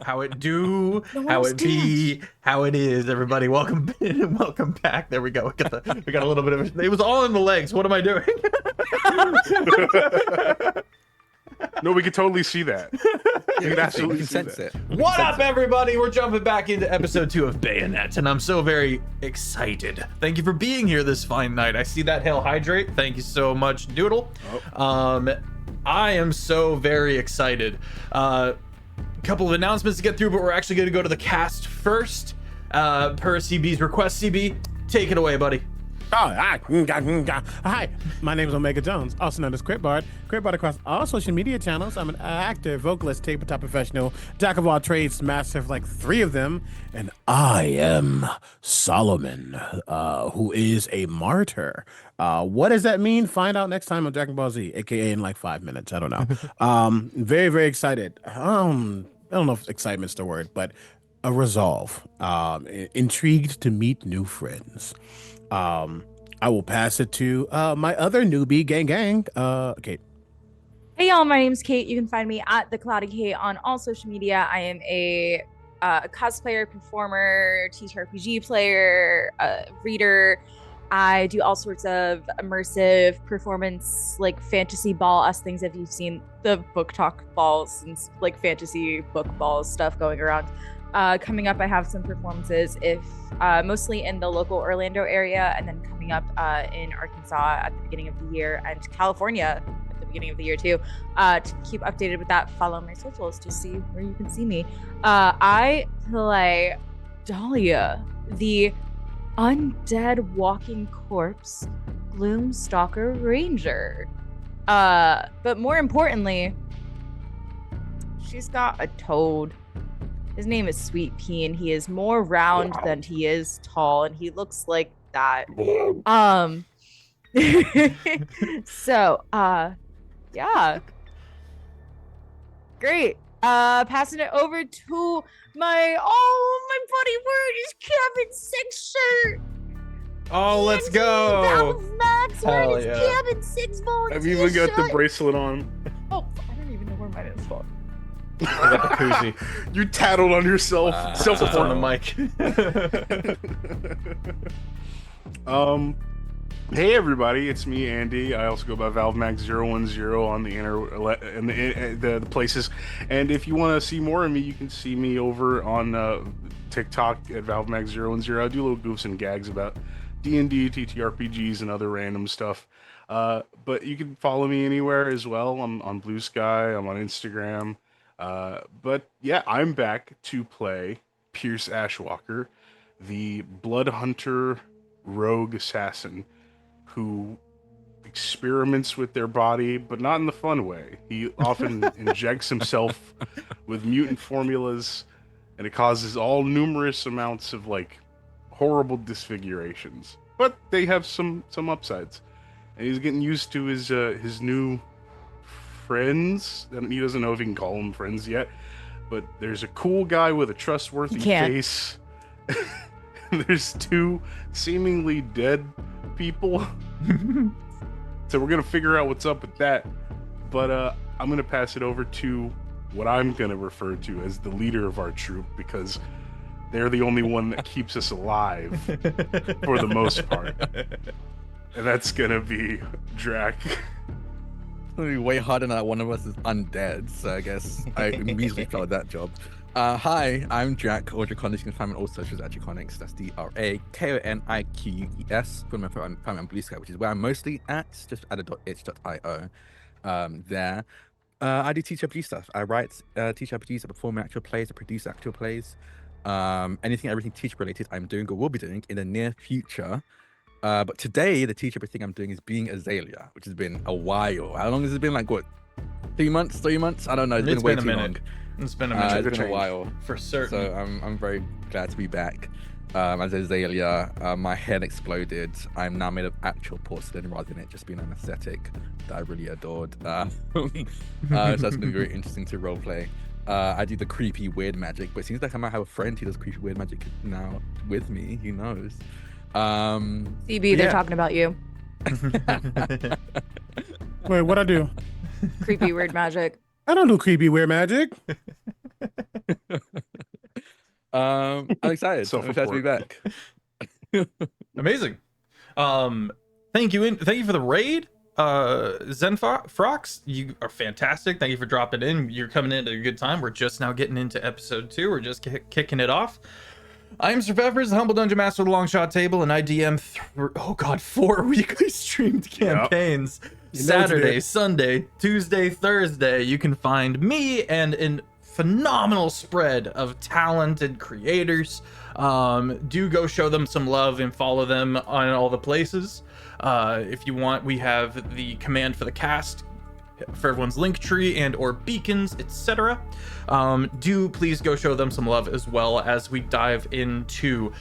how it do, No one how else it be, danced. how it is. Everybody, welcome, welcome back. There we go. We got a little bit of it. Was all in the legs. What am I doing? No, we could totally see that. We could You absolutely can see sense that. it. What up, everybody? We're jumping back into episode 2 of Bayonet, and I'm so very excited. Thank you for being here this fine night. I see that Hail Hydrate. Thank you so much, Doodle. I am so very excited. Couple of announcements to get through, but we're actually going to go to the cast first. Per CB's request, CB, take it away, buddy. Hi, my name is Omega Jones, also known as CritBard. CritBard across all social media channels. I'm an actor, vocalist, tabletop professional, jack of all trades, master of like 3 of them, and I am Solomon, who is a martyr. What does that mean? Find out next time on Dragon Ball Z, aka in like 5 minutes. I don't know. Very, very excited. I don't know if excitement's the word, but a resolve. Intrigued to meet new friends. I will pass it to my other newbie, gang. Kate. Hey y'all, my name's Kate. You can find me at TheCloudyKate on all social media. I am a cosplayer, performer, TTRPG player, reader. I do all sorts of immersive performance, like fantasy ball-esque things. If you've seen the book talk balls and like fantasy book balls stuff going around. Coming up, I have some performances, mostly in the local Orlando area, and then coming up in Arkansas at the beginning of the year, and California at the beginning of the year too. To keep updated with that, follow my socials to see where you can see me. I play Dahlia, the undead walking corpse Gloomstalker Ranger. But more importantly, she's got a toad. His name is Sweet Pea, and he is more round than he is tall, and he looks like that. Yeah. Great. Passing it over to my buddy word is Cabin 6 shirt. Oh, let's go. ValveMax Hell wearing his yeah. Cabin 6 volunteer I've even got the shirt. bracelet on. Oh, I don't even know where mine is. Fuck. I got the koozie. You tattled on yourself. Self Self on the mic. Hey everybody, it's me, Andy. I also go by ValveMax010 on the places. And if you want to see more of me, you can see me over on TikTok at ValveMax010. I do little goofs and gags about D&D, TTRPGs, and other random stuff. But you can follow me anywhere as well. I'm on Blue Sky. I'm on Instagram. But yeah, I'm back to play Pierce Ashwalker, the blood hunter rogue assassin who experiments with their body, but not in the fun way. He often injects himself with mutant formulas, and it causes all numerous amounts of like horrible disfigurations. But they have some upsides, and he's getting used to his new friends. And he doesn't know if he can call them friends yet, but there's a cool guy with a trustworthy face. There's 2 seemingly dead people. So we're gonna figure out what's up with that. But I'm gonna pass it over to what I'm gonna refer to as the leader of our troop, because they're the only one that keeps us alive for the most part. And that's gonna be Drak. It's gonna be way harder now that one of us is undead, so I guess I immediately felt that job. Hi, I'm Drak, or Drakoniques. You can find me on all socials at Drakoniques. That's DRAKONIQUES. Put my find me on Blue Sky, which is where I'm mostly at, just at .itch.io. There. I do TTRPG stuff. I write TTRPGs, I perform actual plays, I produce actual plays. Everything teacher related I'm doing or will be doing in the near future. But today, the teacher thing I'm doing is being Azalea, which has been a while. How long has it been? Like, what? 2 months? 3 months? I don't know. It's been way too long. It's been a minute. It's been a while. For certain. So I'm very glad to be back. As Azalea, my head exploded. I'm now made of actual porcelain rather than it just being an aesthetic that I really adored. So that's going to be very interesting to roleplay. I do the creepy weird magic, but it seems like I might have a friend who does creepy weird magic now with me. Who knows? CB, they're talking about you. Wait, what I do? Creepy weird magic. I don't do creepy weird magic. I'm excited. I'm excited to be back. Amazing. Thank you for the raid. Frox, you are fantastic. Thank you for dropping in. You're coming in at a good time. We're just now getting into episode 2. We're just kicking it off. I am Sir Peppers, the humble dungeon master of the Longshot table, and I DM 4 weekly streamed campaigns. Saturday, Sunday, Tuesday, Thursday. You can find me and a phenomenal spread of talented creators. Do go show them some love and follow them on all the places. If you want, we have the command for the cast for everyone's link tree and or beacons, etc. Do please go show them some love, as well as we dive into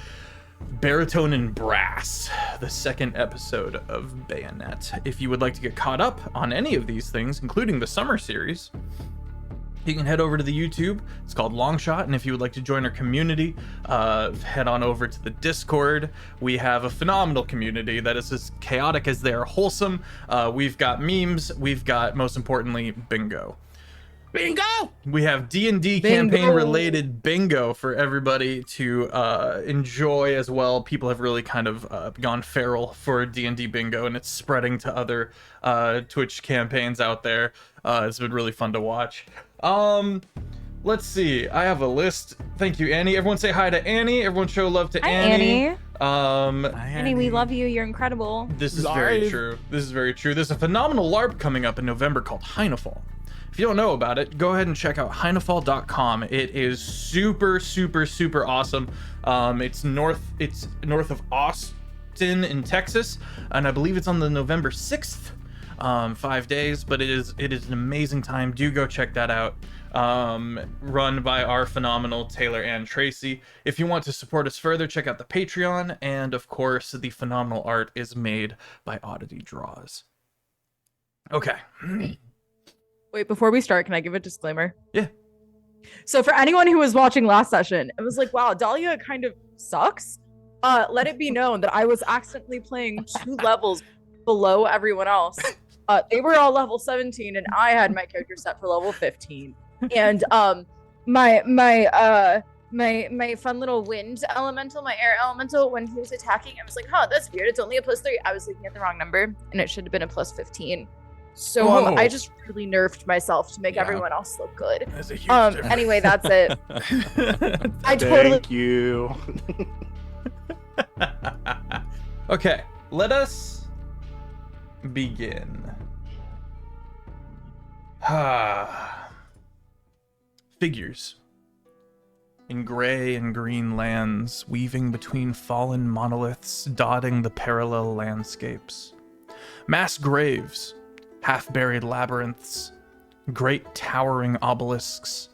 Baritone and Brass, the second episode of Bayonet. If you would like to get caught up on any of these things, including the summer series, you can head over to the YouTube. It's called Longshot, and if you would like to join our community, head on over to the Discord. We have a phenomenal community that is as chaotic as they are wholesome. We've got memes. We've got, most importantly, bingo. Bingo! We have D&D campaign-related bingo for everybody to enjoy as well. People have really kind of gone feral for D&D bingo, and it's spreading to other Twitch campaigns out there. It's been really fun to watch. Let's see. I have a list. Thank you, Annie. Everyone say hi to Annie. Everyone show love to Annie. Annie, we love you. You're incredible. This is very true. This is very true. There's a phenomenal LARP coming up in November called Heinefall. If you don't know about it, go ahead and check out heinefall.com. It is super, super, super awesome. It's north of Austin in Texas, and I believe it's on the November 6th. 5 days, but it is an amazing time. Do go check that out. Run by our phenomenal Taylor and Tracy. If you want to support us further, check out the Patreon, and of course the phenomenal art is made by Oddity Draws. Okay. Wait, before we start, can I give a disclaimer? Yeah. So for anyone who was watching last session, it was like, wow, Dahlia kind of sucks. Let it be known that I was accidentally playing 2 levels below everyone else. They were all level 17, and I had my character set for level 15. And my fun little wind elemental, my air elemental, when he was attacking, I was like, huh, that's weird. It's only a +3. I was looking at the wrong number, and it should have been a +15. So I just really nerfed myself to make everyone else look good. That's a huge difference. Anyway, that's it. Thank you. Okay, let us begin. Figures in gray and green lands, weaving between fallen monoliths, dotting the parallel landscapes. Mass graves, half-buried labyrinths, great towering obelisks,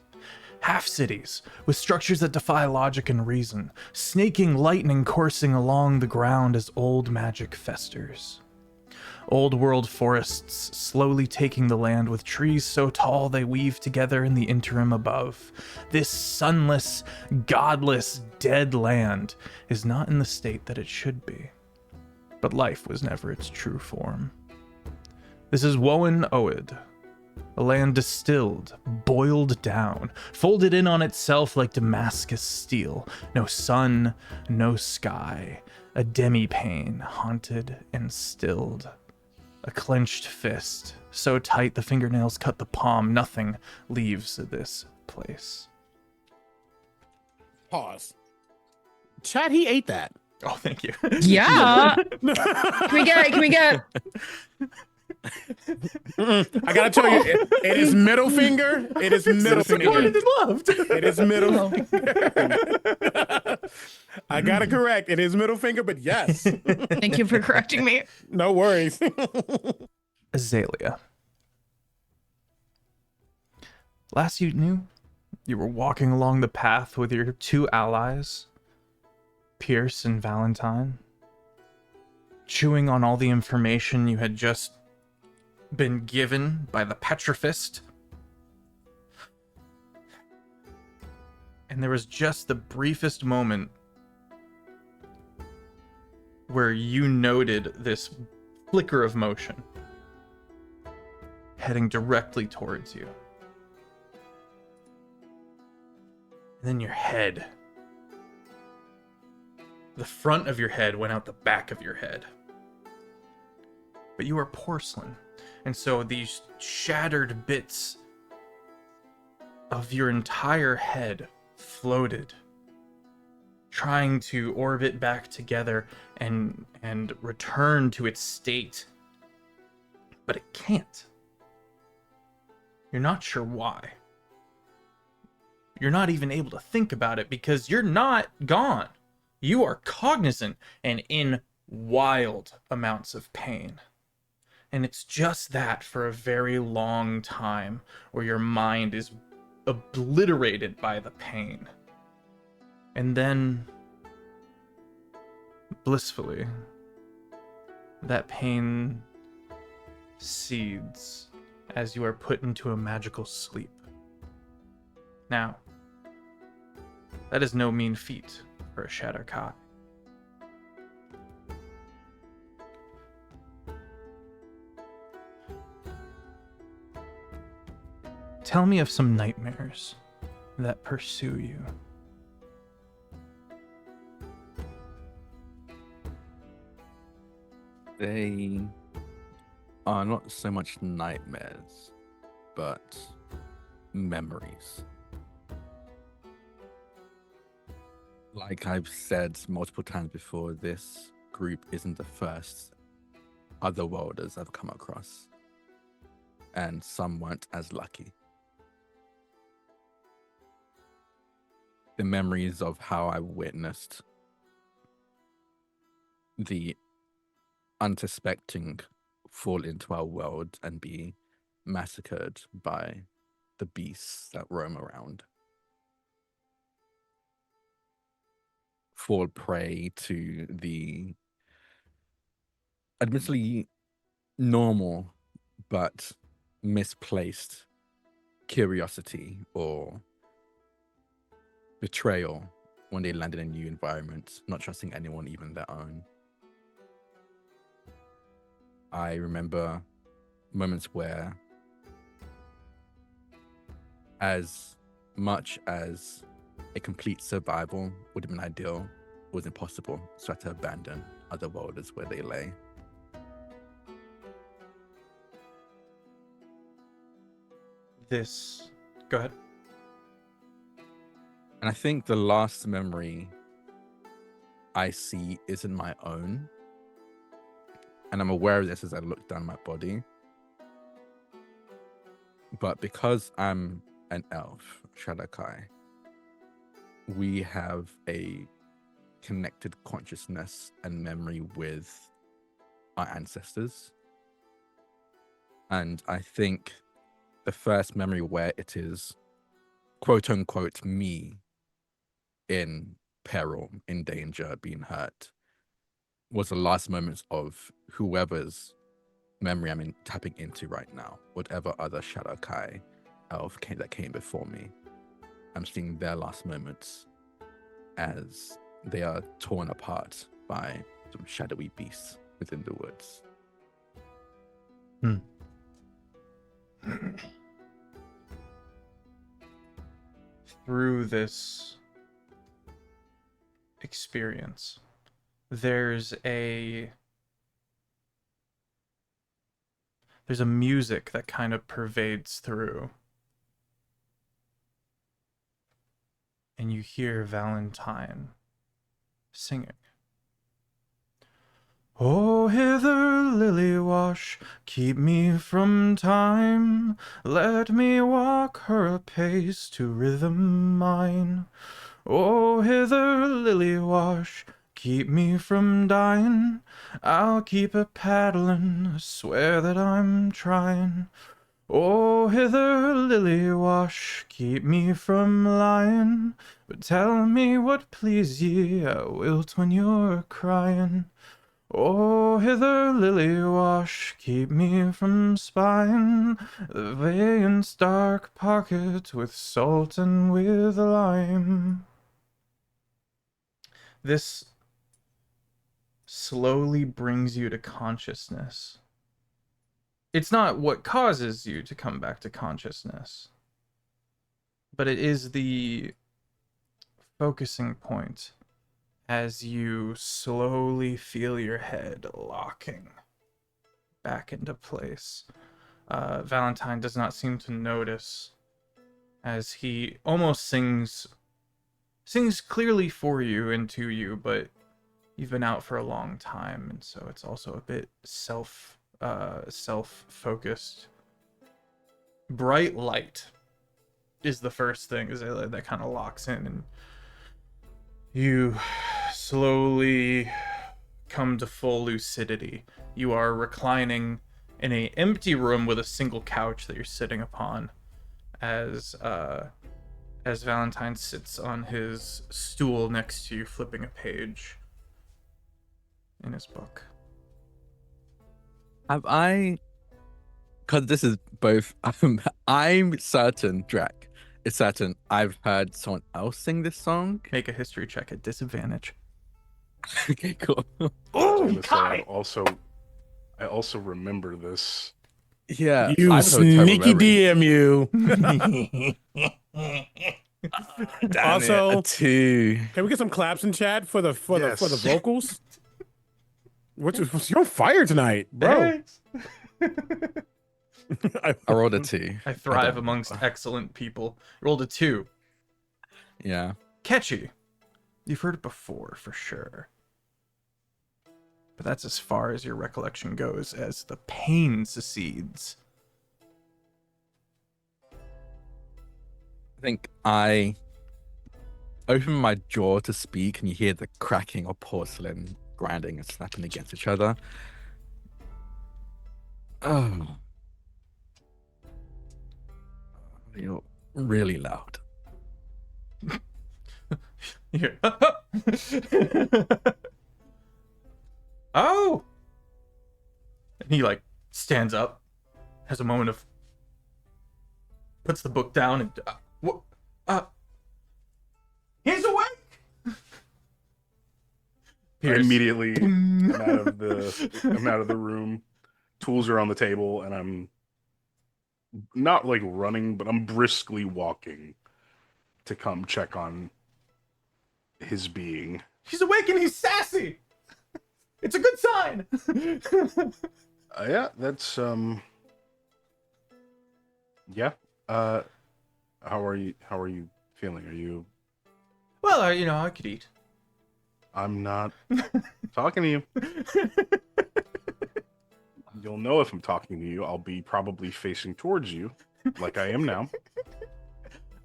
half-cities with structures that defy logic and reason, snaking lightning coursing along the ground as old magic festers. Old world forests slowly taking the land with trees so tall they weave together in the interim above. This sunless, godless, dead land is not in the state that it should be. But life was never its true form. This is Woan Oed, a land distilled, boiled down, folded in on itself like Damascus steel. No sun, no sky, a demiplane haunted and stilled. A clenched fist, so tight the fingernails cut the palm, nothing leaves this place. Pause. Chad, he ate that. Oh, thank you. Yeah. Can we get I gotta tell you, it is middle finger. It is middle finger. Supported and loved. It is middle finger. I gotta correct. It is middle finger, but yes. Thank you for correcting me. No worries. Azalea. Last you knew, you were walking along the path with your 2 allies, Pierce and Valentine, chewing on all the information you had just been given by the Petrifist. And there was just the briefest moment where you noted this flicker of motion heading directly towards you. And then your head The front of your head went out the back of your head. But you are porcelain. And so these shattered bits of your entire head floated, trying to orbit back together and return to its state. But it can't. You're not sure why. You're not even able to think about it because you're not gone. You are cognizant and in wild amounts of pain. And it's just that for a very long time, where your mind is obliterated by the pain. And then, blissfully, that pain cedes as you are put into a magical sleep. Now, that is no mean feat for a Shadowkai. Tell me of some nightmares that pursue you. They are not so much nightmares, but memories. Like I've said multiple times before, this group isn't the first otherworlders I've come across, and some weren't as lucky. The memories of how I witnessed the unsuspecting fall into our world and be massacred by the beasts that roam around. Fall prey to the admittedly normal but misplaced curiosity or betrayal when they land in a new environment, not trusting anyone, even their own. I remember moments where, as much as a complete survival would have been ideal, it was impossible, so I had to abandon otherworlders where they lay. Go ahead. And I think the last memory I see isn't my own. And I'm aware of this as I look down my body. But because I'm an elf, Shadowkai, we have a connected consciousness and memory with our ancestors. And I think the first memory where it is quote unquote me in peril, in danger, being hurt, was the last moments of whoever's memory I'm tapping into right now, whatever other Shadowkai elf that came before me. I'm seeing their last moments as they are torn apart by some shadowy beasts within the woods. Through this experience, there's a music that kind of pervades through. And you hear Valentine singing. Oh, hither, lily wash, keep me from time. Let me walk her a pace to rhythm mine. Oh, hither, lily wash, keep me from dying. I'll keep a paddling, swear that I'm trying. Oh, hither, lily wash, keep me from lying. But tell me what please ye, I wilt when you're crying. Oh, hither, lily wash, keep me from spying the veins dark pocket with salt and with lime. This slowly brings you to consciousness. It's not what causes you to come back to consciousness, but it is the focusing point as you slowly feel your head locking back into place. Valentine does not seem to notice as he almost sings clearly for you and to you, but you've been out for a long time, and so it's also a bit self-focused. Bright light is the first thing that kind of locks in, and you slowly come to full lucidity. You are reclining in an empty room with a single couch that you're sitting upon, as Valentine sits on his stool next to you, flipping a page in his book. Have I? Because this is both. I'm certain, Drac is certain. I've heard someone else sing this song. Make a history check at disadvantage. Okay, cool. Oh, I also remember this. Yeah, You I have a terrible sneaky memory. DM, you. Damn Also, it, a 2. Can we get some claps in chat for the Yes. vocals? You're on fire tonight, bro. I rolled a 2. I thrive amongst excellent people. Rolled a 2. Yeah. Catchy. You've heard it before, for sure. But that's as far as your recollection goes as the pain secedes. I think I open my jaw to speak, and you hear the cracking of porcelain grinding and snapping against each other. Oh. You're really loud. Yeah. Oh! And he, like, stands up, has a moment of... puts the book down and... he's awake! I immediately am out of the room. Tools are on the table, and I'm not, like, running, but I'm briskly walking to come check on his being. He's awake and he's sassy! It's a good sign! Yeah, that's, yeah. How are you feeling? Are you... Well, I could eat. I'm not talking to you. You'll know if I'm talking to you. I'll be probably facing towards you, like I am now.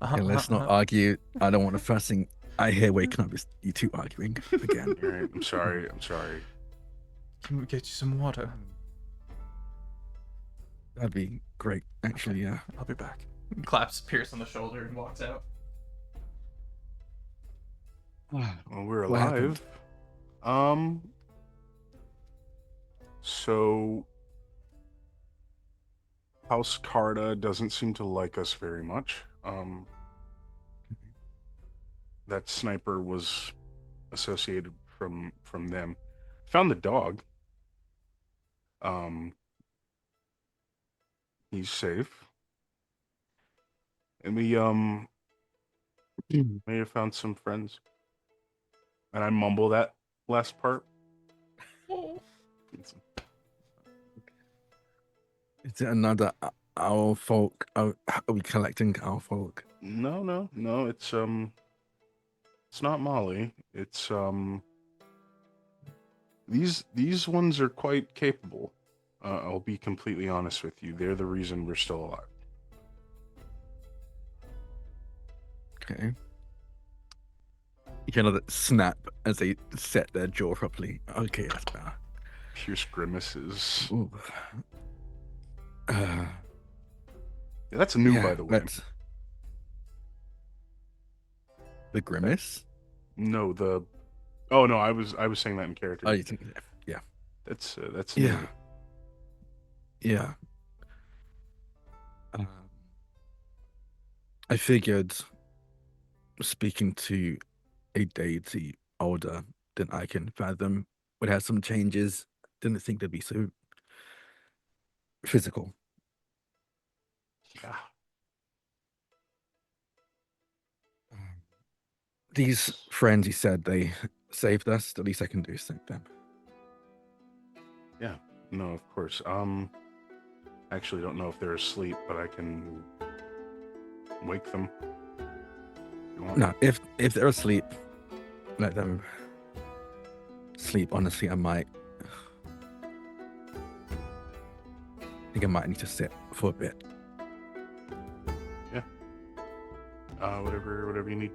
Okay, let's not argue. I don't want the first thing I hear waking up is you two arguing again. All right, I'm sorry. Can we get you some water? That'd be great, actually, yeah. I'll be back. He claps Pierce on the shoulder and walks out. Well, we're What alive. So House Carta doesn't seem to like us very much. That sniper was associated from them. Found the dog. He's safe. And we may have found some friends. And I mumble that last part. Is it another owl folk? Are we collecting owl folk? No. It's not Molly. It's these ones are quite capable. I'll be completely honest with you. They're the reason we're still alive. Okay. You hear another snap as they set their jaw properly. Okay, that's better. Pierce grimaces. Ooh. Yeah, that's new, by the way. The grimace? No, the. Oh no, I was saying that in character. Oh, you think? Yeah. That's Yeah. new. Yeah. I figured speaking to a deity older than I can fathom would have some changes. Didn't think they'd be so physical. Yeah. These friends, he said, they saved us. The least I can do is thank them. Yeah. No, of course. Actually don't know if they're asleep, but I can wake them. You want? No, if they're asleep, let them sleep. Honestly, I think I might need to sit for a bit. Whatever you need.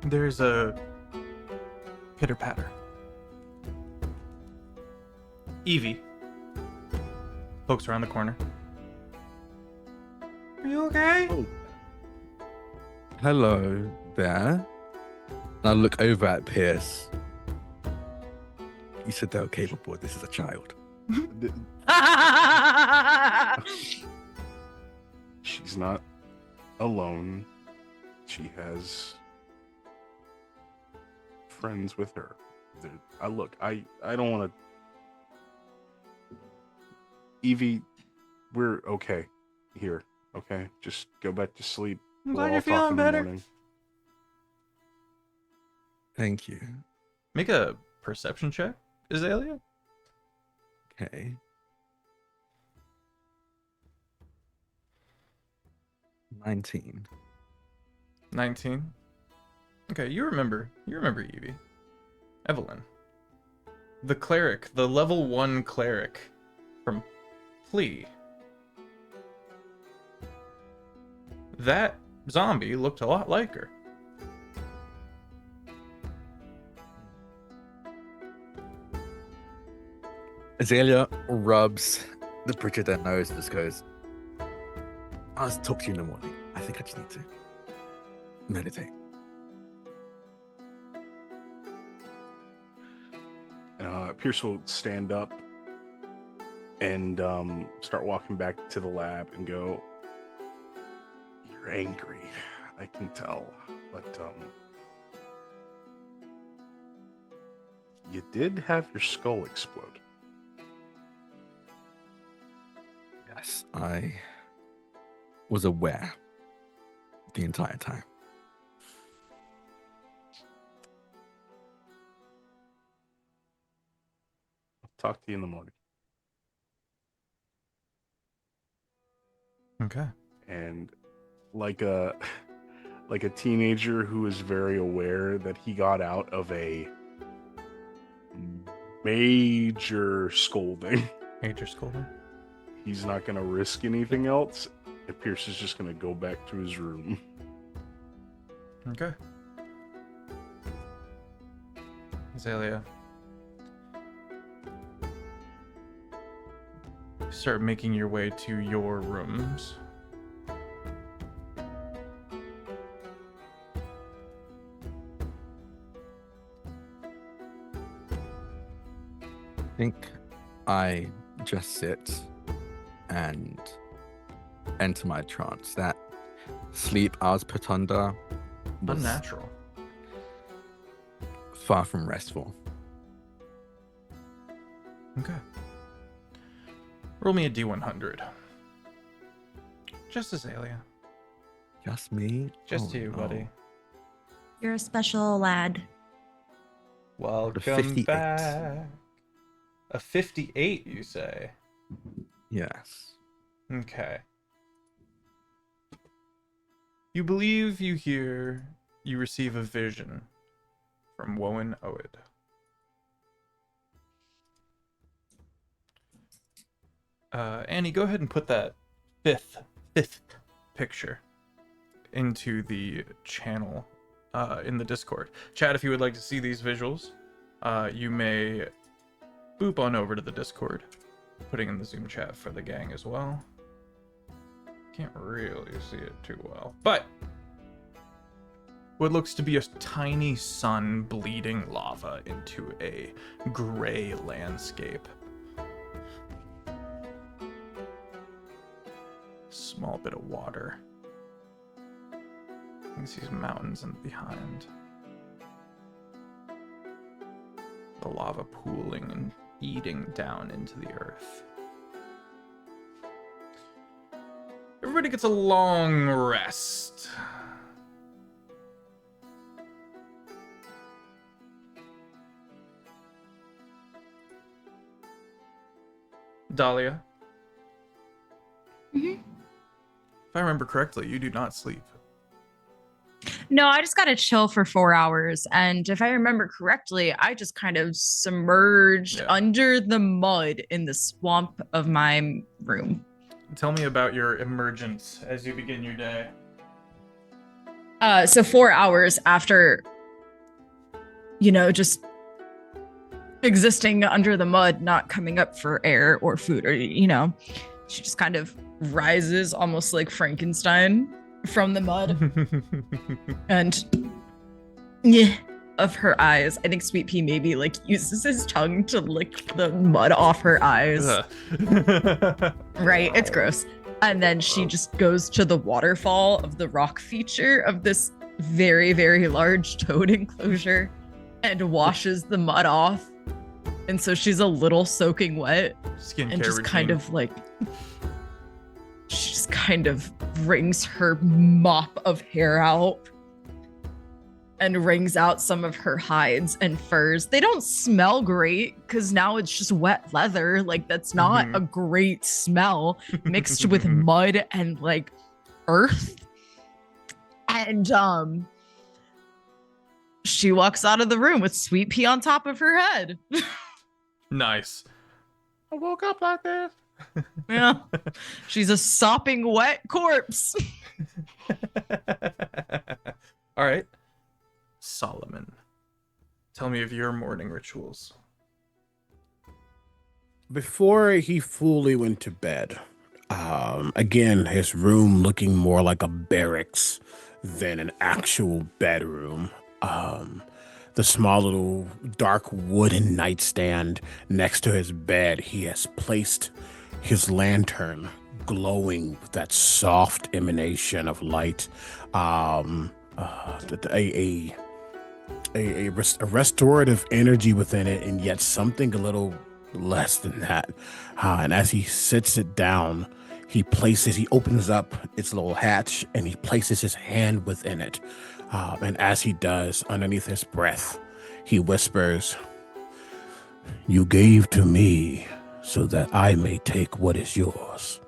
There's a pitter patter. Evie pokes around the corner. Are you okay? Oh, Hello there. And I look over at Pierce. You said they were capable. This is a child. she's not alone. She has friends with her. I don't want to. Evie, we're okay here. Okay, just go back to sleep. I'm We'll glad all you're talk feeling in the better. morning. Thank you. Make a perception check, Azalea. Okay. 19. 19. Okay, you remember Evie. Evelyn. The cleric, the level 1 cleric from Flea. That zombie looked a lot like her. Azalea rubs the bridge of their nose and just goes, I'll talk to you in the morning. I think I just need to meditate. Pierce will stand up and start walking back to the lab and go, "You're angry, I can tell, but you did have your skull explode." Yes, I was aware the entire time. I'll talk to you in the morning. Okay. And like a teenager who is very aware that he got out of a major scolding, Major scolding. he's not going to risk anything else. And Pierce is just going to go back to his room. Okay. Azalea. Start making your way to your rooms. I think I just sit and enter my trance. That sleep I was put under was Unnatural. far from restful. Okay. Roll me a D100. Just Azalea. Just me? Just Oh, you, no. buddy. You're a special lad. Welcome 58. back. A 58, you say? Yes. Okay. You believe you hear, you receive a vision from Woan Oed. Annie, go ahead and put that fifth picture into the channel in the Discord. Chat, if you would like to see these visuals, you may boop on over to the Discord, putting in the Zoom chat for the gang as well. Can't really see it too well, but what looks to be a tiny sun bleeding lava into a gray landscape. Small bit of water. You can see some mountains in behind. The lava pooling and eating down into the earth. Everybody gets a long rest. Dahlia. Mhm. If I remember correctly, you do not sleep. No, I just got to chill for 4 hours. And if I remember correctly, I just kind of submerged under the mud in the swamp of my room. Tell me about your emergence as you begin your day. So 4 hours after, just existing under the mud, not coming up for air or food, or, she just kind of rises almost like Frankenstein from the mud. And of her eyes, I think Sweet Pea maybe like uses his tongue to lick the mud off her eyes. Right, it's gross. And then she just goes to the waterfall of the rock feature of this very, very large toad enclosure and washes the mud off. And so she's a little soaking wet. Skincare and just routine. kind of like, she just kind of wrings her mop of hair out and wrings out some of her hides and furs. They don't smell great because now it's just wet leather. Like, that's not a great smell mixed with mud and like earth. And she walks out of the room with Sweet Pea on top of her head. Nice. I woke up like this. Yeah. She's a sopping wet corpse. All right. Solomon, tell me of your morning rituals. Before he fully went to bed, again, his room looking more like a barracks than an actual bedroom. The small little dark wooden nightstand next to his bed, he has placed his lantern glowing with that soft emanation of light. A restorative energy within it, and yet something a little less than that. And as he sits it down, he opens up its little hatch and he places his hand within it. And as he does, underneath his breath, he whispers, "You gave to me so that I may take what is yours.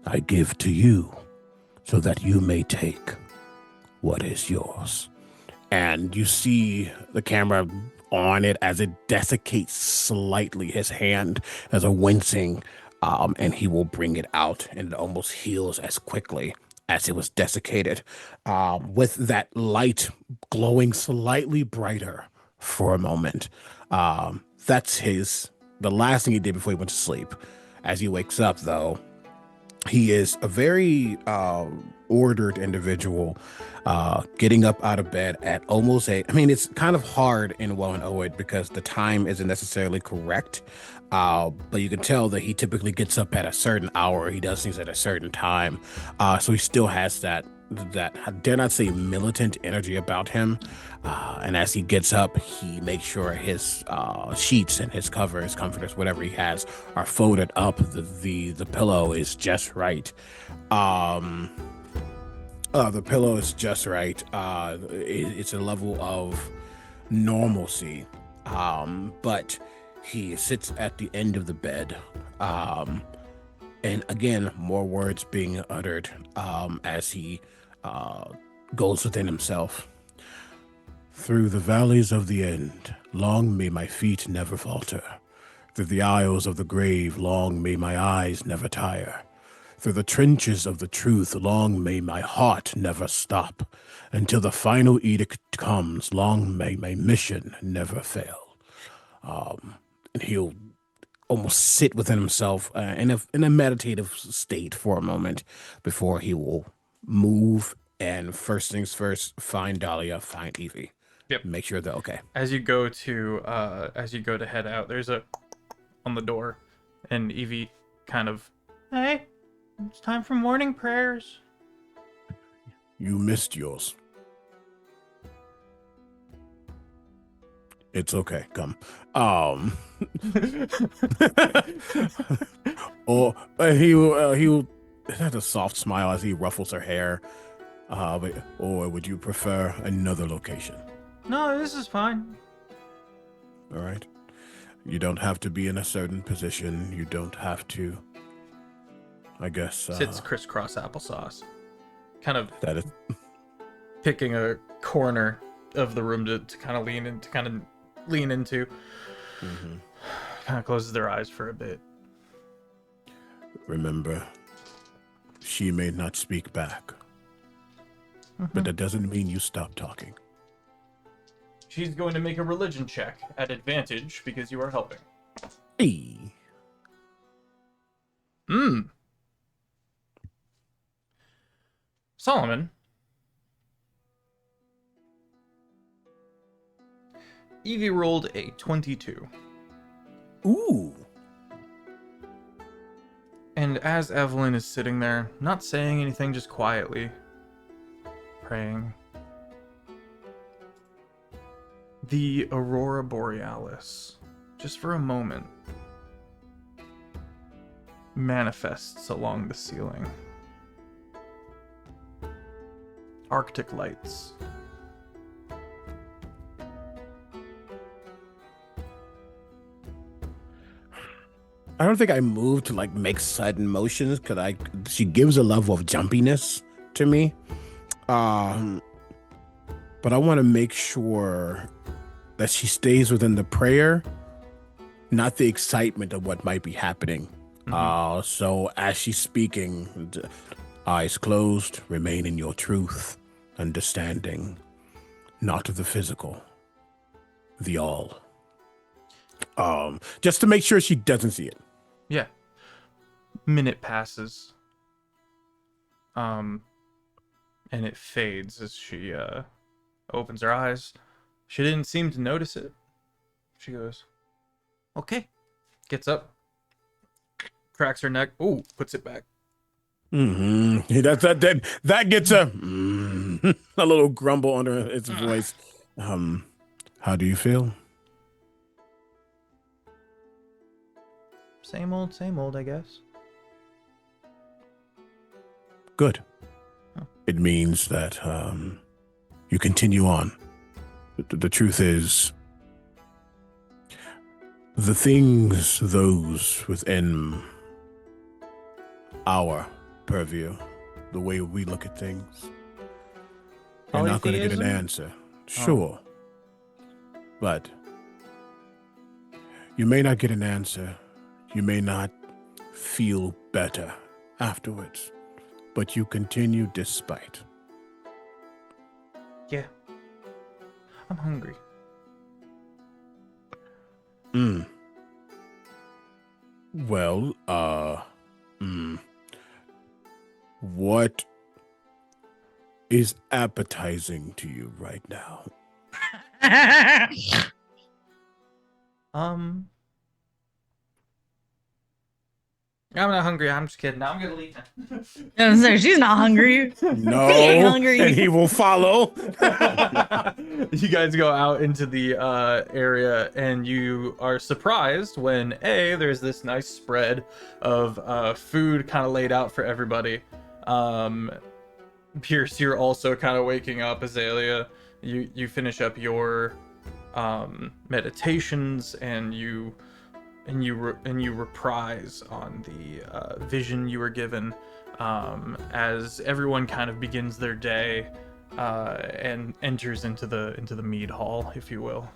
I give to you so that you may take what is yours." And you see the camera on it as it desiccates slightly his hand as a wincing, and he will bring it out, and it almost heals as quickly as it was desiccated, with that light glowing slightly brighter for a moment. That's the last thing he did before he went to sleep. As he wakes up, though, he is a very ordered individual, getting up out of bed at almost it's kind of hard in Wellanoid because the time isn't necessarily correct, but you can tell that he typically gets up at a certain hour. He does things at a certain time, so he still has that I dare not say militant energy about him. And as he gets up, he makes sure his sheets and his covers, comforters, whatever he has, are folded up. The pillow is just right. The pillow is just right. It's a level of normalcy. But he sits at the end of the bed. And again, more words being uttered as he goes within himself. "Through the valleys of the end, long may my feet never falter. Through the aisles of the grave, long may my eyes never tire. Through the trenches of the truth, long may my heart never stop. Until the final edict comes, long may my mission never fail." And he'll almost sit within himself in a meditative state for a moment before he will move. And first things first, find Dahlia, find Evie. Yep. Make sure they're okay. As you go to head out, there's a on the door, and Evie kind of, "Hey, it's time for morning prayers." You missed yours. It's okay. Come. Or he will have a soft smile as he ruffles her hair. Or would you prefer another location? No, this is fine. All right. You don't have to be in a certain position. You don't have to, I guess. Sits crisscross applesauce. Kind of That is. picking a corner of the room to kind of lean into. Mm-hmm. Kind of closes their eyes for a bit. Remember, she may not speak back, but that doesn't mean you stop talking. She's going to make a religion check at advantage because you are helping. Hey. Solomon. Evie rolled a 22. Ooh. And as Evelyn is sitting there, not saying anything, just quietly praying, the Aurora Borealis, just for a moment, manifests along the ceiling. Arctic lights. I don't think I moved to like make sudden motions because she gives a level of jumpiness to me. But I want to make sure that she stays within the prayer, not the excitement of what might be happening. So as she's speaking, eyes closed, remain in your truth, understanding, not of the physical, the all. Just to make sure she doesn't see it. Yeah. Minute passes. And it fades as she opens her eyes. She didn't seem to notice it. She goes, okay. Gets up. Cracks her neck. Ooh, puts it back. Mm-hmm. That gets a little grumble under its voice. How do you feel? Same old, I guess. Good. It means that you continue on. The truth is, the things, those within our purview, the way we look at things, you're not going to get an Polytheism? answer. Sure. But you may not get an answer. You may not feel better afterwards, but you continue despite. Yeah. I'm hungry. Well, what is appetizing to you right now? I'm not hungry. I'm just kidding. I'm gonna leave. So she's not hungry. No, He ain't hungry. and he will follow. You guys go out into the area, and you are surprised when there's this nice spread of food kind of laid out for everybody. Pierce, you're also kind of waking up. Azalea, you finish up your meditations, and you reprise on the vision you were given as everyone kind of begins their day and enters into the mead hall, if you will.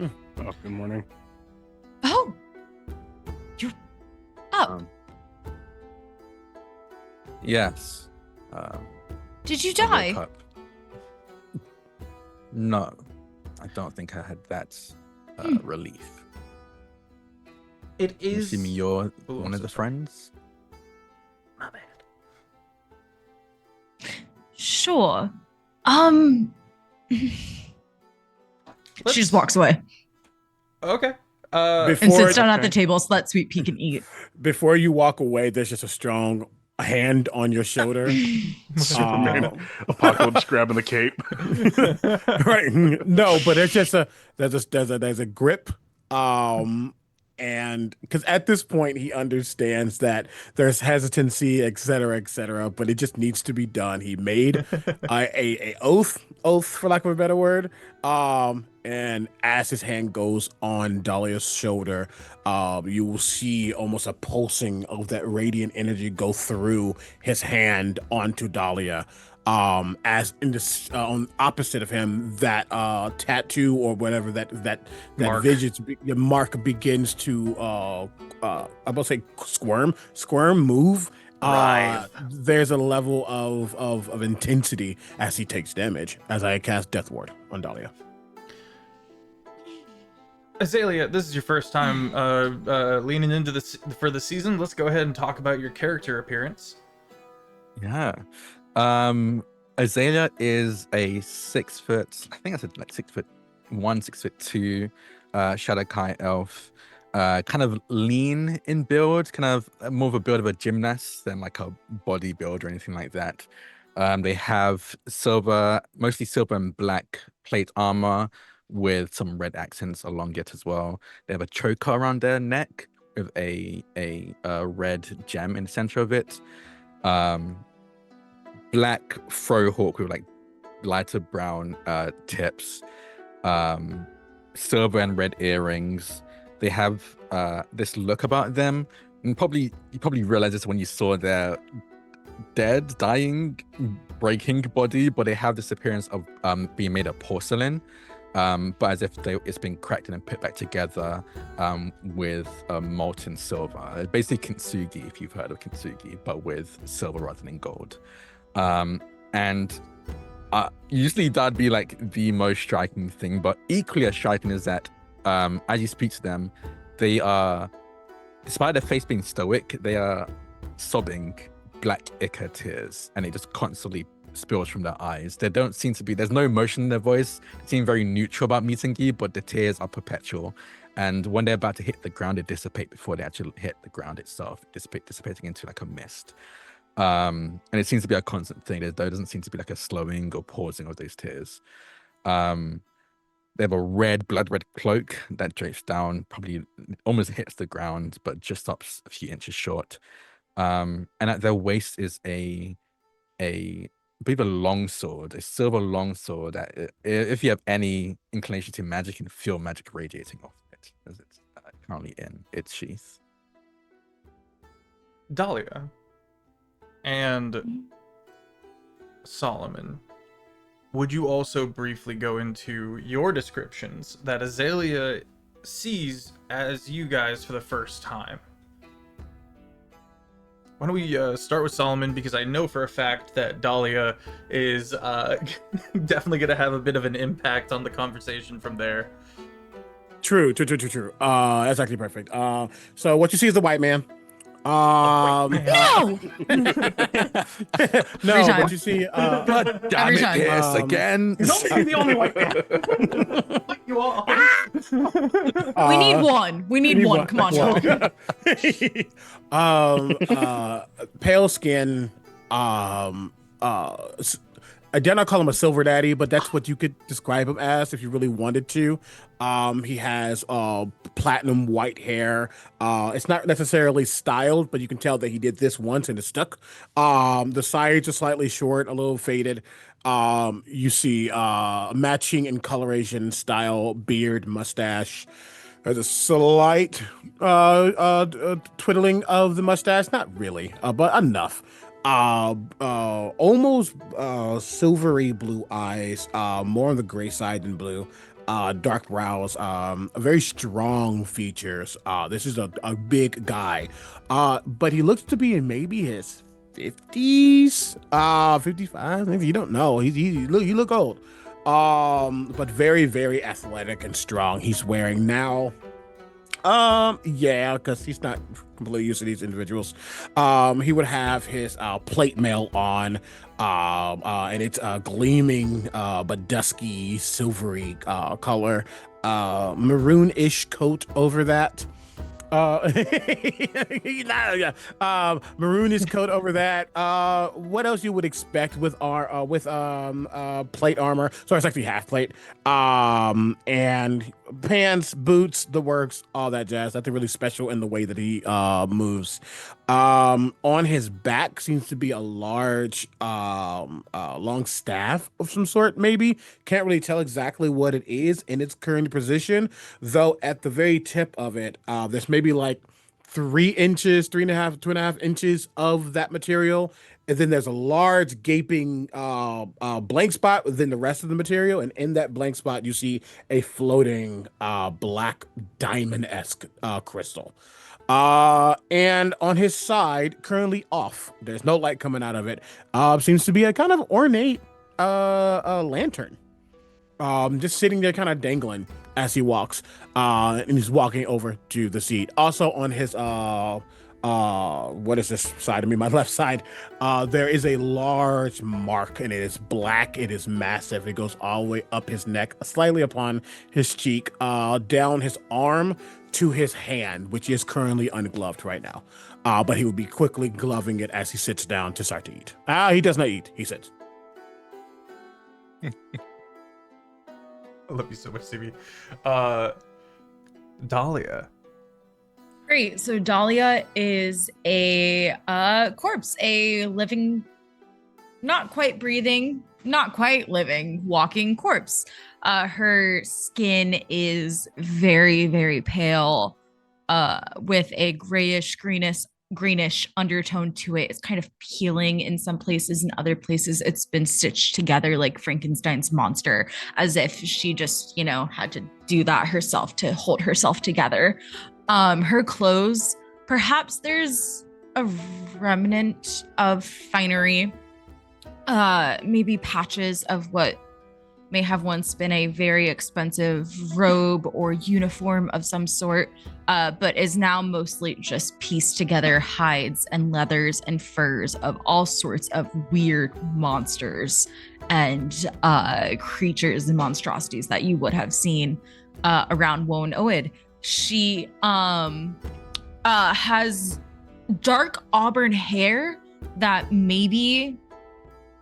Oh, good morning. Oh, you're up. Yes. Did you I woke die? up. No, I don't think I had that relief. It You is. see me, you're Ooh, I'm one of so the sorry. friends. My bad. Sure. She Let's- just walks away Okay. and Before, sits down at the table so that Sweet Pea can eat. before you walk away, there's just a strong hand on your shoulder. Superman. Apocalypse grabbing the cape. Right? No, but it's just there's a grip. And because at this point he understands that there's hesitancy, et cetera, but it just needs to be done. He made a oath for lack of a better word, And as his hand goes on Dahlia's shoulder, you will see almost a pulsing of that radiant energy go through his hand onto Dahlia. As in this on opposite of him, that tattoo or whatever that Mark. the mark begins to I'm about to say squirm, move. Writhe. There's a level of intensity as he takes damage as I cast Death Ward on Dahlia. Azalea, this is your first time leaning into this for the season. Let's go ahead and talk about your character appearance. Yeah. Azalea is a 6 foot, I think I said like 6'1", 6'2", Shadowkai elf. Kind of lean in build, kind of more of a build of a gymnast than like a body build or anything like that. They have mostly silver and black plate armor with some red accents along it as well. They have a choker around their neck with a red gem in the center of it. Black fro hawk with like lighter brown tips. Silver and red earrings. They have this look about them, and you probably realize this when you saw their dying, breaking body, but they have this appearance of being made of porcelain, but as if it's been cracked and then put back together with molten silver. Basically kintsugi, if you've heard of kintsugi, but with silver rather than gold. And usually that'd be like the most striking thing, but equally as striking is that as you speak to them, they are, despite their face being stoic, they are sobbing black ichor tears, and it just constantly spills from their eyes. There don't seem to be, there's no emotion in their voice. They seem very neutral about meeting you, but the tears are perpetual. And when they're about to hit the ground, they dissipate before they actually hit the ground itself, dissipating into like a mist. And it seems to be a constant thing. There doesn't seem to be like a slowing or pausing of those tears. They have a blood red cloak that drapes down, probably almost hits the ground, but just stops a few inches short. And at their waist is I believe a longsword, a silver longsword that, if you have any inclination to magic, you can feel magic radiating off it as it's currently in its sheath. Dahlia and Solomon, would you also briefly go into your descriptions that Azalea sees as you guys for the first time? Why don't we start with Solomon, because I know for a fact that Dahlia is definitely going to have a bit of an impact on the conversation from there. True. That's actually perfect. So what you see is the white man. No! No, time. but you see, God damn Every it, time. yes, again. Don't be the only white man. Like you all. We need one. We need one. Come on, y'all. Pale skin. I dare not call him a silver daddy, but that's what you could describe him as if you really wanted to. He has platinum white hair. It's not necessarily styled, but you can tell that he did this once and it stuck. The sides are slightly short, a little faded. You see matching in coloration style beard, mustache. There's a slight twiddling of the mustache, not really, but enough. Almost silvery blue eyes, more on the gray side than blue. Dark brows, very strong features. This is a big guy, but he looks to be in maybe his 50s, 55, maybe, you don't know. You look old, but very, very athletic and strong. He's wearing now, yeah, because he's not completely used to these individuals. He would have his plate mail on, and it's gleaming but dusky silvery color, maroon-ish coat over that. Maroonish coat over that. What else you would expect with our plate armor? Sorry, it's actually half plate. And pants, boots, the works, all that jazz. Nothing really special in the way that he moves. On his back seems to be a large long staff of some sort, maybe. Can't really tell exactly what it is in its current position, though at the very tip of it, there's maybe like 3 inches, 3.5, 2.5 inches of that material. And then there's a large gaping blank spot within the rest of the material. And in that blank spot, you see a floating black diamond-esque crystal. And on his side, currently off, there's no light coming out of it, seems to be a kind of ornate lantern. Just sitting there kind of dangling as he walks. And he's walking over to the seat. Also on his what is this side of me? My left side. There is a large mark, and it is black. It is massive. It goes all the way up his neck, slightly upon his cheek, down his arm to his hand, which is currently ungloved right now. But he will be quickly gloving it as he sits down to start to eat. He does not eat. He sits. I love you so much, CB. Dahlia. Great. So Dahlia is a corpse, a living, not quite breathing, not quite living, walking corpse. Her skin is very, very pale, with a greenish undertone to it. It's kind of peeling in some places, in other places it's been stitched together like Frankenstein's monster, as if she just, had to do that herself to hold herself together. Her clothes, perhaps there's a remnant of finery, maybe patches of what may have once been a very expensive robe or uniform of some sort, but is now mostly just pieced together hides and leathers and furs of all sorts of weird monsters and creatures and monstrosities that you would have seen around Woan Oed. She has dark auburn hair that maybe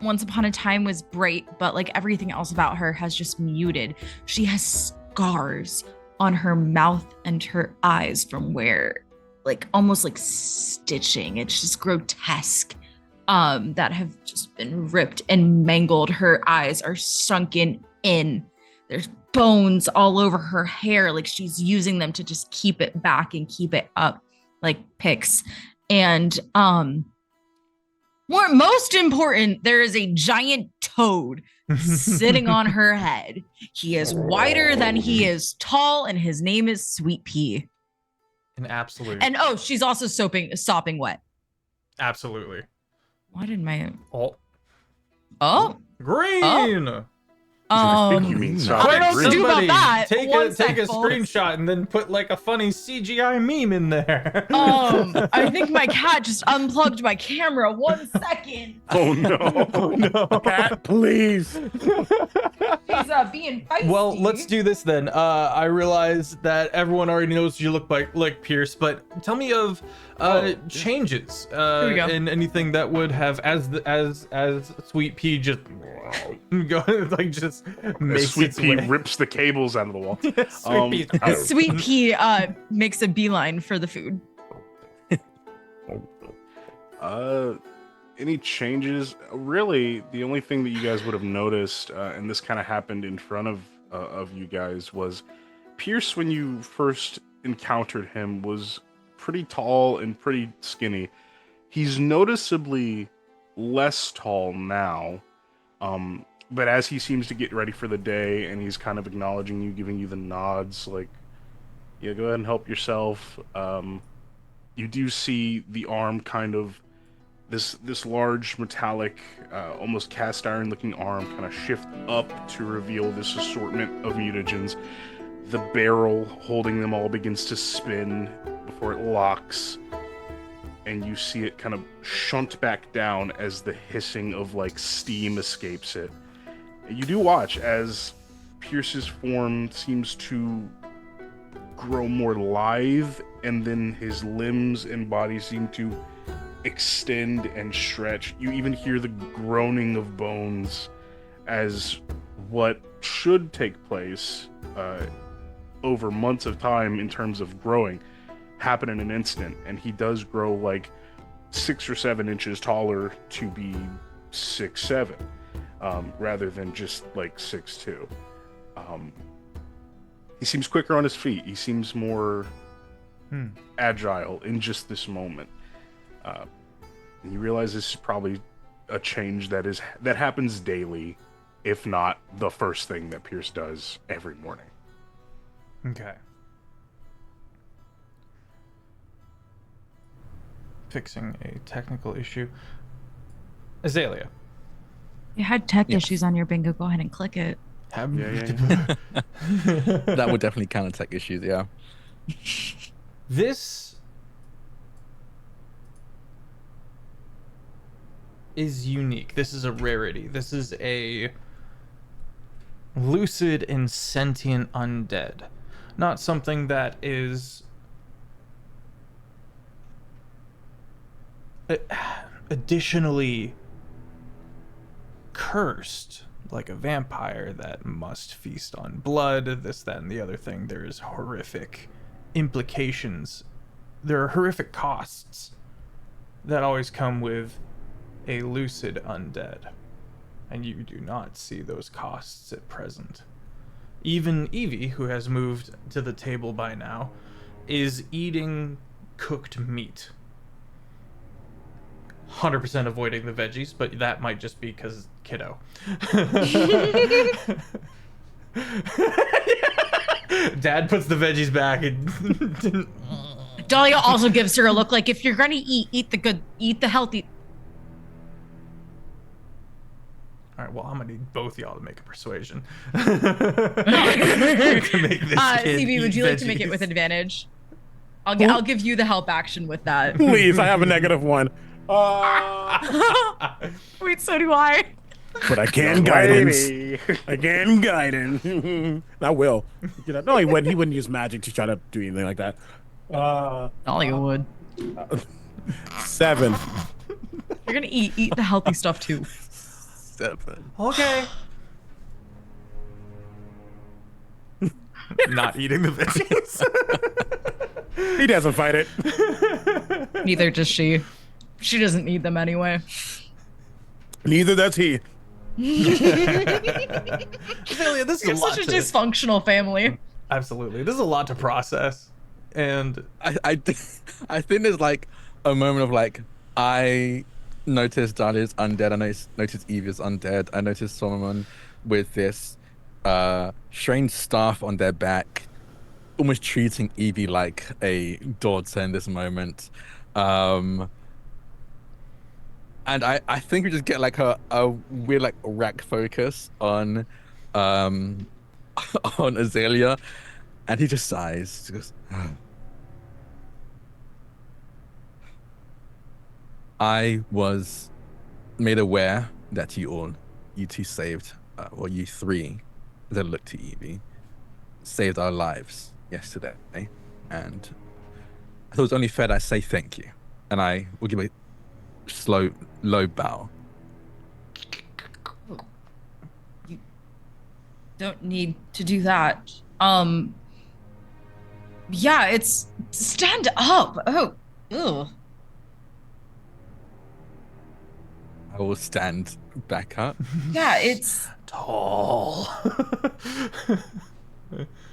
once upon a time was bright, but like everything else about her has just muted. She has scars on her mouth and her eyes from where, like, almost like stitching. It's just grotesque, that have just been ripped and mangled. Her eyes are sunken in. There's bones all over her hair, like she's using them to just keep it back and keep it up like picks. And most important, there is a giant toad sitting on her head. He is wider than he is tall, and his name is Sweet Pea. An absolute. And she's also sopping wet. Absolutely. Why did my Green. I think you mean I don't know what to do about that. Take a screenshot and then put like a funny CGI meme in there. I think my cat just unplugged my camera. 1 second. Oh no! Oh no! Cat, please. She's being feisty. Well, let's do this then. I realize that everyone already knows you look like Pierce, but tell me of changes in anything that would have as Sweet Pea just go like just makes Sweet its Pea way. rips the cables out of the wall. Sweet Pea. Sweet Pea makes a beeline for the food. Any changes? Really, the only thing that you guys would have noticed, and this kind of happened in front of you guys, was Pierce, when you first encountered him, was pretty tall and pretty skinny. He's noticeably less tall now, but as he seems to get ready for the day and he's kind of acknowledging you, giving you the nods, like, yeah, go ahead and help yourself. You do see the arm kind of, this large metallic, almost cast iron looking arm kind of shift up to reveal this assortment of mutagens. The barrel holding them all begins to spin before it locks, and you see it kind of shunt back down as the hissing of like steam escapes it. You do watch as Pierce's form seems to grow more lithe, and then his limbs and body seem to extend and stretch. You even hear the groaning of bones as what should take place over months of time in terms of growing happen in an instant, and he does grow like 6 or 7 inches taller to be 6'7", rather than just like 6'2". He seems quicker on his feet. He seems more agile in just this moment. And you realize this is probably a change that happens daily, if not the first thing that Pierce does every morning. Okay. Fixing a technical issue. Azalea. You had tech issues on your bingo. Go ahead and click it. Yeah. That would definitely counter tech issues, yeah. This is unique. This is a rarity. This is a lucid and sentient undead. Not something that is additionally cursed, like a vampire that must feast on blood, this, that, and the other thing. There is horrific implications. There are horrific costs that always come with a lucid undead, and you do not see those costs at present. Even Evie, who has moved to the table by now, is eating cooked meat. 100% avoiding the veggies, but that might just be because kiddo. Dad puts the veggies back and Dahlia also gives her a look like, if you're gonna eat the good, eat the healthy. All right, well, I'm gonna need both y'all to make a persuasion. To make this kid CB, would eat you like to veggies. make it with advantage? I'll give you the help action with that. Please, I have a -1. Wait, so do I. But I can guidance. I can guidance. I will. You know, no, he wouldn't. He wouldn't use magic to try to do anything like that. Dahlia would. 7. You're gonna eat the healthy stuff too. 7. Okay. Not eating the veggies. He doesn't fight it. Neither does she. She doesn't need them anyway. Neither does he. Azalea, this is You're a lot such a to... dysfunctional family. Absolutely. This is a lot to process. And I think there's like a moment of like, I noticed Dahlia's undead, I noticed Evie's undead, I noticed Solomon with this strange staff on their back, almost treating Evie like a daughter in this moment. And I think we just get like a weird like rack focus on on Azalea, and he just sighs. He goes, I was made aware that you two saved, or you three, as I look to Evie, saved our lives yesterday, and I thought it was only fair that I say thank you, and I will give a slow, low bow. You don't need to do that. Yeah, it's stand up. Oh, ew. I will stand back up. Yeah, it's tall.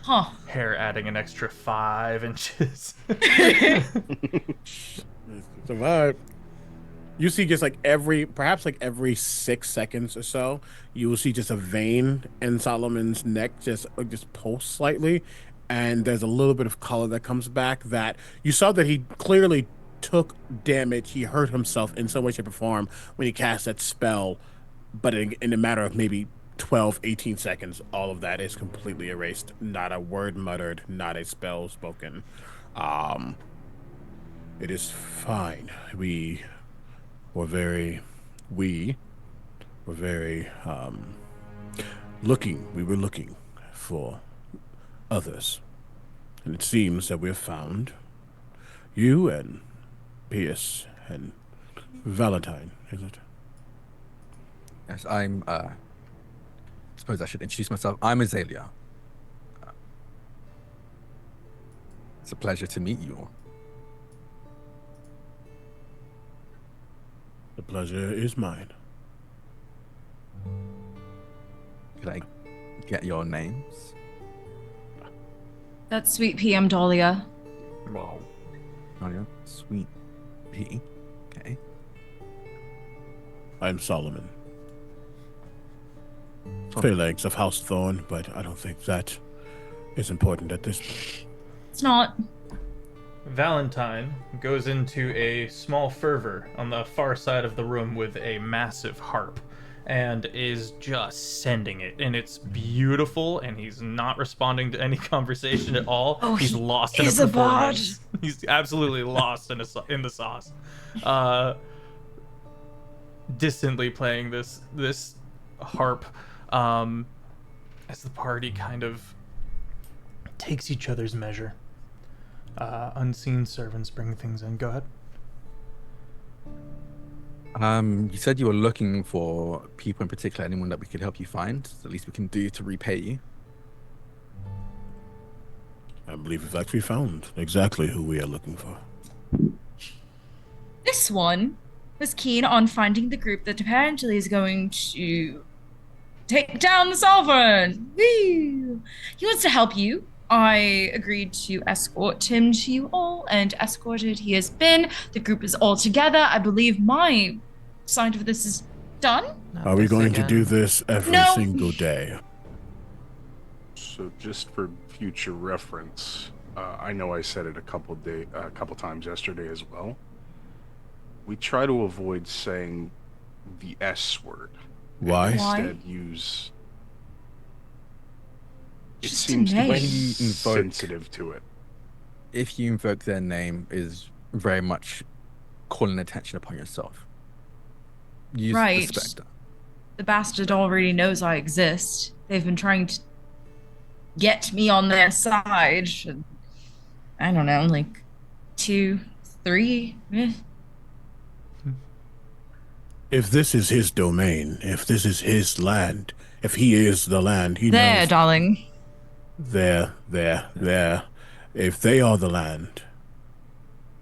huh. Hair adding an extra 5 inches. Survive. You see just like perhaps every 6 seconds or so, you will see just a vein in Solomon's neck just pulse slightly, and there's a little bit of color that comes back. That you saw that he clearly took damage. He hurt himself in some way, shape, or form when he cast that spell, but in a matter of maybe 12, 18 seconds, all of that is completely erased. Not a word muttered, not a spell spoken. It is fine. We were very looking for others, and it seems that we have found you and Pierce and Valentine, is it? Yes, I'm. Suppose I should introduce myself. I'm Azalea. It's a pleasure to meet you all. The pleasure is mine. Could I get your names? That's sweet PM Dahlia. Wow. Oh, yeah. Sweet P. Okay. I'm Solomon. Phalanx of House Thorn, but I don't think that is important at this point. It's not. Valentine goes into a small fervor on the far side of the room with a massive harp and is just sending it, and it's beautiful, and he's not responding to any conversation at all. Oh, He's he lost in a is a bard. performance. He's absolutely lost in the sauce. Distantly playing this harp as the party kind of takes each other's measure. Unseen servants bring things in. Go ahead. You said you were looking for people in particular, anyone that we could help you find. The least we can do to repay you. I believe we've actually found exactly who we are looking for. This one was keen on finding the group that apparently is going to take down the Sovereign. Woo! He wants to help you. I agreed to escort him to you all, and escorted he has been. The group is all together. I believe my side of this is done. Are we going to do this every single day? So just for future reference, I know I said it a couple times yesterday as well. We try to avoid saying the S word. Why? Instead, use. It Just seems to a name. When be you invoke, sensitive to it. if you invoke their name, is very much calling attention upon yourself. Use Right. the Spectre. The bastard already knows I exist. They've been trying to get me on their side. I don't know, like 2, 3. If this is his domain, if this is his land, if he is the land, he There, knows. darling. There. If they are the land,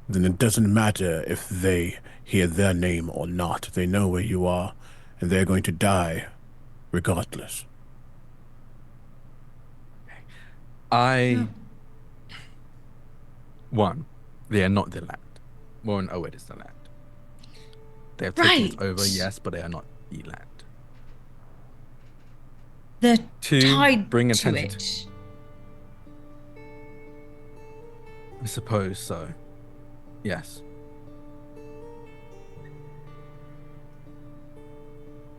then it doesn't matter if they hear their name or not. They know where you are, and they're going to die regardless. One, they are not the land. Warren Owed is the land. They have taken it Right. over, yes, but they are not the land. They're Two, tied bring to attention it. I suppose so. Yes.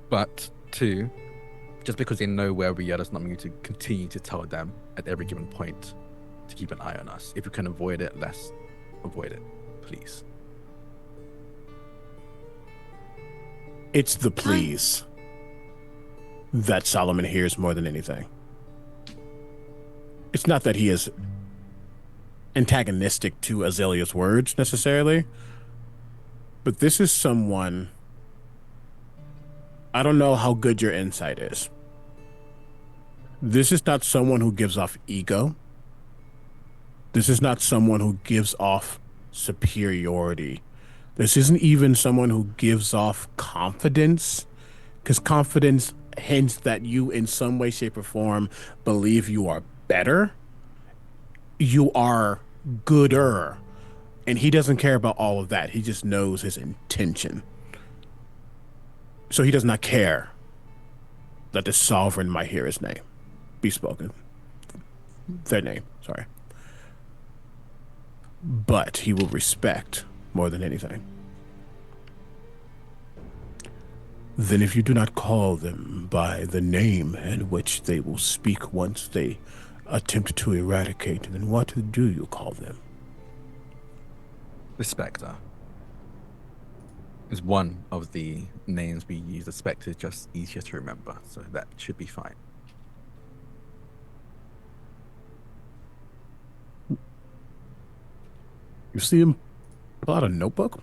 But two, just because they know where we are does not mean to continue to tell them at every given point to keep an eye on us. If we can avoid it, let's avoid it, please. It's the please that Solomon hears more than anything. It's not that he is antagonistic to Azalea's words necessarily, but this is someone. I don't know how good your insight is. This is not someone who gives off ego. This is not someone who gives off superiority. This isn't even someone who gives off confidence, because confidence hints that you in some way, shape, or form believe you are better. You are gooder. And he doesn't care about all of that. He just knows his intention. So he does not care that the sovereign might hear his name be spoken. Their name, sorry. But he will respect more than anything. Then if you do not call them by the name in which they will speak once they attempt to eradicate, then what do you call them? The Spectre is one of the names we use. The Spectre is just easier to remember, so that should be fine. You see him pull out a notebook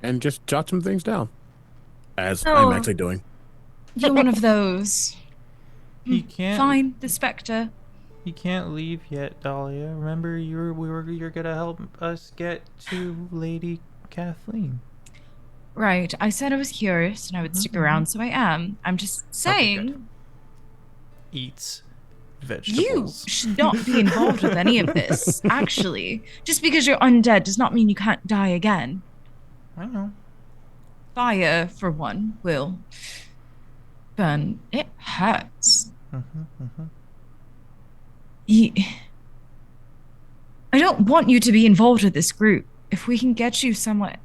and just jot some things down, as I'm Oh. actually doing. You're one of those. He can't. Fine, the Spectre. You can't leave yet, Dahlia. Remember, you're gonna help us get to Lady Kathleen. Right. I said I was curious and I would stick around, so I am. I'm just saying. good. Eats You vegetables. should not be involved with any of this, actually. Just because you're undead does not mean you can't die again. I know. Fire, for one, will burn. It hurts. I don't want you to be involved with this group. If we can get you somewhere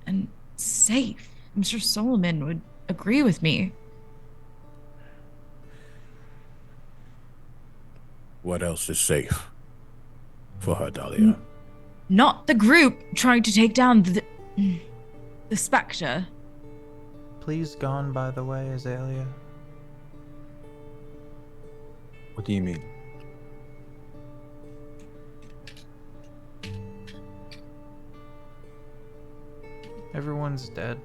and safe, I'm sure Solomon would agree with me. What else is safe for her, Dahlia? Not the group trying to take down the Spectre. Please gone, by the way, Azalea. What do you mean? Everyone's dead.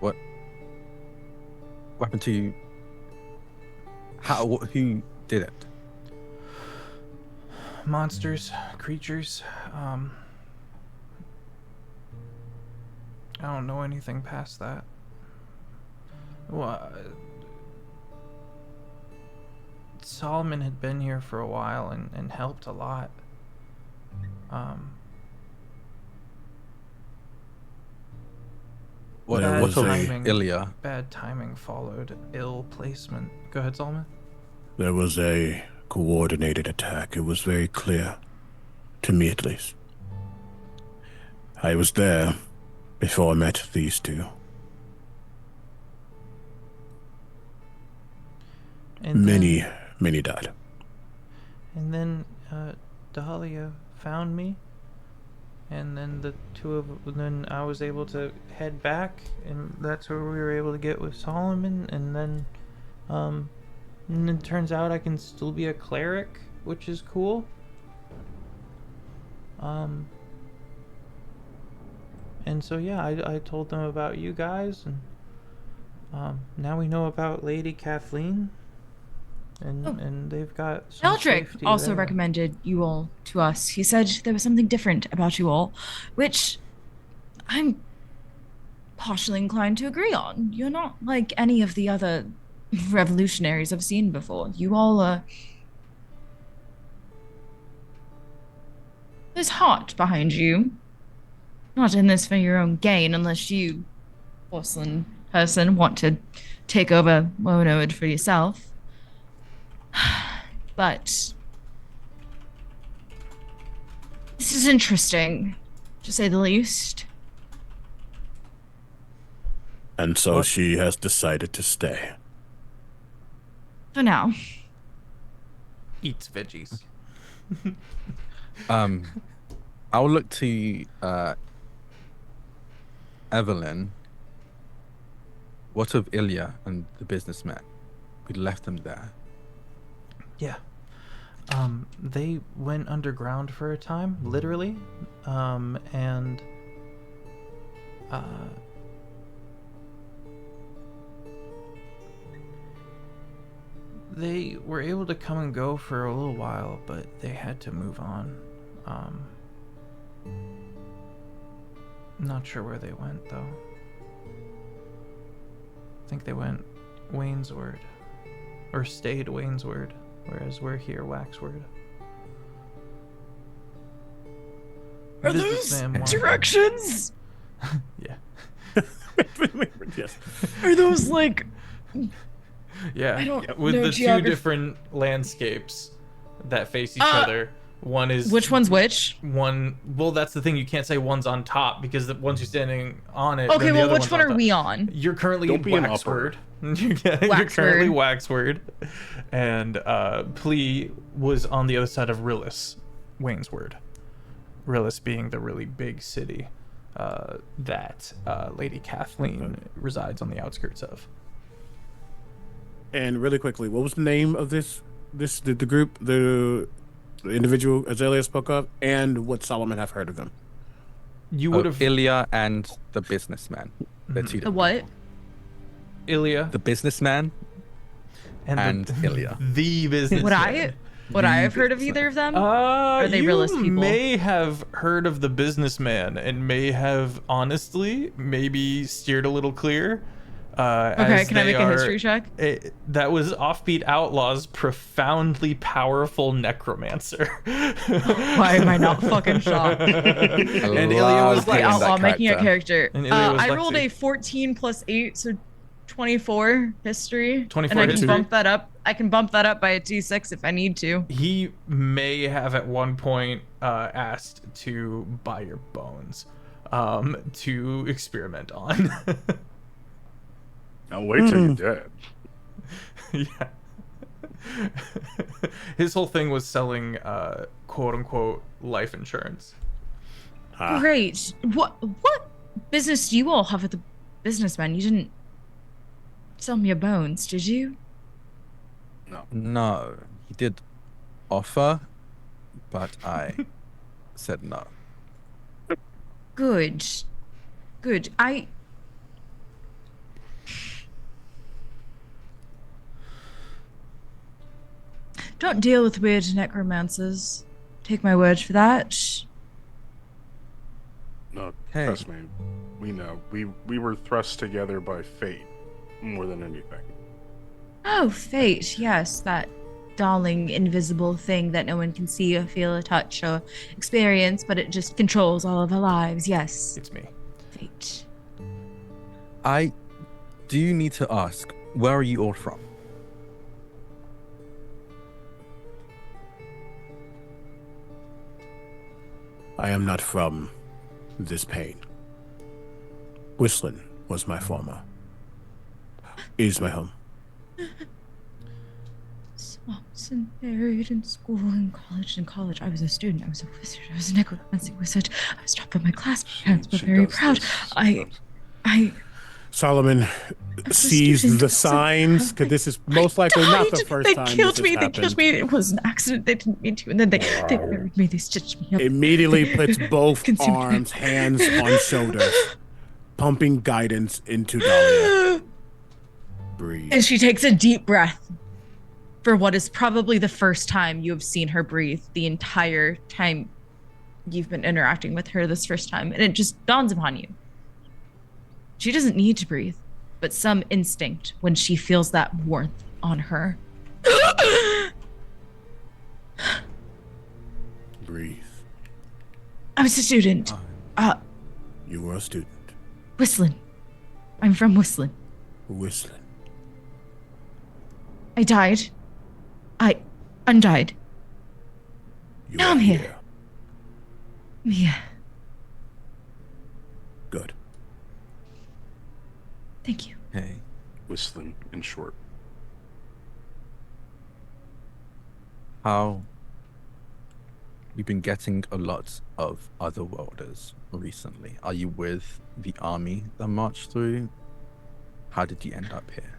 What happened to you? Who did it? Monsters, creatures. I don't know anything past that. Well, Solomon had been here for a while and helped a lot. What's Ilya? Bad timing followed ill placement. Go ahead, Solomon. There was a coordinated attack. It was very clear, to me at least. I was there before I met these two. And Many died. And then Dahlia found me, and then then I was able to head back, and that's where we were able to get with Solomon, and then it turns out I can still be a cleric, which is cool. And so yeah, I told them about you guys, and now we know about Lady Kathleen. And they've got some Eldrick safety also there. recommended you all to us. He said there was something different about you all, which I'm partially inclined to agree on. You're not like any of the other revolutionaries I've seen before. You all are... There's heart behind you. Not in this for your own gain, unless you, porcelain person, want to take over Wonoid for yourself. But this is interesting, to say the least. And so she has decided to stay. For now. Eats veggies. I'll look to Evelyn. What of Ilya and the businessman? We left them there. Yeah. They went underground for a time, literally. And they were able to come and go for a little while, but they had to move on. Not sure where they went, though. I think they went Waynesward. Or stayed Waynesward. Whereas we're here, Waxward. Are those directions? Yeah. Yes. Are those like... Yeah. I don't With know the geography. two different landscapes that face each other. One is... Which one's which? One... Well, that's the thing. You can't say one's on top because the once you're standing on it... Okay, then the well, other which one's one are top. we on? You're currently Don't in be an Waxward. upper. You're currently Waxward. And Plea was on the other side of Rillis, Waynesward. Rillis being the really big city that Lady Kathleen resides on the outskirts of. And really quickly, what was the name of the group, the individual Azalea spoke of, and would Solomon have heard of them? You would have... Ilya and the businessman. They're two The different what? people. Ilya. The businessman. and Ilya. The businessman. Would I have heard of either of them? Are they realist people? You may have heard of the businessman and may have honestly maybe steered a little clear. Okay, can I make a history check? That was Offbeat Outlaw's profoundly powerful necromancer. Why am I not fucking shocked? And Ilya was like, Outlaw making a character. And Ilya was I rolled Lexi. a 14 plus 8, so 24 history. 24 and I can history? bump that up. I can bump that up by a D6 if I need to. He may have at one point asked to buy your bones to experiment on. Now wait till you're dead. Yeah. His whole thing was selling quote unquote life insurance. Great. What business do you all have with the businessman? You didn't sell me your bones, did you? No, he did offer, but I said no. Good. Don't deal with weird necromancers. Take my word for that. No, Hey. trust me. We know. We were thrust together by fate more than anything. Oh, fate. Yes, that darling invisible thing that no one can see or feel or touch or experience, but it just controls all of our lives. Yes. It's me. Fate. I do you need to ask, where are you all from? I am not from this pain. Whistling was my former. Is my home. Swamps and buried in school and college. In college, I was a student. I was a wizard. I was a necromancy wizard. I was dropped by my class. My parents were She very does proud. this I Solomon sees student. the signs, because this is most likely not the first they time killed this me. has They happened. killed me. It was an accident. They didn't mean to. And then they buried me. They stitched me up. Immediately puts both Consumed me. arms, hands on shoulders, pumping guidance into Dahlia. Breathe. And she takes a deep breath for what is probably the first time you have seen her breathe the entire time you've been interacting with her this first time. And it just dawns upon you. She doesn't need to breathe, but some instinct when she feels that warmth on her. Breathe. I was a student. You were a student. Whistling. I'm from Whistling. Whistling. I died. I undied. You Now are I'm here. Yeah. Good. Thank you. Hey, Whistling, in short. how you've been getting a lot of otherworlders recently. Are you with the army that marched through? How did you end up here?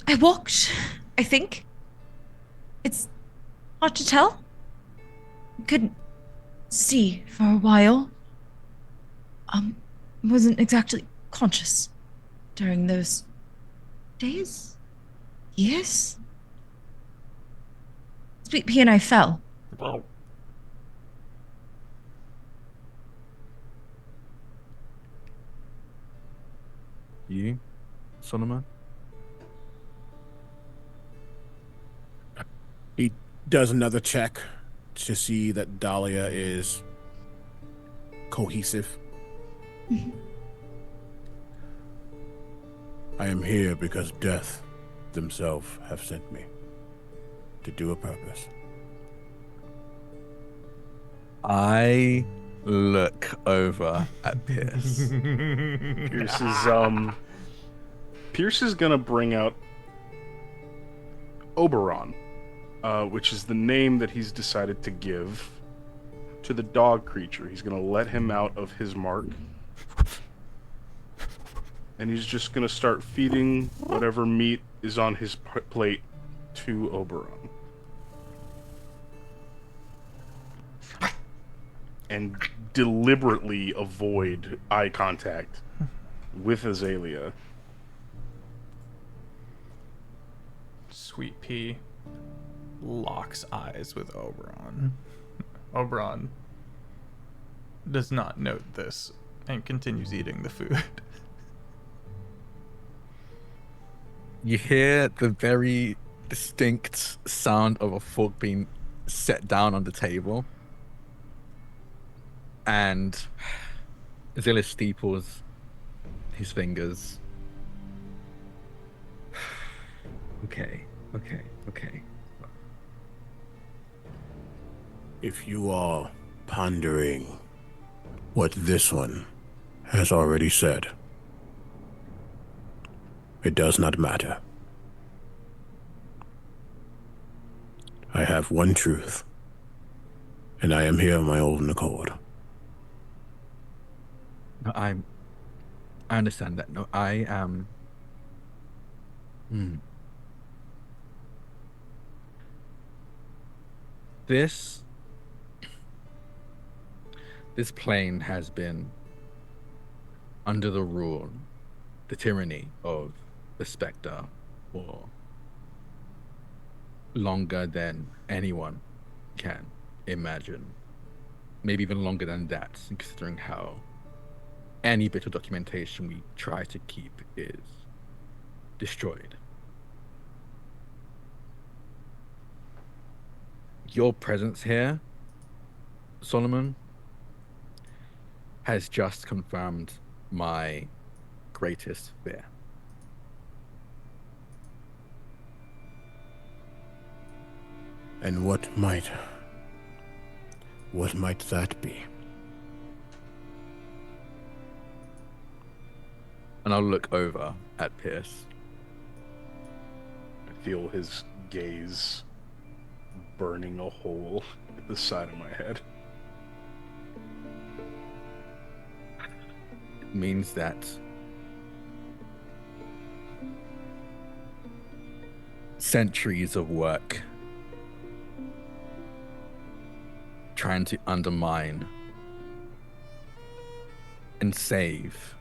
I walked, I think. It's hard to tell. Couldn't see for a while. Wasn't exactly conscious during those days, years. Sweet Pea and I fell. You, Solomon? He does another check to see that Dahlia is cohesive. I am here because death themselves have sent me to do a purpose. I look over at Pierce. Pierce is gonna bring out Oberon, which is the name that he's decided to give to the dog creature. He's gonna let him out of his mark, and he's just gonna start feeding whatever meat is on his plate to Oberon. And deliberately avoid eye contact with Azalea. Sweet Pea locks eyes with Oberon. Oberon does not note this and continues eating the food. You hear the very distinct sound of a fork being set down on the table. And Zilla steeples his fingers. Okay. If you are pondering what this one has already said, it does not matter. I have one truth, and I am here of my own accord. No, I understand that. No, I am. This plane has been under the rule, the tyranny of the Spectre for longer than anyone can imagine. Maybe even longer than that, considering how any bit of documentation we try to keep is destroyed. Your presence here, Solomon, has just confirmed my greatest fear. And what might that be? And I'll look over at Pierce. I feel his gaze burning a hole at the side of my head. It means that centuries of work trying to undermine and save,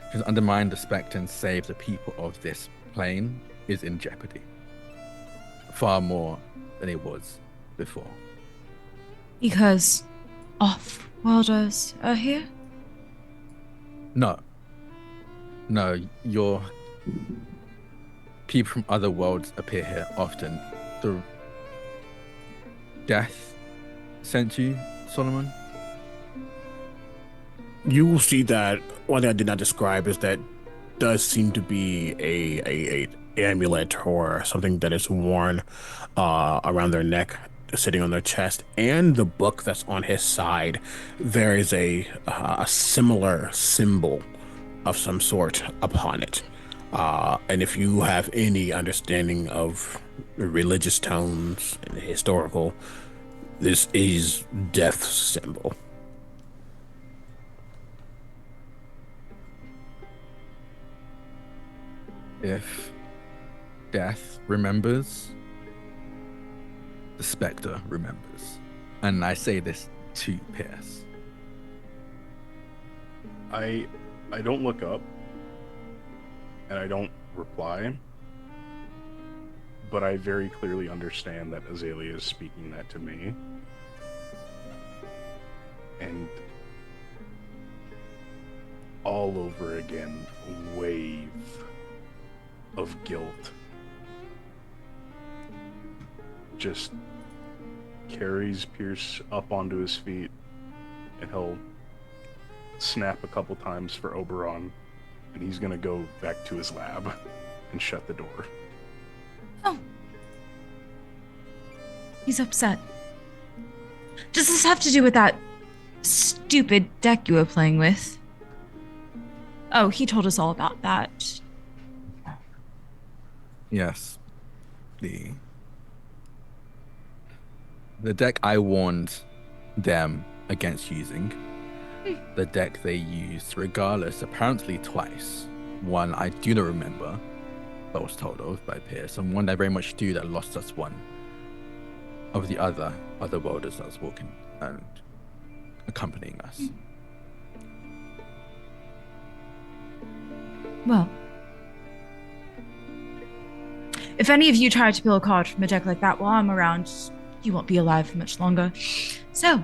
because undermine the Spectre and save the people of this plane is in jeopardy. Far more than it was before. Because off-worlders are here? No, your people from other worlds appear here often. The death sent you, Solomon? You will see that one thing I did not describe is that does seem to be a amulet or something that is worn around their neck, sitting on their chest, and the book that's on his side. There is a similar symbol of some sort upon it. And if you have any understanding of religious tones and historical, this is death's symbol. If death remembers, the Spectre remembers. And I say this to Pierce. I don't look up, and I don't reply, but I very clearly understand that Azalea is speaking that to me. And all over again, a wave of guilt just carries Pierce up onto his feet, and he'll snap a couple times for Oberon, and he's gonna go back to his lab and shut the door. Oh. He's upset. Does this have to do with that stupid deck you were playing with? Oh, he told us all about that. Yes. The deck I warned them against using. The deck they used regardless, apparently twice. One I do not remember, that was told of by Pierce, and one I very much do that lost us one of the other worlders I was walking and accompanying us. Well, if any of you try to pull a card from a deck like that while I'm around, you won't be alive for much longer. So,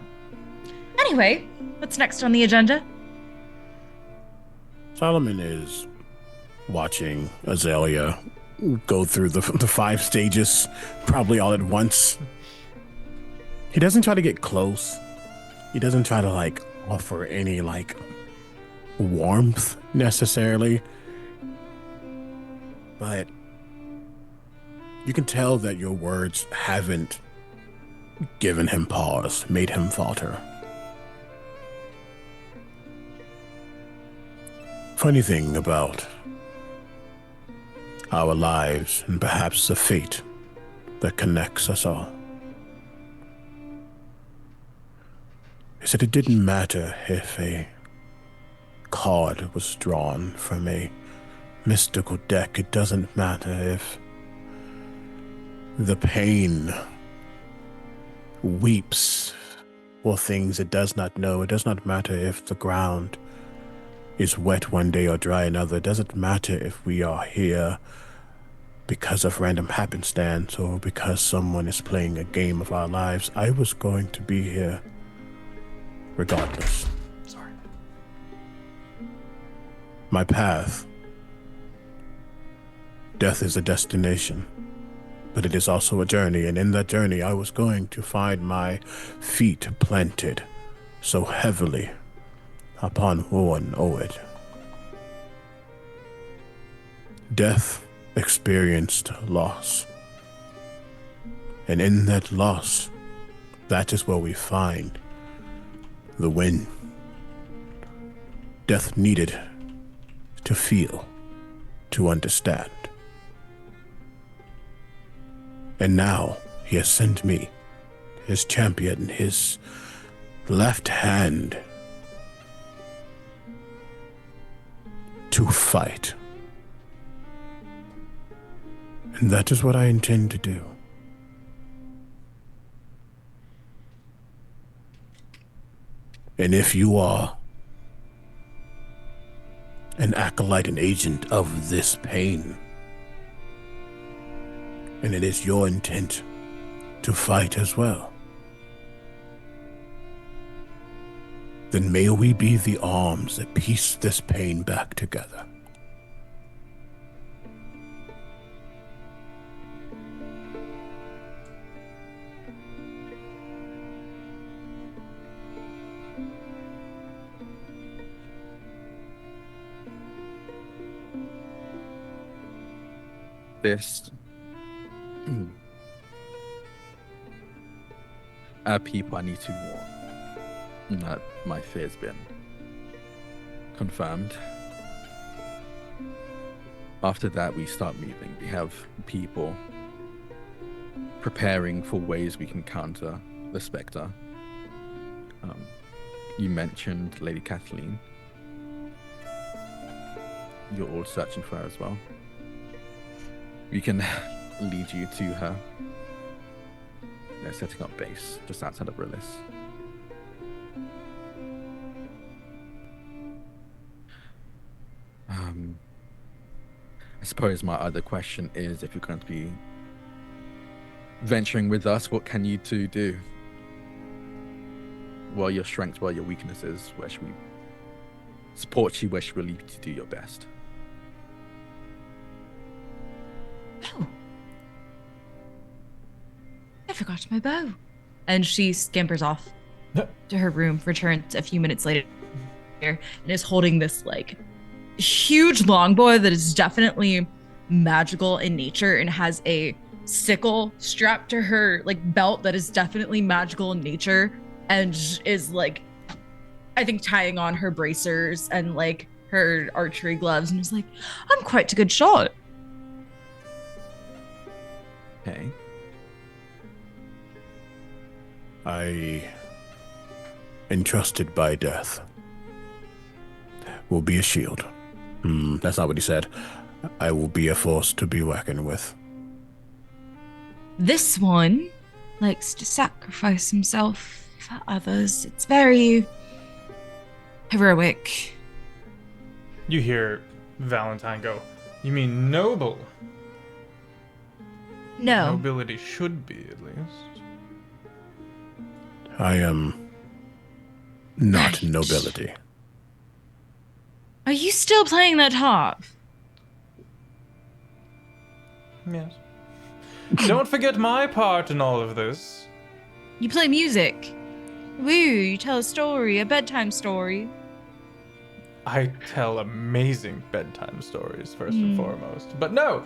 anyway, what's next on the agenda? Solomon is watching Azalea go through the 5 stages, probably all at once. He doesn't try to get close. He doesn't try to like offer any like warmth necessarily. But you can tell that your words haven't given him pause, made him falter. Funny thing about our lives and perhaps the fate that connects us all is that it didn't matter if a card was drawn from a mystical deck. It doesn't matter if the pain weeps for things it does not know. It does not matter if the ground is wet one day or dry another. It doesn't matter if we are here because of random happenstance or because someone is playing a game of our lives. I was going to be here regardless. Sorry. My path. Death is a destination, but it is also a journey, and in that journey I was going to find my feet planted so heavily upon one Oed. Death experienced loss, and in that loss, that is where we find the win. Death needed to feel, to understand. And now he has sent me, his champion, his left hand, to fight. And that is what I intend to do. And if you are an acolyte, an agent of this pain, and it is your intent to fight as well, then may we be the arms that piece this pain back together. This people I need to warn that my fear's been confirmed. After that, we start moving. We have people preparing for ways we can counter the Spectre. You mentioned Lady Kathleen. You're all searching for her as well. We can lead you to her. They're setting up base just outside of Rillis. I suppose my other question is, if you're going to be venturing with us, what can you two do? What are your strengths? What are your weaknesses? Where should we support you? Where should we leave you to do your best? Oh, I forgot my bow. And she scampers off to her room, returns a few minutes later, and is holding this like huge longbow that is definitely magical in nature and has a sickle strapped to her like belt that is definitely magical in nature, and is like, I think, tying on her bracers and like her archery gloves, and is like, I'm quite a good shot. Okay. I, entrusted by death, will be a shield. That's not what he said. I will be a force to be reckoned with. This one likes to sacrifice himself for others. It's very heroic. You hear Valentine go, "You mean noble? No. Nobility should be, at least." I am not Right. nobility. Are you still playing that harp? Yes. Don't forget my part in all of this. You play music. Woo, you tell a story, a bedtime story. I tell amazing bedtime stories, first and foremost. But no,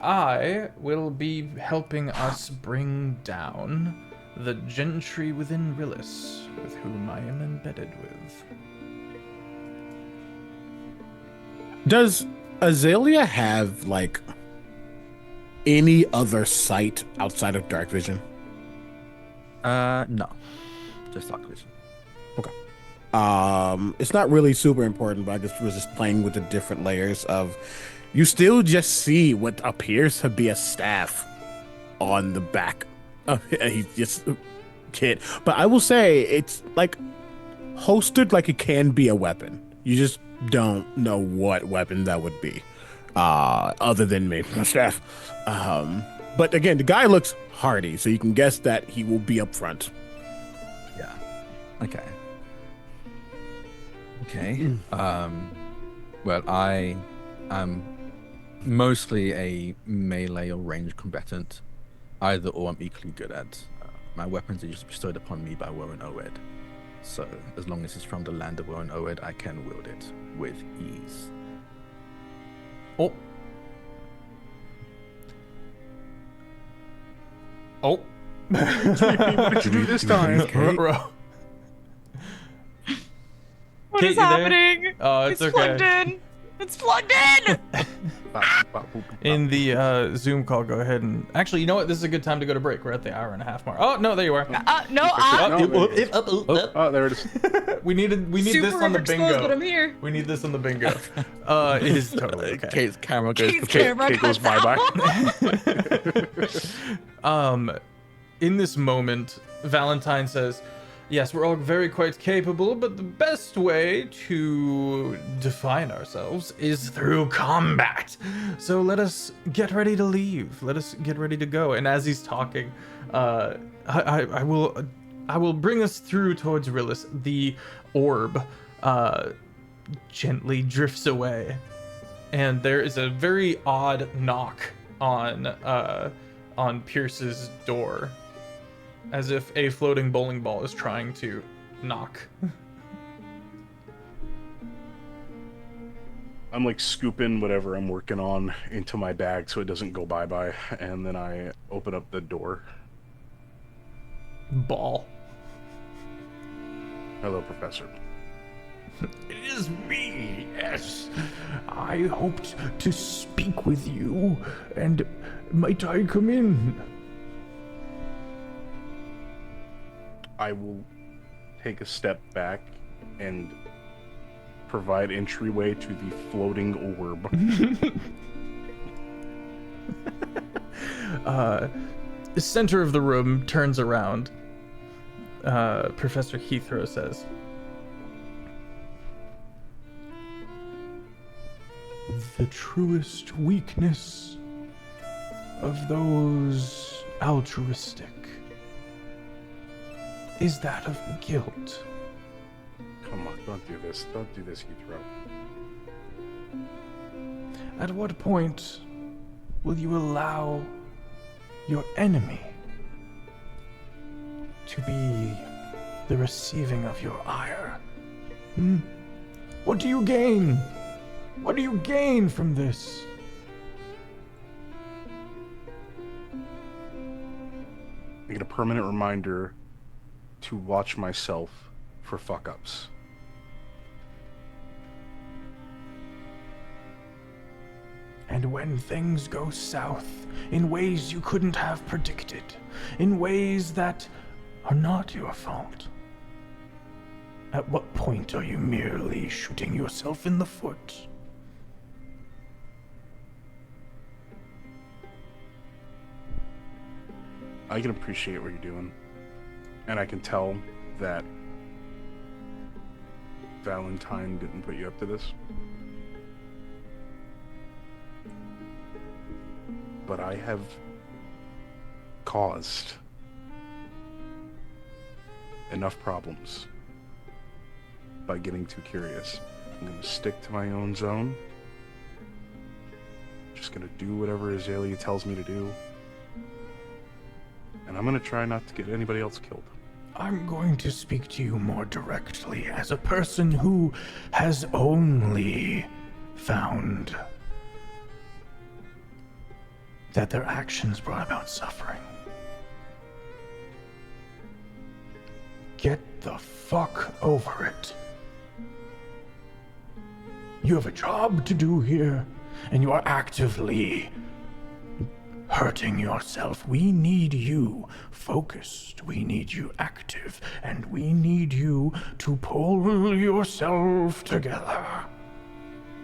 I will be helping us bring down the gentry within Rillis, with whom I am embedded with. Does Azalea have, like, any other sight outside of dark vision? No. Just dark vision. It's not really super important, but I just was just playing with the different layers of. You still just see what appears to be a staff on the back of he's just kid. But I will say it's like holstered like it can be a weapon. You just don't know what weapon that would be, other than maybe a staff. But again, the guy looks hardy, so you can guess that he will be up front. Yeah. Okay. Okay. Well, I am mostly a melee or range combatant. Either or I'm equally good at. My weapons are just bestowed upon me by Woe and Oed. So as long as it's from the land of Woe and Oed, I can wield it with ease. Oh. Oh. What did you do this time? What Kate, is you there? happening? Oh, it's okay. plugged in. It's plugged in. In the Zoom call, go ahead and actually, you know what? This is a good time to go to break. We're at the hour-and-a-half mark. Oh no, there you are. Oh, there it is. We need Super this on the exposed, but bingo. I'm here. We need this on the bingo. It is totally okay. Kate's camera goes. Kate's camera Kate goes cuts bye-bye. In this moment, Valentine says, "Yes, we're all very quite capable, but the best way to define ourselves is through combat. So let us get ready to leave. Let us get ready to go." And as he's talking, I will bring us through towards Rillis. The orb gently drifts away, and there is a very odd knock on Pierce's door, as if a floating bowling ball is trying to knock. I'm like scooping whatever I'm working on into my bag so it doesn't go bye-bye, and then I open up the door. Ball. Hello, Professor. It is me, yes. I hoped to speak with you, and might I come in? I will take a step back and provide entryway to the floating orb. The center of the room turns around. Professor Heathrow says, "The truest weakness of those altruistic is that of guilt." Come on, don't do this. Don't do this, Heathrow. At what point will you allow your enemy to be the receiving of your ire? What do you gain? What do you gain from this? I get a permanent reminder to watch myself for fuck-ups. And when things go south in ways you couldn't have predicted, in ways that are not your fault, at what point are you merely shooting yourself in the foot? I can appreciate what you're doing, and I can tell that Valentine didn't put you up to this. But I have caused enough problems by getting too curious. I'm gonna stick to my own zone. Just gonna do whatever Azalea tells me to do. And I'm gonna try not to get anybody else killed. I'm going to speak to you more directly as a person who has only found that their actions brought about suffering. Get the fuck over it. You have a job to do here, and you are actively hurting yourself. We need you focused. We need you active, and we need you to pull yourself together.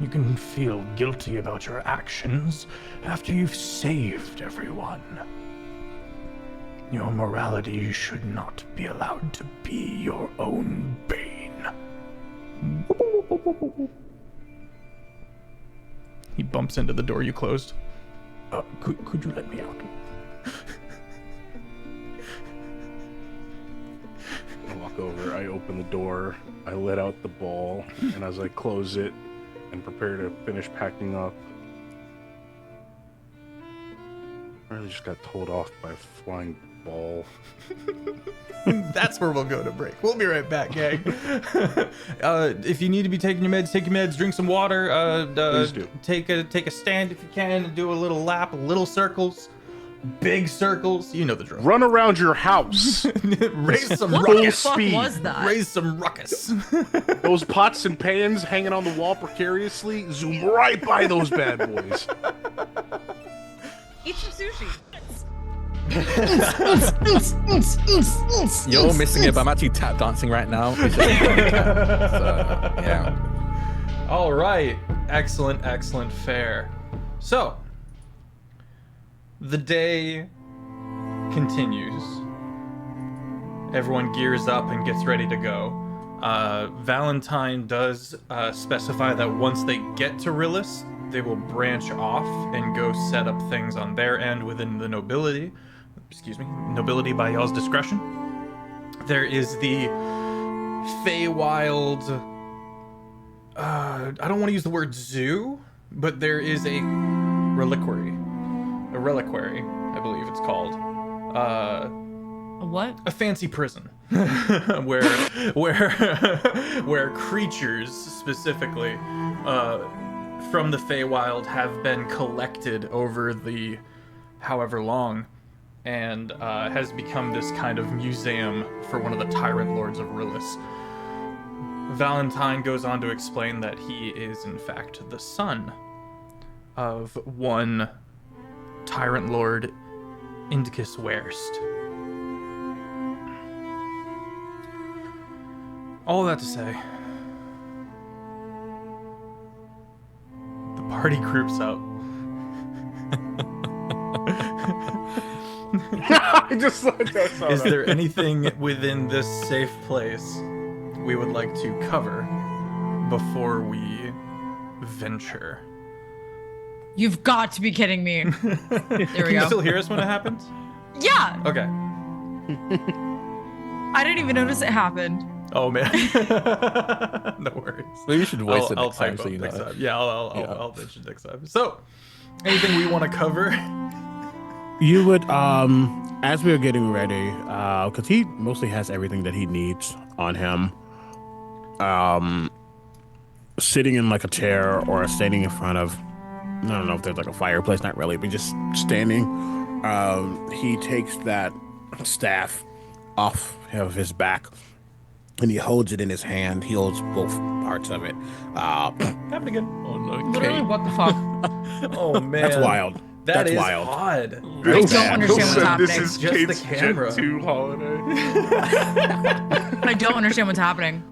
You can feel guilty about your actions after you've saved everyone. Your morality should not be allowed to be your own bane. He bumps into the door you closed. Could you let me out? I walk over, I open the door, I let out the ball, and as I close it and prepare to finish packing up, I really just got told off by a flying ball. That's where we'll go to break. We'll be right back, gang. If you need to be taking your meds, take your meds. Drink some water. Please do. Take a stand if you can. Do a little lap, little circles, big circles. You know the drill. Run around your house. Raise some What the ruckus. fuck speed. was that? Raise some ruckus. Those pots and pans hanging on the wall precariously, zoom right by those bad boys. Eat some sushi. You're missing it, but I'm actually tap dancing right now. It's just so, yeah. All right. Excellent fair. So, the day continues. Everyone gears up and gets ready to go. Valentine does specify that once they get to Rillis, they will branch off and go set up things on their end within the nobility. Nobility by y'all's discretion. There is the Feywild, I don't want to use the word zoo, but there is a reliquary, I believe it's called. A what? A fancy prison where creatures specifically from the Feywild have been collected over the however long, and has become this kind of museum for one of the tyrant lords of Rillis. Valentine goes on to explain that he is in fact the son of one tyrant lord, Indicus Werst. All that to say, the party groups up. I just like that sound. Is there anything within this safe place we would like to cover before we venture? You've got to be kidding me. There we Can you go. still hear us when it happens? Yeah, Okay. I didn't even notice it happened. Oh man. No worries. Maybe you should voice it I'll next time type so up you next know. time. Yeah, I'll mention next time. So, anything we want to cover? You would, as we are getting ready, because he mostly has everything that he needs on him, sitting in like a chair or standing in front of, I don't know if there's like a fireplace, not really, but just standing, he takes that staff off of his back and he holds it in his hand. He holds both parts of it. Happened again. Oh no, Literally, what the fuck? Oh man. That's wild. That's That's wild. wild. Odd. I don't understand what's This happening. is Just Kate's the camera. Gen 2 holiday. I don't understand what's happening.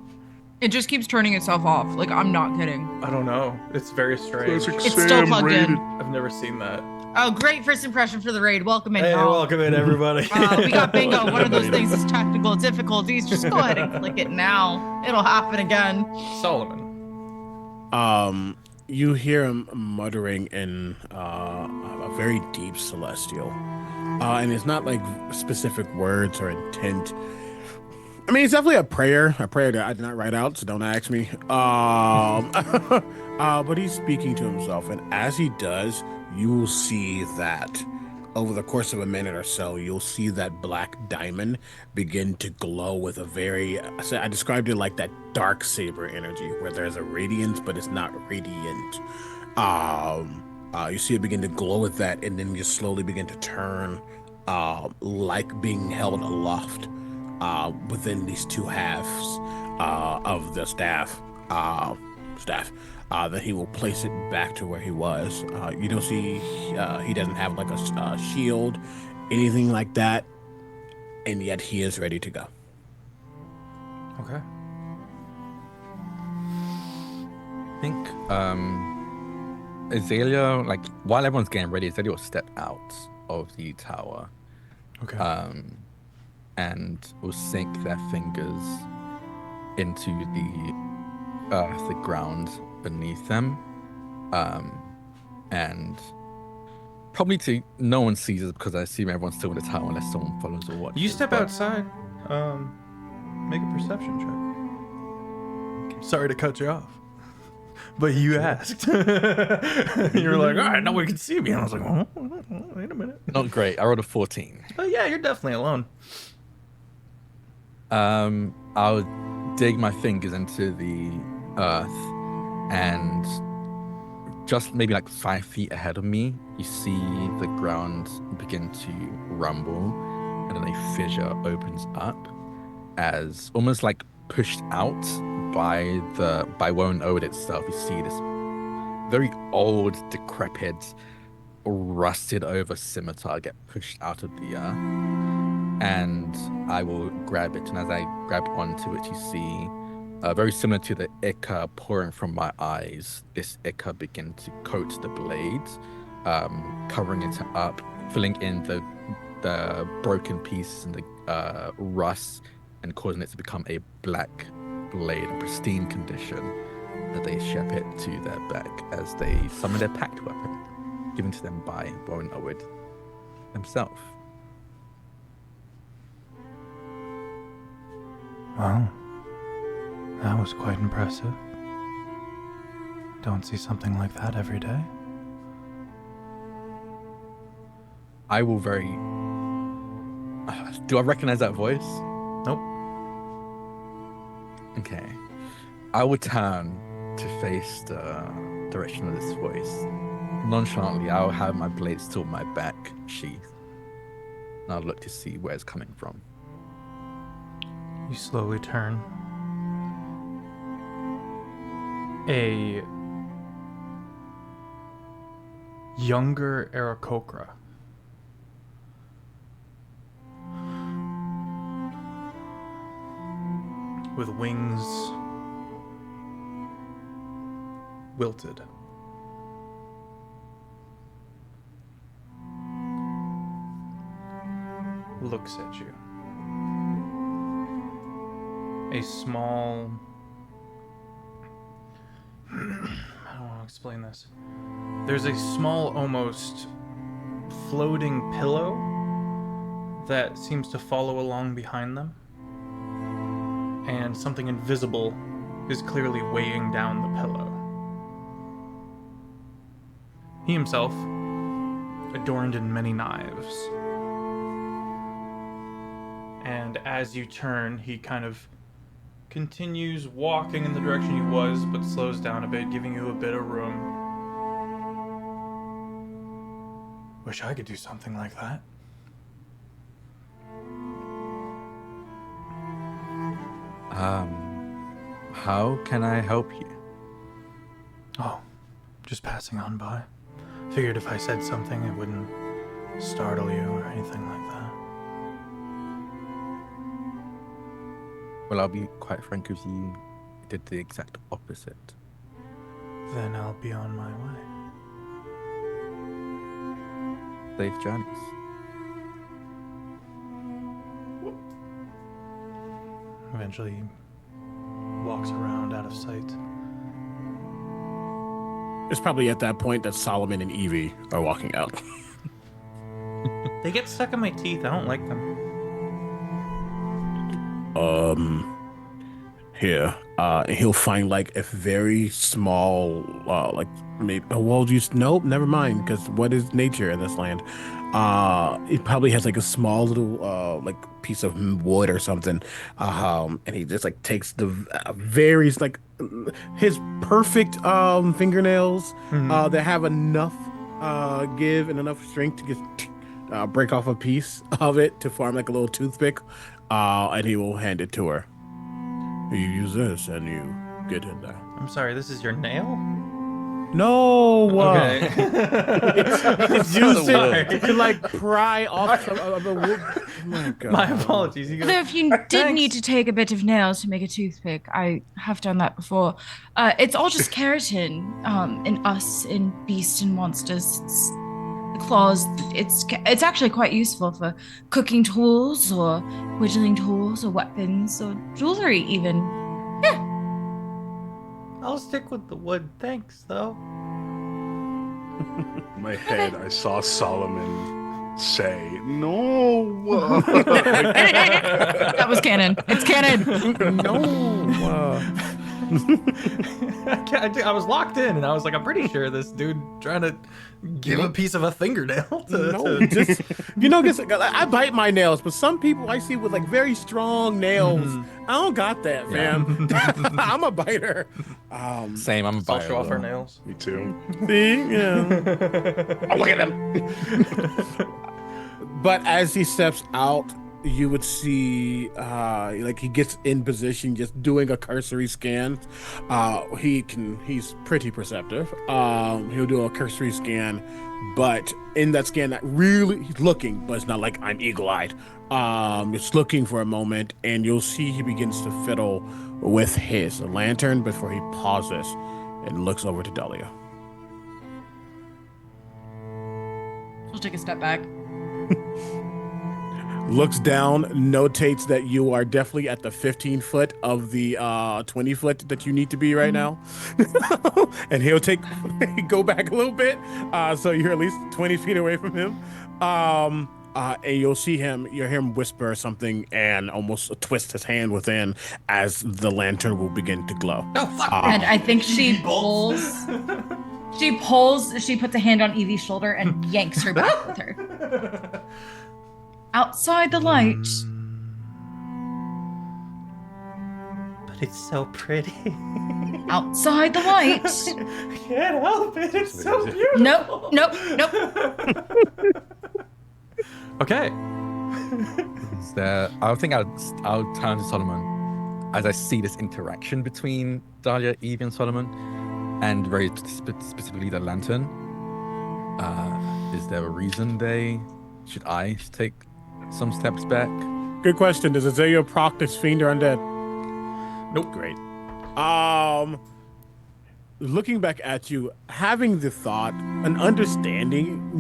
It just keeps turning itself off. Like, I'm not kidding. I don't know. It's very strange. Classic It's Sam still plugged rated. in. I've never seen that. Oh, great first impression for the raid. Welcome in, Hey, y'all. welcome in, everybody. We got bingo. One of those things is technical difficulties. Just go ahead and click it now. It'll happen again. Solomon. You hear him muttering in a very deep celestial, and it's not like specific words or intent. I mean, it's definitely a prayer that I did not write out, so don't ask me. But he's speaking to himself, and as he does, you will see that over the course of a minute or so, you'll see that black diamond begin to glow with a very, I described it like that dark saber energy, where there's a radiance, but it's not radiant. You see it begin to glow with that, and then you slowly begin to turn like being held aloft within these two halves of the staff. Then he will place it back to where he was. You don't see he doesn't have like a shield, anything like that, and yet he is ready to go. Okay. I think Azalea, like while everyone's getting ready, Azalea will step out of the tower. Okay. And will sink their fingers into the earth, the ground beneath them, and probably no one sees it because I assume everyone's still in the tower unless someone follows or watches. You step outside. Make a perception check. Sorry to cut you off, but you asked. You're like, all right, no one can see me. And I was like, oh, wait a minute. Not great. I rolled a 14. Oh yeah, you're definitely alone. I'll dig my fingers into the earth, and just maybe like 5 feet ahead of me, you see the ground begin to rumble, and then a fissure opens up, as almost like pushed out by Bayonet itself. You see this very old, decrepit, rusted over scimitar get pushed out of the earth, and I will grab it, and as I grab onto it, you see very similar to the ichor pouring from my eyes, this ichor begin to coat the blades, covering it up, filling in the broken pieces and the rust, and causing it to become a black blade in pristine condition that they ship it to their back as they summon their pact weapon, given to them by Bayonet himself. Wow. That was quite impressive. Don't see something like that every day. I will very... Do I recognize that voice? Nope. Okay. I will turn to face the direction of this voice. Nonchalantly, I'll have my blade still in my back sheath, and I'll look to see where it's coming from. You slowly turn. A younger Aarakocra with wings wilted. Looks at you. A small... I don't want to explain this. There's a small, almost floating pillow that seems to follow along behind them. And something invisible is clearly weighing down the pillow. He himself, adorned in many knives. And as you turn, he kind of continues walking in the direction he was, but slows down a bit, giving you a bit of room. Wish I could do something like that. How can I help you? Oh, just passing on by. Figured if I said something, it wouldn't startle you or anything like that. Well, I'll be quite frank with you. I did the exact opposite. Then I'll be on my way. Safe journeys. Eventually, he walks around out of sight. It's probably at that point that Solomon and Evie are walking out. They get stuck in my teeth. I don't like them. Here. He'll find like a very small, like maybe. Well, just nope. Never mind. Because what is nature in this land? It probably has like a small little, like piece of wood or something. And he just like takes the various like his perfect fingernails that have enough give and enough strength to just break off a piece of it to form like a little toothpick. And he will hand it to her. You use this and you get in there. I'm sorry, this is your nail? No. Okay. It's used to like pry off of a wood. Oh my God. My apologies. You Although if you did Thanks. need to take a bit of nails to make a toothpick, I have done that before. It's all just keratin in us, in beasts and monsters. It's the claws. It's actually quite useful for cooking tools or whittling tools or weapons or jewelry even. Yeah. I'll stick with the wood. Thanks, though. In my head, I saw Solomon say, "No." That was canon. It's canon. No. I was locked in, and I was like, I'm pretty sure this dude trying to give a piece of a fingernail to... No, just guess, I bite my nails, but some people I see with like very strong nails. I don't got that, fam. I'm a biter. Same, I'm a I'll buyer. show off our nails. Me too. See, yeah. Oh, look at him. But as he steps out, you would see like he gets in position just doing a cursory scan. He's pretty perceptive. He'll do a cursory scan, but in that scan that really he's looking, but it's not like I'm eagle-eyed. It's looking for a moment, and you'll see he begins to fiddle with his lantern before he pauses and looks over to Dahlia. She'll take a step back. Looks down, notates that you are definitely at the 15 foot of the 20 foot that you need to be right now. And he'll go back a little bit. So you're at least 20 feet away from him. And you'll hear him whisper something and almost twist his hand within as the lantern will begin to glow. Oh, fuck. And I think she pulls. She puts a hand on Evie's shoulder and yanks her back with her. Outside the light. But it's so pretty. Outside the light. I can't help it. It's so beautiful. Nope. Okay. I think I'll turn to Solomon as I see this interaction between Dahlia, Evie, and Solomon, and very specifically the lantern. Is there a reason should I take some steps back? Good question. Does it say you're proc this fiend or undead? Nope. Great. Looking back at you, having the thought, an understanding,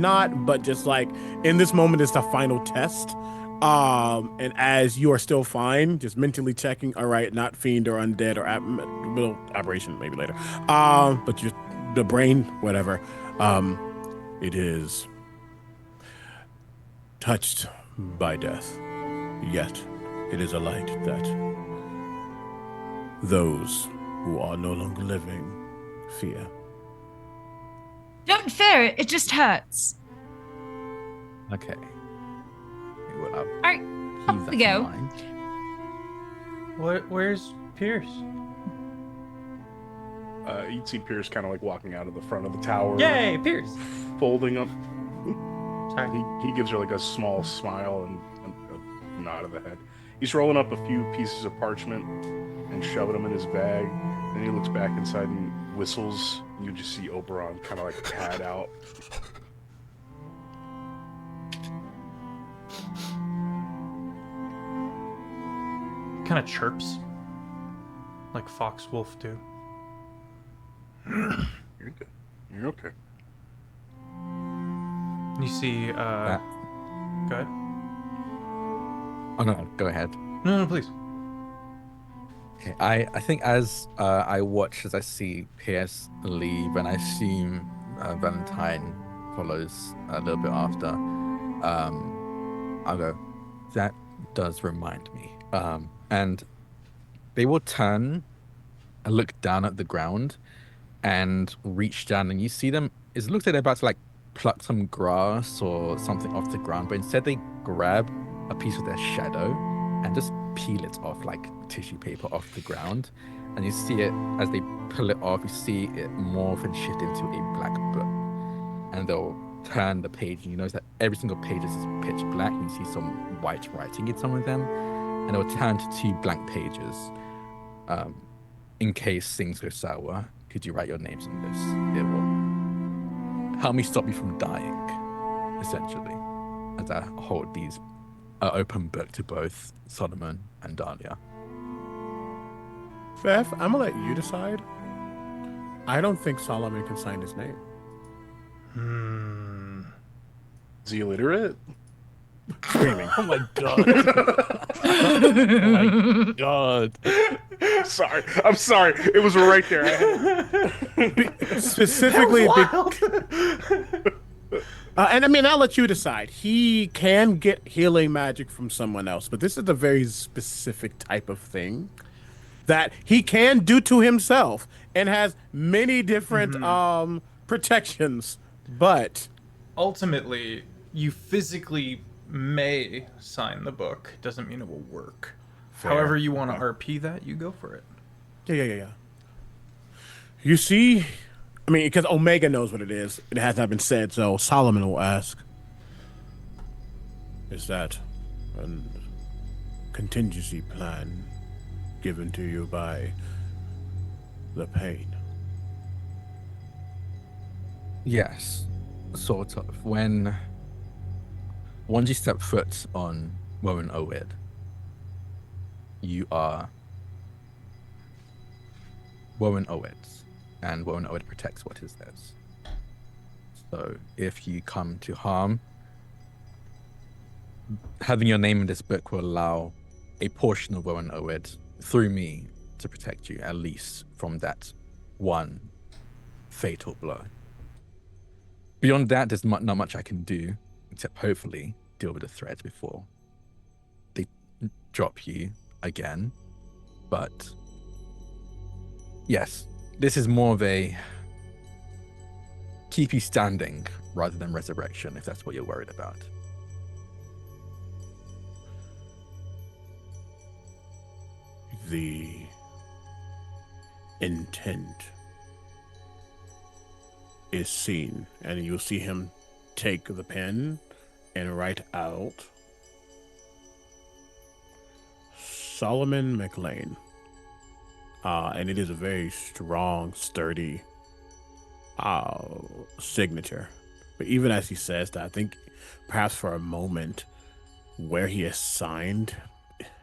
but just like in this moment is the final test. And as you are still fine, just mentally checking, all right, not fiend or undead or aberration, maybe later. But just the brain, whatever. It is touched by death, yet it is a light that those who are no longer living fear. Don't fear it. It just hurts. Okay. Well, All right. Off we go. Where's Pierce? You'd see Pierce kind of like walking out of the front of the tower. Yay, Pierce. Folding up. Sorry. He gives her like a small smile and a nod of the head. He's rolling up a few pieces of parchment and shoving them in his bag. Then he looks back inside and whistles. And you just see Oberon kind of like pad out. Kind of chirps. Like Fox Wolf do. You're good. You're okay. You see, go ahead. Oh no, go ahead. No, please. Okay, I think as I watch, as I see Pierce leave, and I assume Valentine follows a little bit after, I'll go, that does remind me. And they will turn and look down at the ground and reach down, and you see them, it looks like they're about to like pluck some grass or something off the ground, but instead they grab a piece of their shadow and just peel it off like tissue paper off the ground. And you see it, as they pull it off, you see it morph and shift into a black book. And they'll turn the page, and you notice that every single page is pitch black, and you see some white writing in some of them. And it'll turn to 2 blank pages. In case things go sour, could you write your names on this? It will help me stop you from dying, essentially, as I hold these open book to both Solomon and Dahlia. Fef, I'm gonna let you decide. I don't think Solomon can sign his name. Is he illiterate? Screaming. Oh my god. Oh my god. Sorry, I'm sorry. It was right there. Specifically, and I mean, I'll let you decide. He can get healing magic from someone else, but this is a very specific type of thing that he can do to himself and has many different protections. But ultimately, you physically may sign the book. Doesn't mean it will work. Fair. However you want to RP that, you go for it. Yeah. You see, I mean, because Omega knows what it is. It has not been said, so Solomon will ask, is that a contingency plan given to you by the pain? Yes, sort of. Once you step foot on Wowen Owed, you are Wowen Owed's, and Wowen Owed protects what is theirs. So if you come to harm, having your name in this book will allow a portion of Wowen Owed through me to protect you, at least from that one fatal blow. Beyond that, there's not much I can do, except hopefully deal with the threat before they drop you again. But yes, this is more of a keep you standing rather than resurrection, if that's what you're worried about. The intent is seen, and you'll see him take the pen and write out Solomon McLean. And it is a very strong, sturdy signature. But even as he says that, I think perhaps for a moment where he is signed,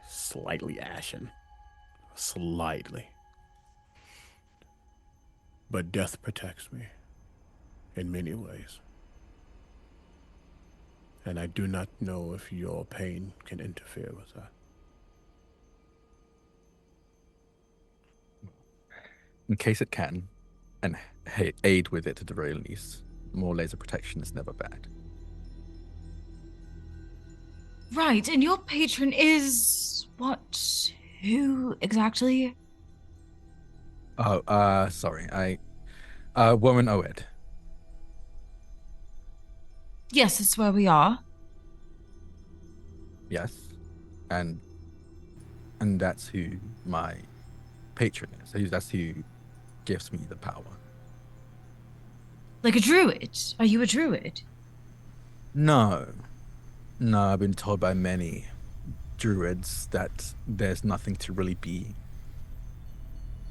slightly ashen. Slightly. But death protects me in many ways. And I do not know if your pain can interfere with that. In case it can, and aid with it at the very least. More laser protection is never bad. Right, and your patron is what? Who exactly? Oh, sorry. Woman Owed. Yes, that's where we are. Yes. And that's who my patron is. That's who gives me the power. Like a druid? Are you a druid? No, I've been told by many druids that there's nothing to really be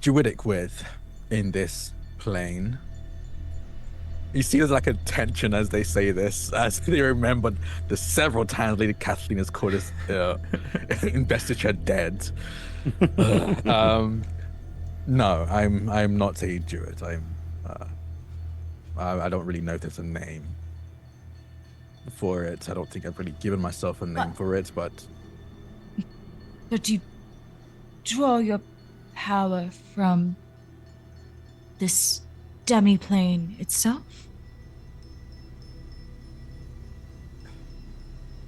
druidic with in this plane. You see there's like a tension as they say this, as they remember the several times Lady Kathleen has called us investiture dead. No, I'm not a druid. I don't really know if there's a name. for it. I don't think I've really given myself a name for it, but But you draw your power from this demiplane itself?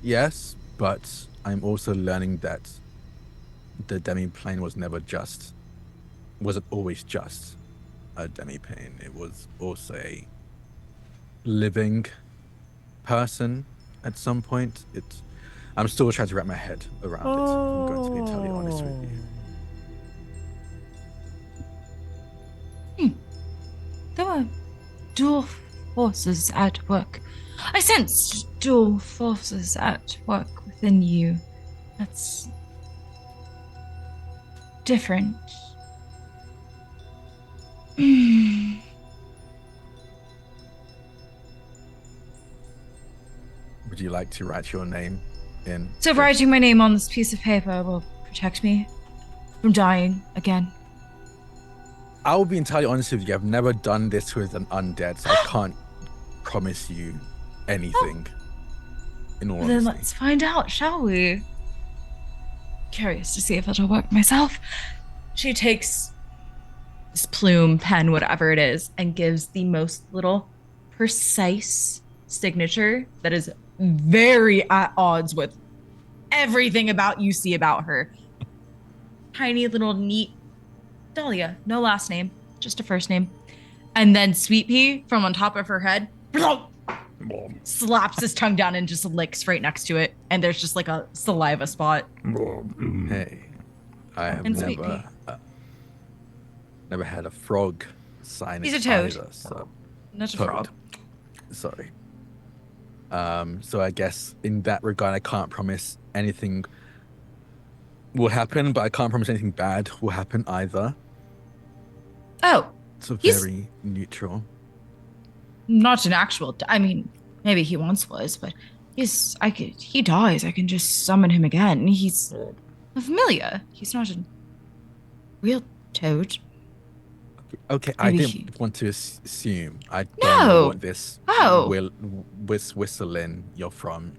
yes, but I'm also learning that the demiplane wasn't always just a demiplane. It was also a living person at some point. I'm still trying to wrap my head around it. I'm going to be entirely honest with you. There were dual forces at work. I sensed dual forces at work within you. That's different. Would you like to write your name in? So writing my name on this piece of paper will protect me from dying again. I will be entirely honest with you. I've never done this with an undead, so I can't promise you anything. In all Then honesty. let's find out, shall we? Curious to see if it'll work myself. She takes this plume, pen, whatever it is, and gives the most little precise signature that is very at odds with everything about you see about her. Tiny little neat Dahlia, no last name, just a first name. And then Sweet Pea from on top of her head slaps his tongue down and just licks right next to it. And there's just like a saliva spot. Hey, I have And Sweet never had a frog sign He's it a toad. either, so Not a Toad. frog. Sorry. So I guess in that regard, I can't promise anything will happen, but I can't promise anything bad will happen either. Oh, So He's- very neutral. not an actual. I mean, maybe he once was, but he dies. I can just summon him again. He's a familiar. He's not a real toad. Okay, I Maybe didn't want to assume. I don't No. know what this Oh. whistling you're from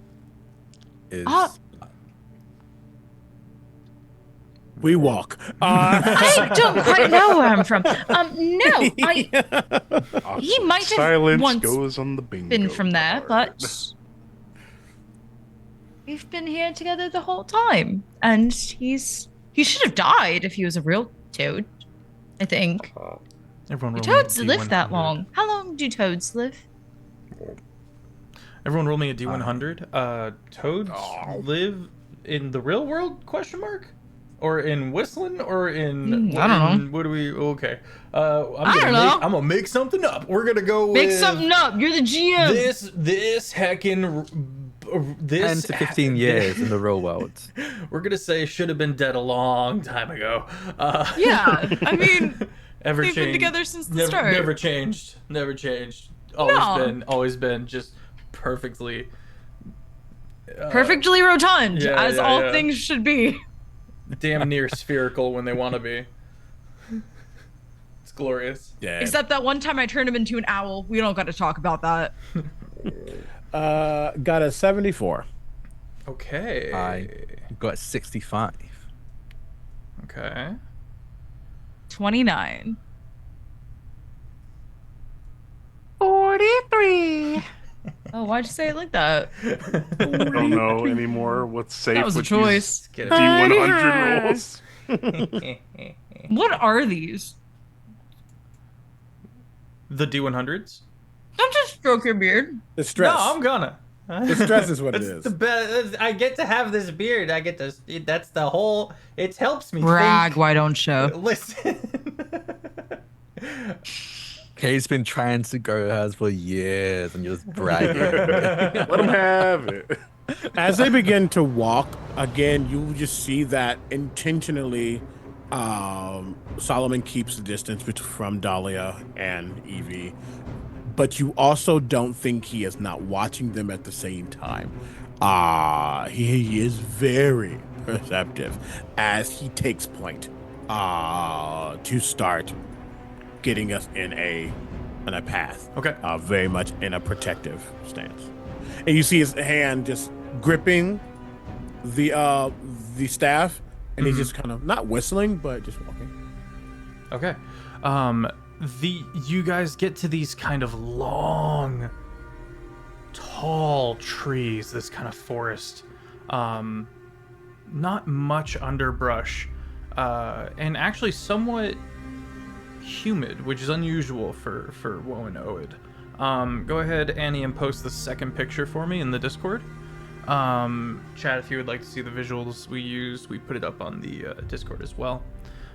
is. We walk. I don't quite know where I'm from. No, he might have Silence once goes on the bingo been from there, card. but we've been here together the whole time, and he should have died if he was a real toad. I think Everyone roll toads me a live that D100. long. How long do toads live? Everyone roll me a D100. Toads live in the real world? Question mark? Or in whistling? Or in? I don't know. What do we? Okay. I don't know. I'm gonna make something up. We're gonna go Make with something up. You're the GM. this heckin' 10 to 15 years in the real world. We're gonna say should have been dead a long time ago. Yeah, I mean, ever they've been changed. together since the never, start. Never changed. Never changed. No. Always been just perfectly. Perfectly rotund, yeah, as yeah, all yeah. things should be. Damn near spherical when they want to be. It's glorious. Yeah. Except that one time I turned him into an owl. We don't got to talk about that. Got a 74. Okay. I got 65. Okay. 29. 43. Oh, why'd you say it like that? I don't know anymore what's safe. That was a with choice. these Get it. D100 rolls. What are these? The D100s? Don't just stroke your beard. The stress. No, I'm gonna. The stress is what it That's is. the best. I get to have this beard. I get to. That's the whole. It helps me Brag, think. why don't show? Listen. Kate's been trying to grow hers for years and you're just bragging. Let them have it. As they begin to walk, again, you just see that intentionally Solomon keeps the distance from Dahlia and Evie, but you also don't think he is not watching them at the same time. He is very perceptive as he takes point to start getting us in a path. Okay. Very much in a protective stance. and you see his hand just gripping the staff, and he's just kind of not whistling, but just walking. Okay. You guys get to these kind of long, tall trees, this kind of forest. Not much underbrush, and actually somewhat humid, which is unusual for Woan Oed. Go ahead, Annie, and post the second picture for me in the Discord. Chat, if you would like to see the visuals we used, we put it up on the Discord as well.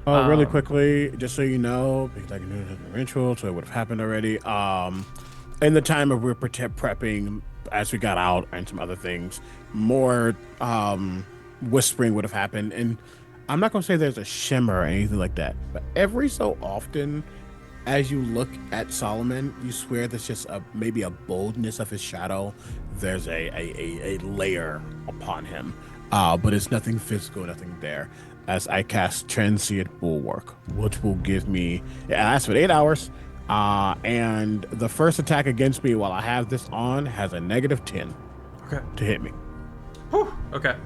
Really quickly, just so you know, because I can do it in the ritual, so it would have happened already. In the time of we're prepping, as we got out and some other things, more whispering would have happened. And I'm not going to say there's a shimmer or anything like that, but every so often, as you look at Solomon, you swear there's just maybe a boldness of his shadow. There's a layer upon him, but it's nothing physical, nothing there. As I cast Transient Bulwark, which will give me, it lasts for 8 hours, and the first attack against me while I have this on has a -10 to hit me. Whew. Okay.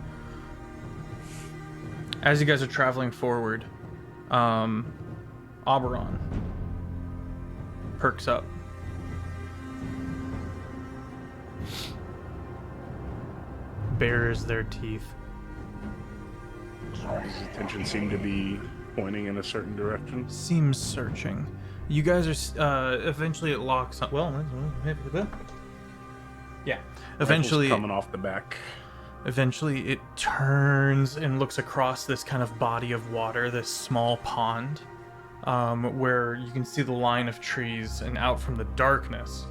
As you guys are traveling forward, Oberon perks up. Bares their teeth. His attention seemed to be pointing in a certain direction. Seems searching. You guys are eventually it locks up. Well, yeah. Eventually coming off the back. Eventually it turns and looks across this kind of body of water, this small pond, where you can see the line of trees, and out from the darkness,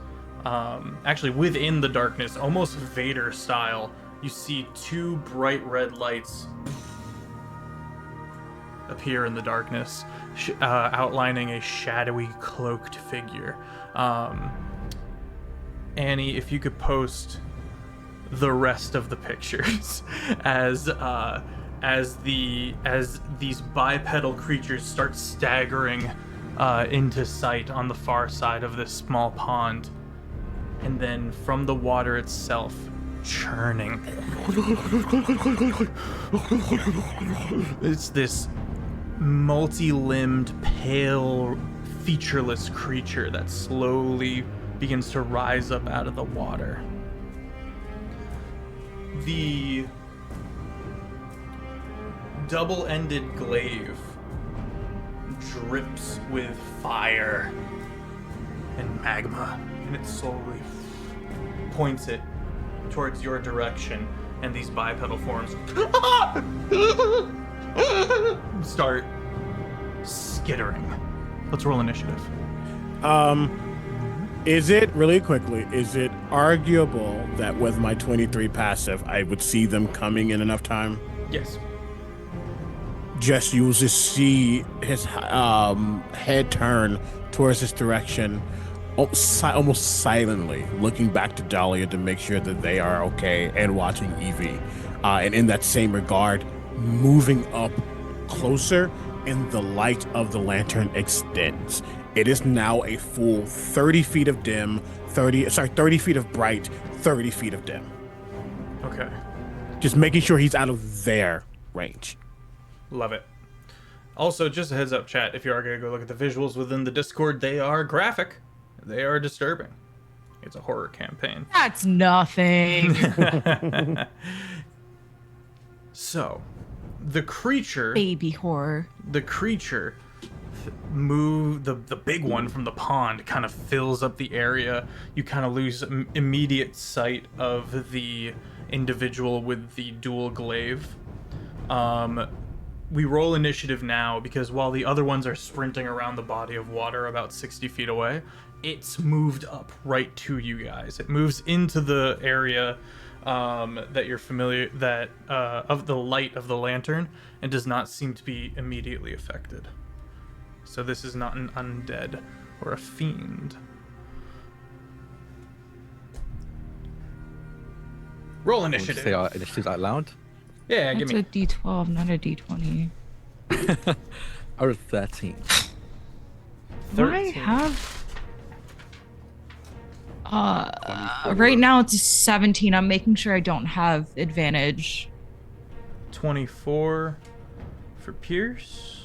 actually within the darkness, almost Vader style, you see two bright red lights appear in the darkness, outlining a shadowy, cloaked figure. Annie, if you could post the rest of the pictures as these bipedal creatures start staggering into sight on the far side of this small pond, and then from the water itself, churning. It's this multi-limbed, pale, featureless creature that slowly begins to rise up out of the water. The double-ended glaive drips with fire and magma, and it slowly points it towards your direction, and these bipedal forms start skittering. Let's roll initiative. Is it, really quickly, is it arguable that with my 23 passive, I would see them coming in enough time? Yes. You will just see his head turn towards this direction, almost silently, looking back to Dahlia to make sure that they are okay, and watching Evie. And in that same regard, moving up closer, and the light of the lantern extends. It is now a full 30 feet of dim, 30 feet of bright, 30 feet of dim. Okay. Just making sure he's out of their range. Love it. Also, just a heads up, chat, if you are going to go look at the visuals within the Discord, they are graphic. They are disturbing. It's a horror campaign. That's nothing. So, the creature... Baby horror. The creature... the big one from the pond kind of fills up the area. You kind of lose immediate sight of the individual with the dual glaive. We roll initiative now because while the other ones are sprinting around the body of water about 60 feet away, it's moved up right to you guys. It moves into the area that you're familiar of the light of the lantern, and does not seem to be immediately affected. So this is not an undead or a fiend. Roll initiative. Say our initiatives out loud. Yeah, That's give me. a D12, not a D20. I was 13. 13. I have... Right now it's a 17. I'm making sure I don't have advantage. 24 for Pierce.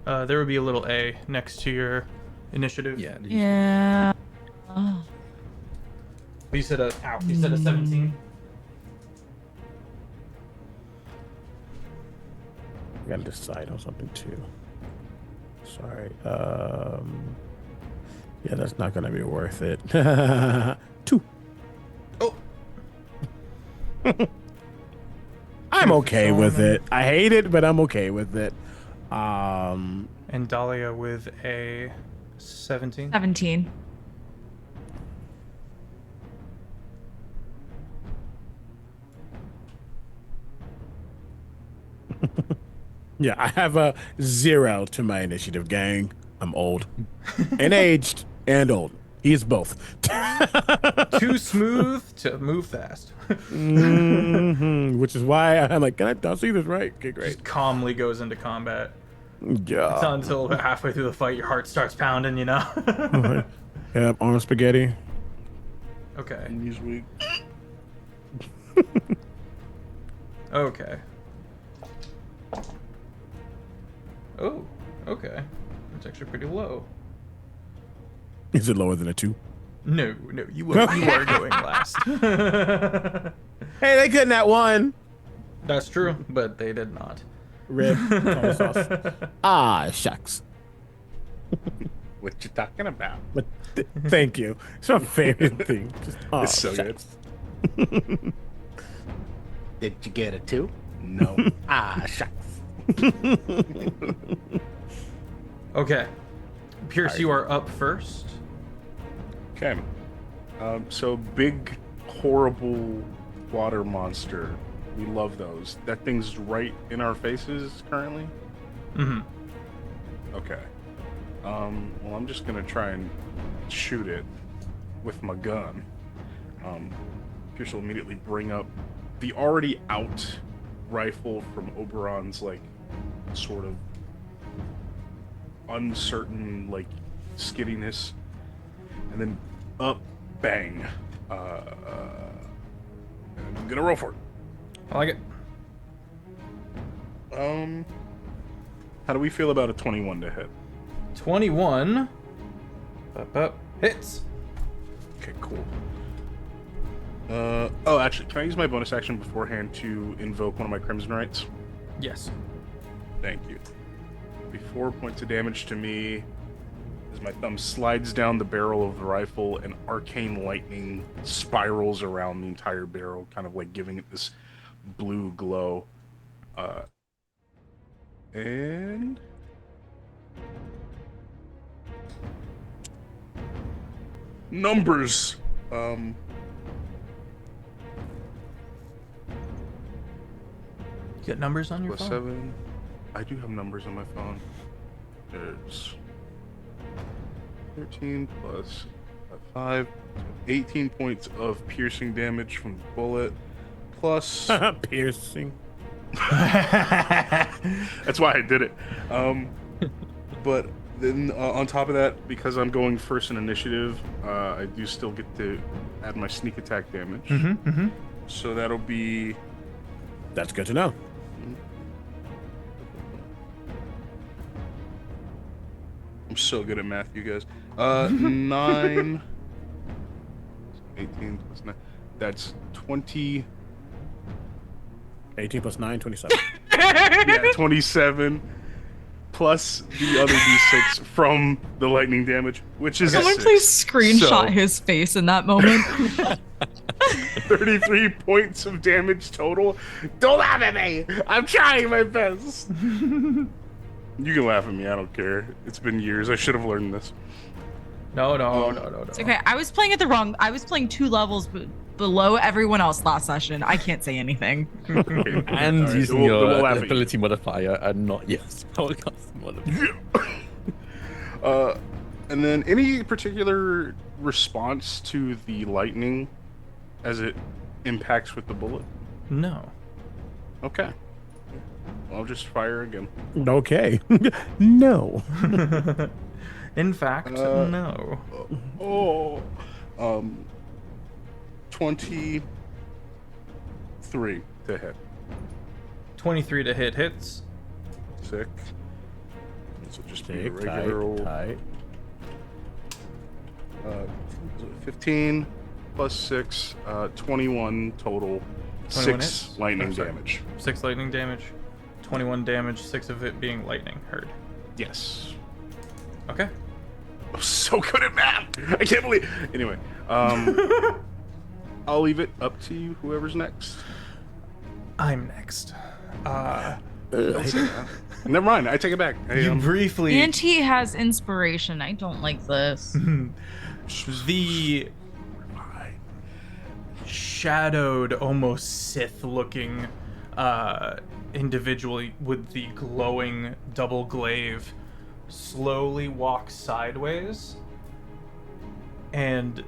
There would be a little A next to your initiative. Yeah. Yeah. You said a 17. I gotta decide on something too. Sorry. Yeah, that's not gonna be worth it. 2. Oh. I'm okay with it. I hate it, but I'm okay with it. And Dahlia with a 17. 17. Yeah, I have a 0 to my initiative, gang. I'm old. And aged and old. He is both. Too smooth to move fast. Which is why I'm like, can I see this right? Okay, great. Just calmly goes into combat. Yeah. It's not until about halfway through the fight your heart starts pounding, you know? Yeah, arm spaghetti. Okay. Use week. Okay. Oh, okay. It's actually pretty low. Is it lower than a 2? No, you are going last. Hey, they couldn't at 1. That's true, but they did not. Red tartar sauce. Ah, shucks. What you talking about? But thank you. It's my favorite thing. Just, It's so shucks. good. Did you get a 2? No. Shucks. Okay. Pierce, you are up first. Okay. So big, horrible water monster. We love those. That thing's right in our faces currently. Mm-hmm. Okay. Well, I'm just gonna try and shoot it with my gun. Pierce will immediately bring up the already out rifle from Oberon's, like, sort of uncertain, like, skiddiness, and then up, bang. I'm gonna roll for it. I like it. How do we feel about a 21 to hit? 21. Hits. Okay, cool. Oh, actually, can I use my bonus action beforehand to invoke one of my Crimson Rights? Yes. Thank you. Be 4 points of damage to me as my thumb slides down the barrel of the rifle and arcane lightning spirals around the entire barrel, kind of like giving it this blue glow. And numbers. You got numbers on your Plus phone? 7. I do have numbers on my phone. There's 13 plus 5, 18 points of piercing damage from the bullet, plus piercing. That's why I did it. But then on top of that, because I'm going first in initiative, I do still get to add my sneak attack damage. Mm-hmm. So that'll be... That's good to know. I'm so good at math, you guys. 9... 18 plus 9. That's 20... 18 plus 9, 27. Yeah, 27 plus the other d6 from the lightning damage, which is Someone a 6. please screenshot So, his face in that moment. 33 points of damage total. Don't laugh at me! I'm trying my best! You can laugh at me, I don't care. It's been years. I should have learned this. No. It's okay. I was playing 2 levels below everyone else last session. I can't say anything. Okay. And All right, using we'll your laugh at you. ability modifier and not your spellcasting modifier. And then any particular response to the lightning as it impacts with the bullet? No. Okay. I'll just fire again. Okay. No. In fact, no. 23 to hit. 23 to hit hits. Sick. This will just be a Tight, regular old tight. 15 plus 6, 21 total. 21 6 hits? lightning Oh, sorry. damage. 6 lightning damage. 21 damage, 6 of it being lightning. Heard. Yes. Okay. I'm so good at math. I can't believe. Anyway, I'll leave it up to you. Whoever's next. I'm next. Never mind. I take it back. You briefly. And he has inspiration. I don't like this. The shadowed, almost Sith-looking individual with the glowing double glaive slowly walks sideways and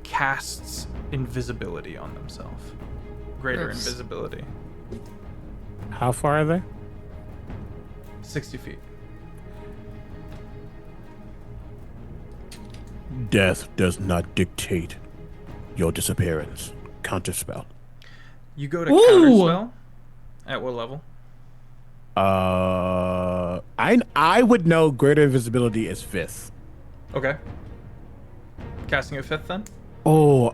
casts invisibility on themselves. Greater Oops. invisibility. How far are they? 60 feet. Death does not dictate your disappearance. Counterspell. You go to Ooh. counterspell. At what level? I would know greater invisibility is 5th. Okay. Casting at 5th then? Oh,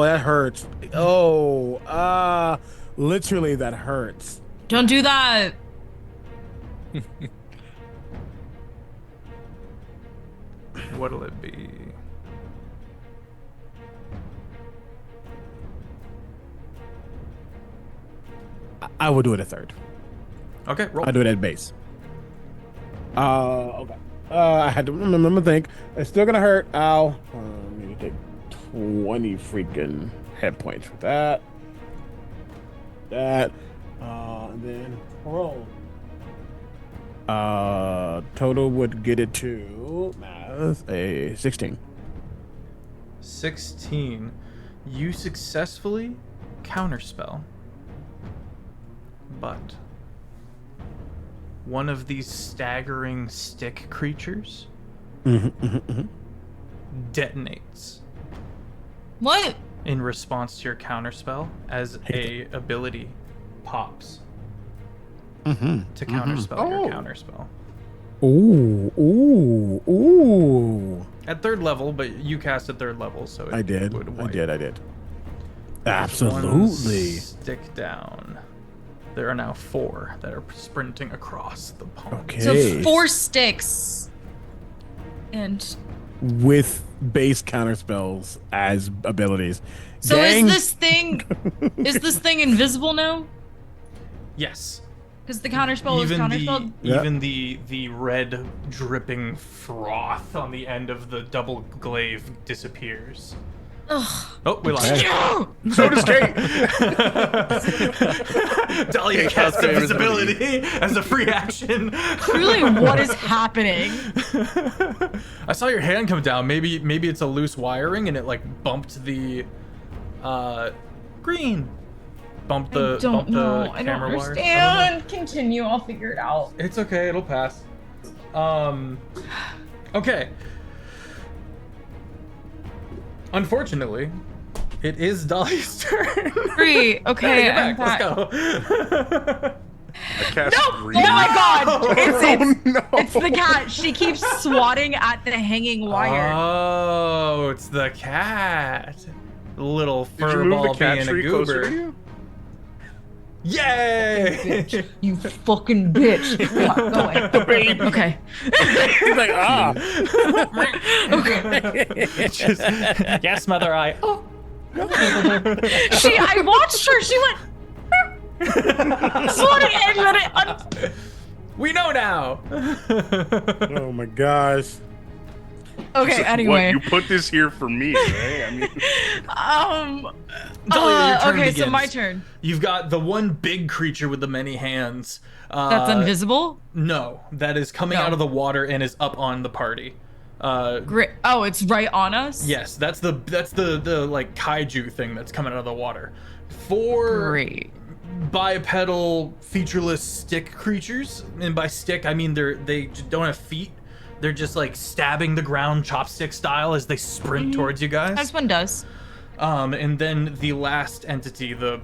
that hurts. Literally that hurts. Don't do that. What'll it be? I would do it a 3rd. Okay, roll. I do it at base. Okay. I had to remember think. It's still gonna hurt. Ow. I need to take 20 freaking hit points for that. And then roll. Total would get it to math a 16. 16. You successfully counterspell. But one of these staggering stick creatures detonates What? in response to your counterspell as a ability pops to counterspell your counterspell. Ooh. At 3rd level, but you cast at 3rd level, so it I did. would I wipe. did. One Absolutely. stick down. There are now 4 that are sprinting across the pond. Okay. So 4 sticks. And With base counterspells as abilities. so Dang. is this thing invisible now? Yes. Because the counterspell was counterspelled. Even the red dripping froth on the end of the double glaive disappears. Ugh. Oh, we lost. Okay. So does Kate. Dahlia casts invisibility as a free action. Truly, what is happening? I saw your hand come down. Maybe it's a loose wiring and it like bumped the green. Bumped the I don't know. I don't camera wires. understand. Continue. I'll figure it out. It's okay. It'll pass. Okay. Unfortunately, it is Dolly's turn. Great. Okay, You're I'm back. back. Let's go. I cast green. Oh my god! It's no. it's the cat. She keeps swatting at the hanging wire. Oh, it's the cat. The little Did you move the furball cat being a tree closer to goober. you? Yay! You fucking bitch. Go away. Okay. He's like, Just, yes, mother. I. Oh. I watched her. She went. Swatting and let it. We know now. oh my gosh. Okay. What, Anyway. you put this here for me, right? I mean, Dahlia, your turn okay, so begins. my turn. You've got the one big creature with the many hands. That's invisible. No, that is coming No. out of the water and is up on the party. Great. Oh, it's right on us. Yes, that's the like kaiju thing that's coming out of the water. 4 Great. bipedal featureless stick creatures, and by stick I mean they don't have feet. They're just like stabbing the ground chopstick style as they sprint towards you guys. As one does. And then the last entity, the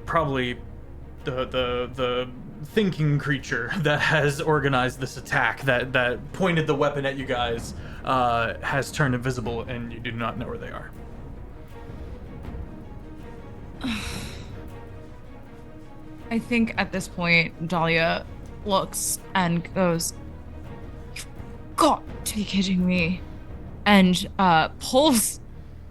thinking creature that has organized this attack, that pointed the weapon at you guys, has turned invisible, and you do not know where they are. I think at this point, Dahlia looks and goes, "You've got to be kidding me," and pulls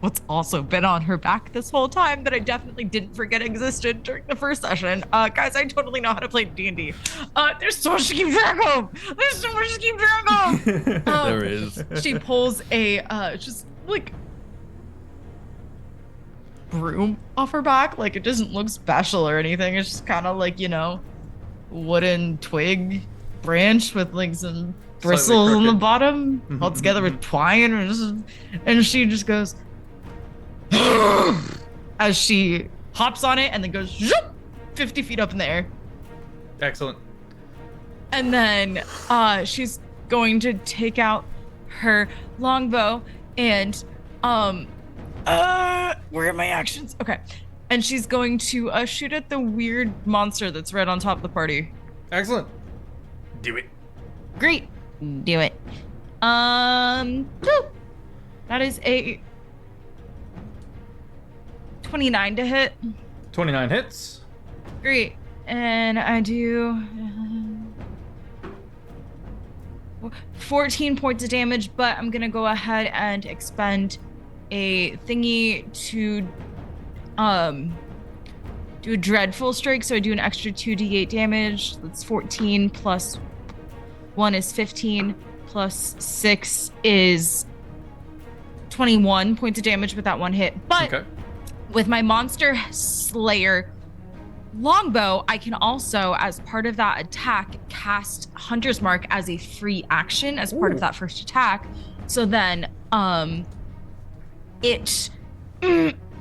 what's also been on her back this whole time that I definitely didn't forget existed during the first session. Guys, I totally know how to play D&D. There's so much to keep track of. There's so much to keep track of. There is. She pulls a just like broom off her back. Like, it doesn't look special or anything. It's just kind of like, wooden twig branch with like some bristles on the bottom, all together with twine, and she just goes as she hops on it and then goes zoop, 50 feet up in the air. Excellent. And then she's going to take out her longbow and where are my actions? Okay. And she's going to shoot at the weird monster that's right on top of the party. Excellent. Do it. Great. Do it. Woo. That is a 29 to hit. 29 hits. Great. And I do 14 points of damage, but I'm gonna go ahead and expend a thingy to do a dreadful strike, so I do an extra 2d8 damage. That's 14 plus 1 is 15 plus 6 is 21 points of damage with that one hit. But Okay. with my Monster Slayer longbow, I can also, as part of that attack, cast Hunter's Mark as a free action as part of that first attack. So then, it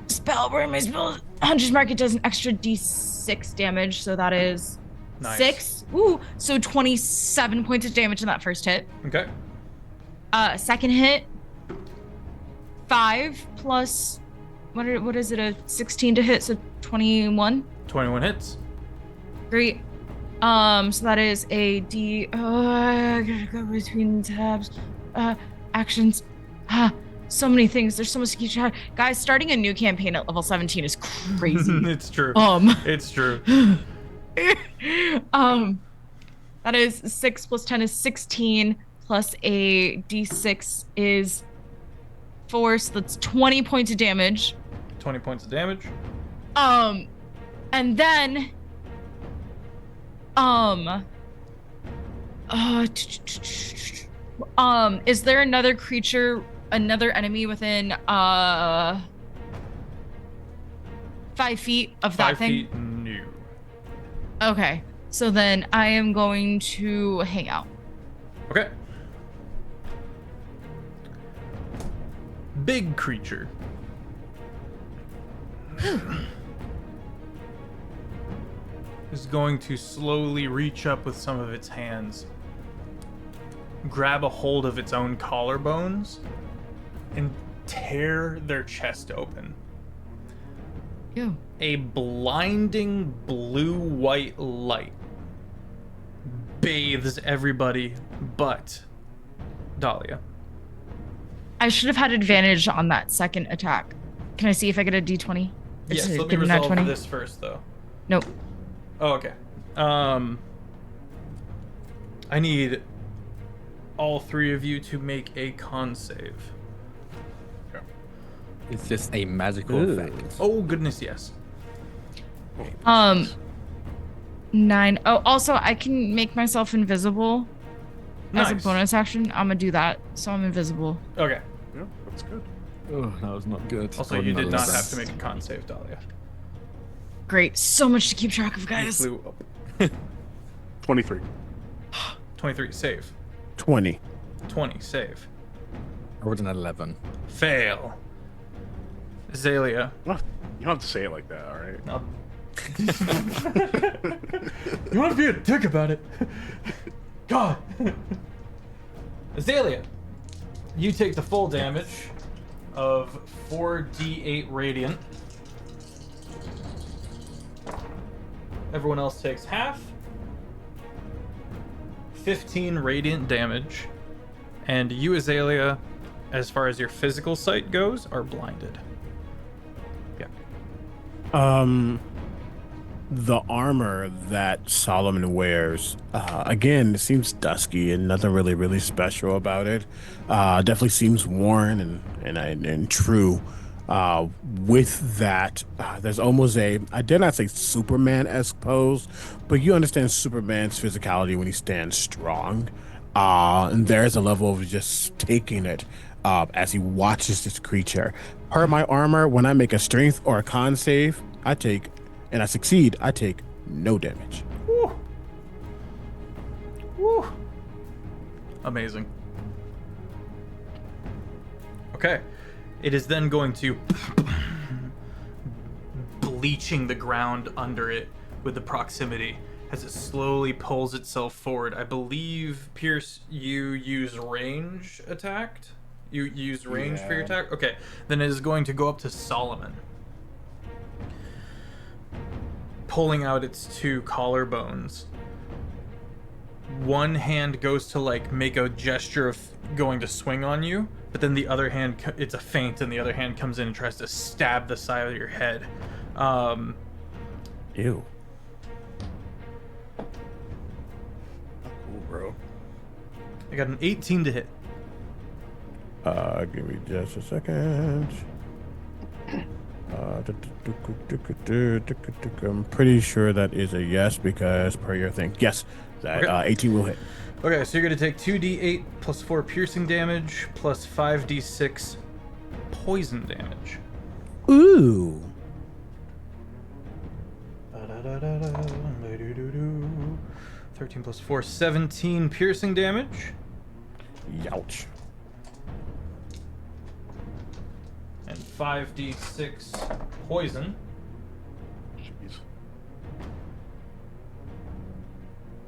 spell, where are my spells? Hunter's Mark, it does an extra d6 damage, so that is Nice. 6. Ooh, so 27 points of damage in that first hit. Okay. Second hit, 5 plus what is it, a 16 to hit, so 21. 21 hits. Great. So that is a D. I gotta go between tabs. Actions. So many things. There's so much to keep track. Guys, starting a new campaign at level 17 is crazy. It's true. It's true. That is 6 plus 10 is 16 plus a D6 is 4, so that's 20 points of damage. 20 points of damage. And then, is there another creature, another enemy within 5 feet of that 5 thing? feet, no. Okay, so then I am going to hang out. Okay. Big creature. Is going to slowly reach up with some of its hands, grab a hold of its own collarbones, and tear their chest open. Ew. A blinding blue-white light bathes everybody but Dahlia. I should have had advantage on that second attack. Can I see if I get a d20? Yes, It's let me a nat resolve 20? this first, though. Nope. Oh, okay. I need all 3 of you to make a con save. It's just a magical effect. Oh, goodness, yes. 9. Oh, also, I can make myself invisible as a Nice. bonus action. I'm gonna do that, so I'm invisible. Okay. Yeah, that's good. Oh, that was not good. Also, you did not have to make a con save, Dahlia. Great. So much to keep track of, You guys. flew up. 23. 23, save. 20. 20, save. I rolled an 11. Fail. Azalea. You don't have to say it like that, all right? No. You want to be a dick about it? God. Azalea, you take the full damage of 4d8 radiant Everyone else takes half. 15 radiant damage. And you, Azalea, as far as your physical sight goes, are blinded. Yeah. The armor that Solomon wears, again, it seems dusky and nothing really special about it. Definitely seems worn and true. With that, there's almost I dare not say Superman-esque pose, but you understand Superman's physicality when he stands strong. And there's a level of just taking it as he watches this creature. Per my armor, when I make a strength or a con save, and I succeed, I take no damage. Woo. Woo. Amazing. Okay. It is then going to bleaching the ground under it with the proximity as it slowly pulls itself forward. I believe, Pierce, you use range attacked? You use range for your attack? Okay. Then it is going to go up to Solomon, pulling out its two collarbones. One hand goes to like make a gesture of going to swing on you, but then the other hand, it's a feint, and the other hand comes in and tries to stab the side of your head. Ew. Cool, bro. I got an 18 to hit. Give me just a second. I'm pretty sure that is a yes because per your thing. Yes, that Okay. 18 will hit. Okay, so you're going to take 2d8 plus 4 piercing damage plus 5d6 poison damage. Ooh. 13 plus 4, 17 piercing damage. Youch. And 5d6 poison. Jeez.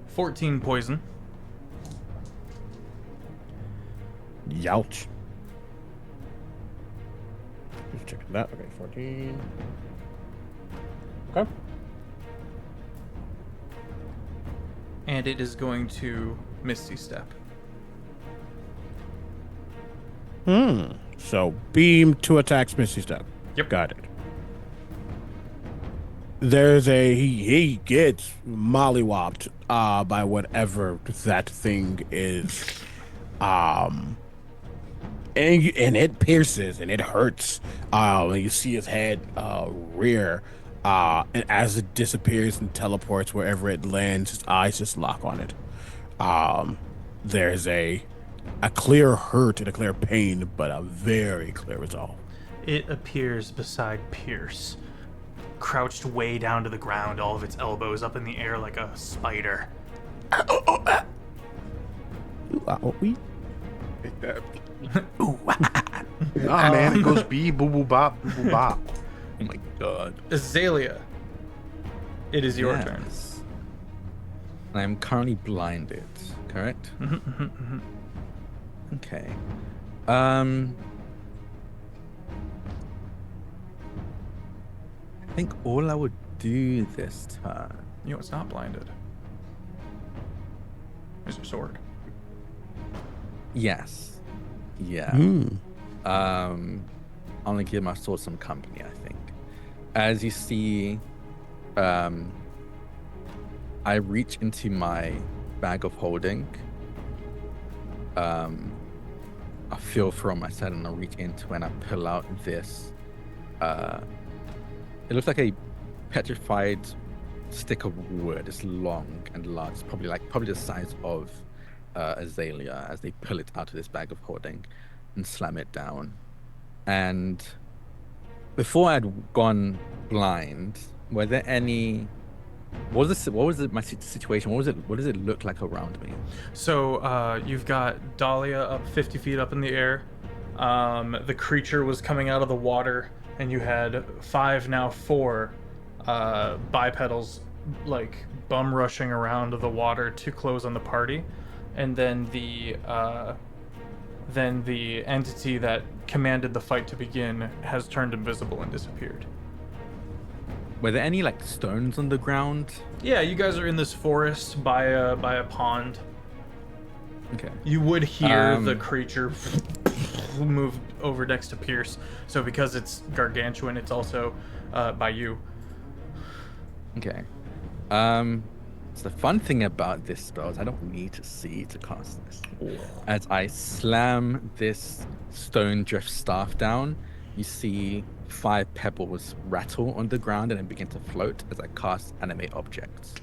14 poison. Youch. Just checking that. Okay, 14. Okay. And it is going to Misty Step. So beam, 2 attacks, Misty Step. Yep. Got it. There's he gets mollywopped by whatever that thing is. And it pierces and it hurts. And you see his head rear. And as it disappears and teleports wherever it lands, his eyes just lock on it. There's a clear hurt and a clear pain, but a very clear resolve. It appears beside Pierce, crouched way down to the ground, all of its elbows up in the air like a spider. Take that. Nah, man, it goes bee, boo, boo, bop, boo, boo, bop. Oh my god. Azalea, it is your turn. Yes. I am currently blinded, correct? Okay. I think all I would do this turn. You know, it's not blinded. There's your sword. Yes. Yeah. I'm gonna give my sword some company, I think. As you see, I reach into my bag of holding. I feel from my side and I reach into and I pull out this. It looks like a petrified stick of wood. It's long and large. It's probably the size of Azalea as they pull it out of this bag of holding and slam it down. And before I'd gone blind, were there any? What was my situation? What does it look like around me? So you've got Dahlia up 50 feet up in the air. The creature was coming out of the water, and you had 5, now 4 bipedals like bum rushing around the water to close on the party, and then the entity that commanded the fight to begin has turned invisible and disappeared. Were there any like stones on the ground? Yeah, you guys are in this forest by a pond. Okay. You would hear the creature move over next to Pierce. So because it's gargantuan, it's also by you. Okay. So the fun thing about this spell is I don't need to see to cast this. As I slam this stone drift staff down, you see 5 pebbles rattle on the ground and then begin to float as I cast animate objects.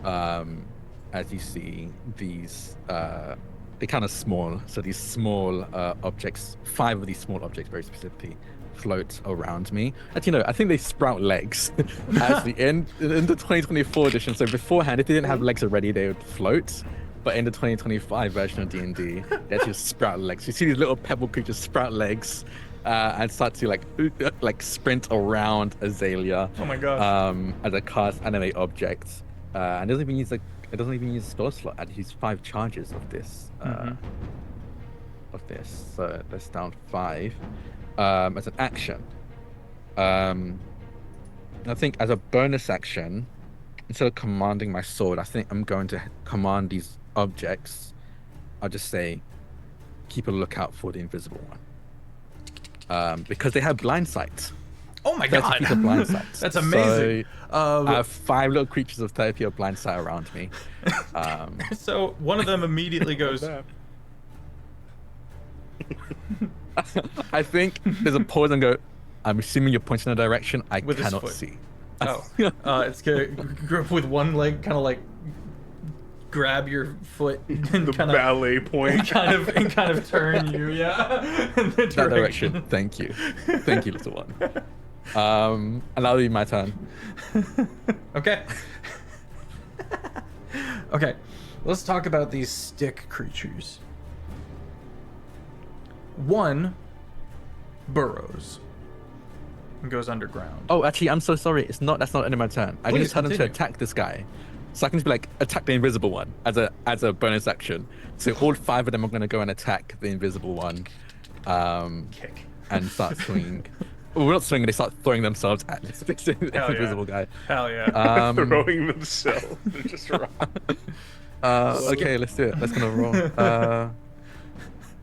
As you see, these they're kind of small. So these small objects, 5 of these small objects very specifically, float around me. Actually, no, I think they sprout legs as in the 2024 edition. So beforehand, if they didn't have legs already, they would float. But in the 2025 version of D&D, they actually sprout legs. You see these little pebble creatures sprout legs and start to like sprint around Azalea. Oh my gosh. As I cast animate objects, and it doesn't even use spell slot. I use 5 charges of this. So that's down 5. As an action. I think as a bonus action, instead of commanding my sword, I think I'm going to command these objects. I'll just say, keep a lookout for the invisible one. Because they have blind sight. Oh my god. Blind sight. That's amazing. So, I have 5 little creatures of 30 of blind sight around me. So one of them immediately goes. I think there's a pause and go, I'm assuming you're pointing in a direction I With his cannot foot. see. Oh, it's gonna grip with one leg, kind of like grab your foot and The kind ballet point. and kind of turn you, yeah, in the That direction. Thank you, little one. And that'll be my turn. Okay. Okay, let's talk about these stick creatures. One burrows and goes underground. Oh, actually, I'm so sorry. That's not the end of my turn. I can Please just tell them to continue. attack this guy. So I can just be like, attack the invisible one as a bonus action. So all 5 of them are going to go and attack the invisible one, Kick. and start swinging. Well, not swinging. They start throwing themselves at this yeah. invisible guy. Hell yeah. Throwing themselves. They're just around. Okay, let's do it. Let's gonna roll.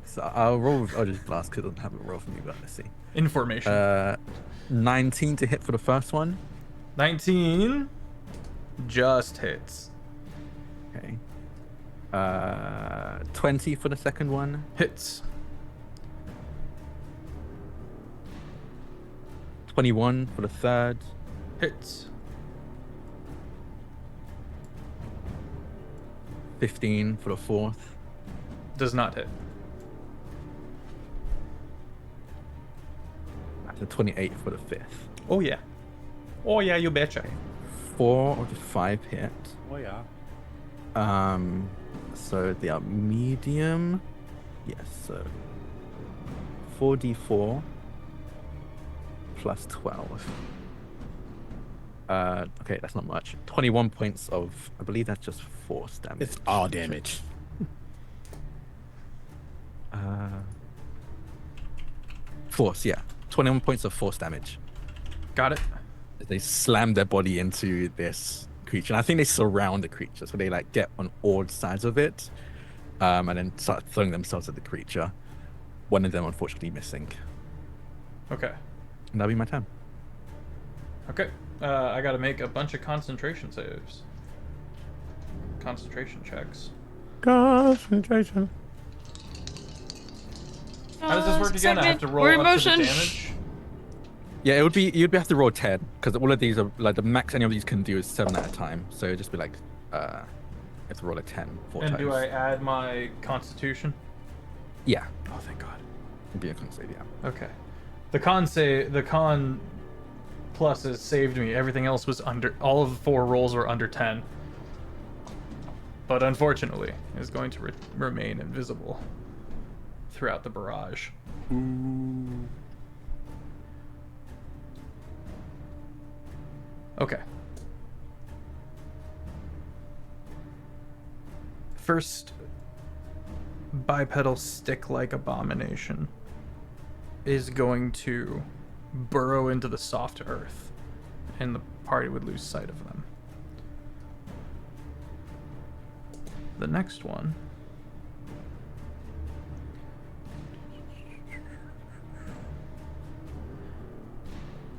So I'll roll. I'll just blast because I don't have a roll for me, but let's see. Information. 19 to hit for the first one. 19 just hits. Okay. 20 for the second one. Hits. 21 for the third. Hits. 15 for the fourth. Does not hit. And 28 for the fifth. Oh yeah. Oh yeah, you betcha. 4 of the 5 hit. Oh yeah. So they are medium. Yes, so 4d4 plus 12. Okay, that's not much. 21 points of, I believe that's just force damage. It's all damage. Force, yeah. 21 points of force damage. Got it. They slam their body into this creature. And I think they surround the creature, so they like get on all sides of it, and then start throwing themselves at the creature. One of them unfortunately missing. Okay. And that'll be my turn. Okay. I gotta make a bunch of concentration saves. Concentration checks. Concentration. How does this work again? I have to roll Or up emotion. to the damage? Yeah, it would be, you'd have to roll 10 because all of these are like the max any of these can do is 7 at a time. So it'd just be like, you have to roll a 10 4 And times. do I add my constitution? Yeah, Oh, thank God. it'd be a con save, yeah. Okay. The con pluses saved me. Everything else was under. All of the 4 rolls were under 10. But unfortunately, is going to remain invisible throughout the barrage. Okay. First bipedal stick-like abomination is going to burrow into the soft earth in the party would lose sight of them. The next one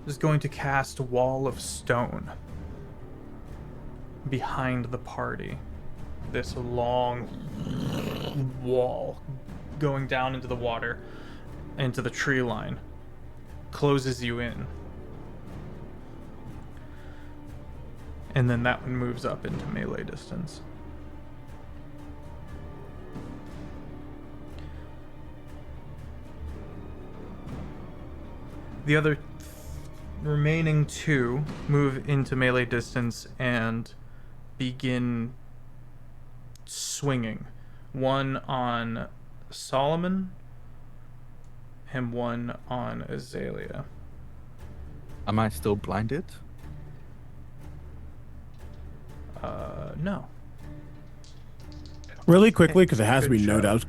is going to cast Wall of Stone behind the party. This long wall going down into the water, into the tree line, closes you in. And then that one moves up into melee distance. The other remaining two move into melee distance and begin swinging. One on Solomon and one on Azalea. Am I still blinded? No. Really quickly, because it has to Good be noted. job.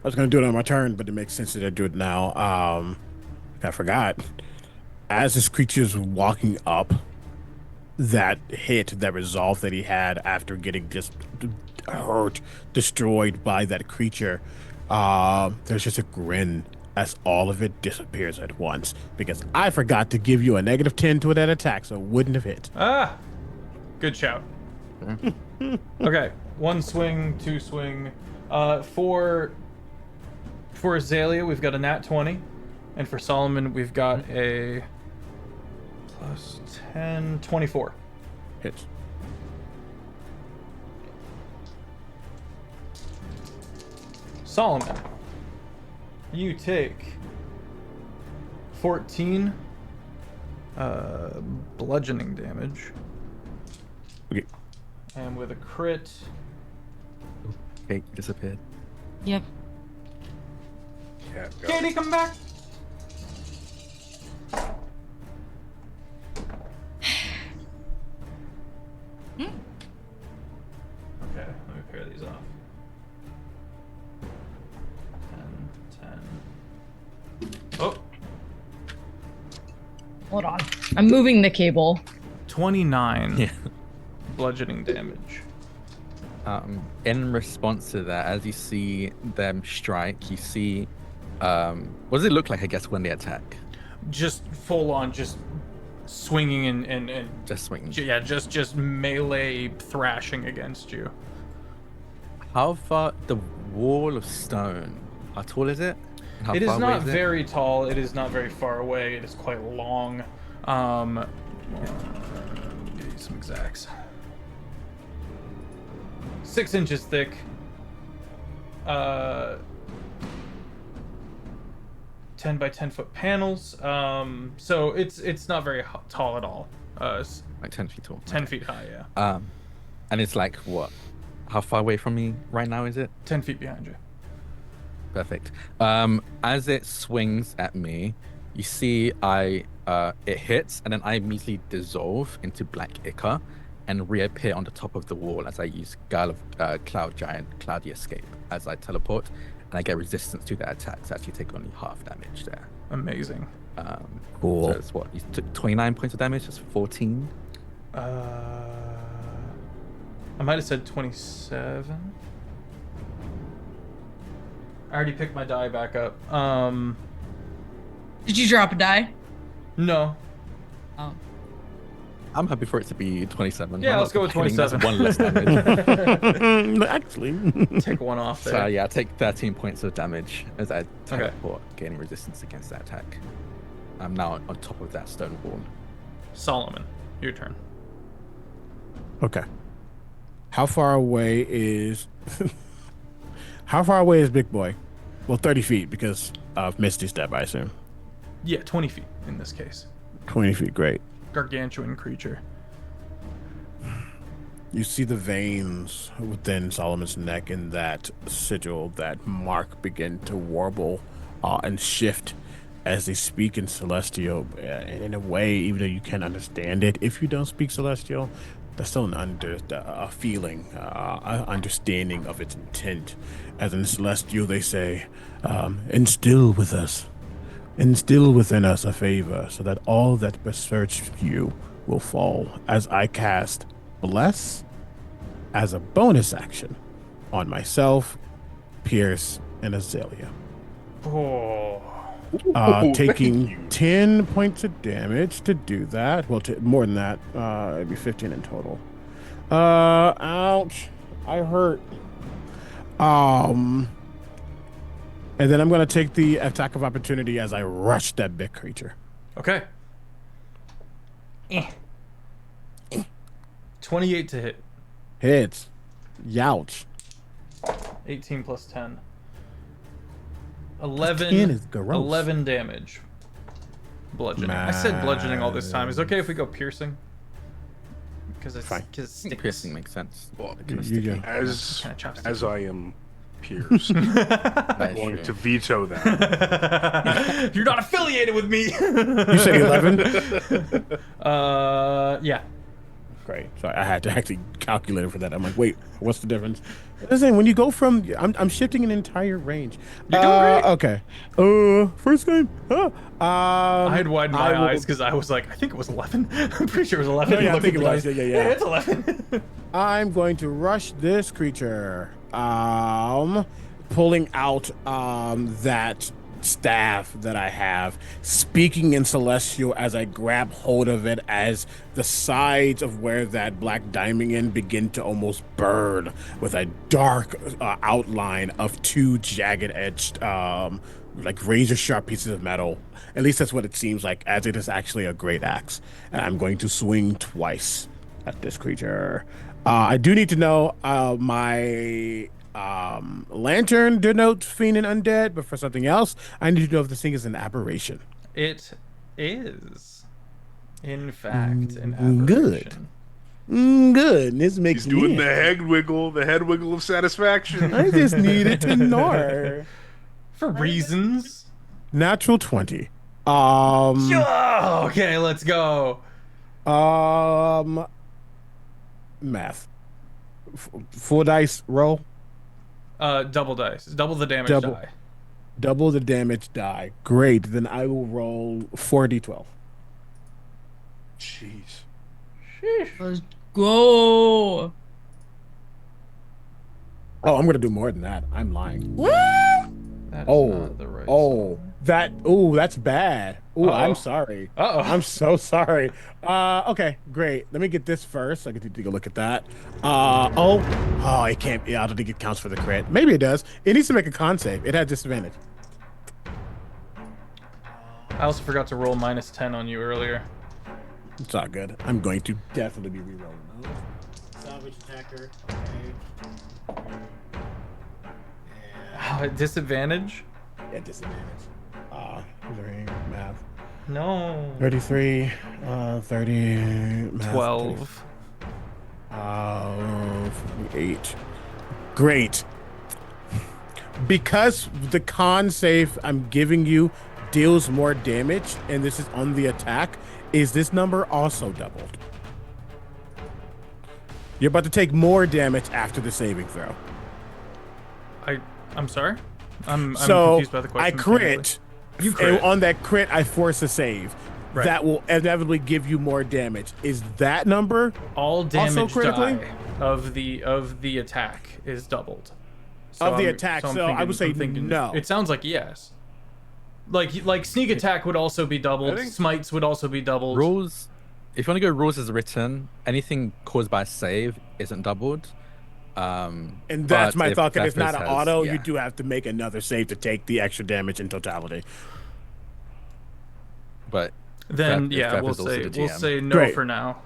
I was going to do it on my turn, but it makes sense that I do it now. I forgot. As this creature's walking up, that hit, that resolve that he had after getting just hurt, destroyed by that creature, there's just a grin as all of it disappears at once. Because I forgot to give you a -10 to that attack, so it wouldn't have hit. Ah! Good shout. Okay, one swing, two swing. For Azalea, we've got a nat 20. And for Solomon, we've got a plus 10, 24. Hits. Solomon, you take 14 bludgeoning damage. Okay. And with a crit, Okay, disappeared. Yep. Yeah, go. Katie, come back. Okay, let me pair these off. 10, 10. Oh, Hold on. I'm moving the cable. 29 Yeah. bludgeoning damage. In response to that, as you see them strike, you see, what does it look like, I guess, when they attack? Just full on, just swinging and Just swinging. yeah, just melee thrashing against you. How far, the wall of stone, how tall is it? And how It is far away not is it? very tall. It is not very far away. It is quite long. Give you some exacts. 6 inches thick. 10 by 10 foot panels. So it's not very tall at all. It's Like 10 feet tall. 10 feet high, yeah. And it's like, what? How far away from me right now is it? 10 feet behind you. Perfect. As it swings at me, you see it hits, and then I immediately dissolve into black ichor and reappear on the top of the wall as I use Gale of Cloud Giant, Cloudy Escape, as I teleport, and I get resistance to that attack, so I actually take only half damage there. Amazing. Cool. So it's what? You took 29 points of damage, that's 14. I might have said 27. I already picked my die back up. Did you drop a die? No. Oh. I'm happy for it to be 27. Yeah, I'm let's not go with complaining, that's 27. one less damage. Actually. Take one off there. So yeah, I take 13 points of damage as I Okay. teleport, gaining resistance against that attack. I'm now on top of that stone wall. Solomon, your turn. Okay. How far away is How far away is Big Boy? Well, 30 feet because of Misty Step, I assume. Yeah, 20 feet in this case. 20 feet, great. Gargantuan creature. You see the veins within Solomon's neck and that sigil, that mark begin to warble and shift as they speak in Celestial. And in a way, even though you can't understand it, if you don't speak Celestial, there's still a feeling, an understanding of its intent. As in Celestial, they say, instill within us a favor, so that all that besearch you will fall as I cast Bless as a bonus action on myself, Pierce, and Azalea. Oh. Ooh, thank Taking you. 10 points of damage to do that. Well, more than that. It'd be 15 in total. Ouch. I hurt. And then I'm going to take the attack of opportunity as I rush that big creature. Okay. 28 to hit. Hits. Youch. 18 plus 10. 11. 10 is gross. 11 damage. Bludgeoning. I said bludgeoning all this time. Is it okay if we go piercing? Because it's Fine. because it sticks. Piercing makes sense. Well, You go. as I am Pierce, I'm going to veto that. You're not affiliated with me. You said 11? Yeah. Great. Sorry, I had to actually calculate it for that. I'm like, wait, what's the difference? Listen, when you go from, I'm shifting an entire range. You're doing great. Okay. First game. I had widened my eyes because I was like, I think it was 11. I'm pretty sure it was 11. No, yeah, I Looked think at it the was. dice. Yeah. It's 11. I'm going to rush this creature. Pulling out that staff that I have, speaking in Celestial as I grab hold of it, as the sides of where that black diamond in begin to almost burn with a dark outline of two jagged edged like razor sharp pieces of metal. At least that's what it seems like, as it is actually a great axe. And I'm going to swing twice at this creature. I do need to know my lantern denotes fiend and undead, but for something else, I need to know if this thing is an aberration. It is, in fact, an aberration. Good. This makes He's doing me the head wiggle of satisfaction. I just needed to know. For reasons. Natural 20. Okay, let's go. Math. Full dice roll. Double dice. Double the damage die. Double the damage die. Great. Then I will roll 4d12. Jeez. Let's go. Oh, I'm gonna do more than that. I'm lying. That is Oh, not the right that's bad. Oh, I'm sorry. Uh-oh. I'm so sorry. Okay, great. Let me get this first. I get to take a look at that. It can't. Yeah, I don't think it counts for the crit. Maybe it does. It needs to make a con save. It has disadvantage. I also forgot to roll -10 on you earlier. It's all good. I'm going to definitely be re-rolling those. Salvage attacker. Okay. Disadvantage? Yeah, disadvantage. Math. No. 33, 30, math, 12. 8. Great. Because the con save I'm giving you deals more damage, and this is on the attack, is this number also doubled? You're about to take more damage after the saving throw. I'm sorry? I'm So confused by the question. I crit. You crit. And on that crit, I force a save. Right. That will inevitably give you more damage. Is that number All damage critically? die of the attack is doubled. of the attack? I'm So I would say I'm thinking, no. It sounds like yes. Like sneak attack would also be doubled. I think- Smites would also be doubled. Rules. If you want to go rules as written, anything caused by a save isn't doubled. And that's but my if thought. If it's not Deathwish an has- auto, yeah. you do have to make another save to take the extra damage in totality. But Then Death- yeah, Death we'll is also say the we'll GM. say no Great. for now.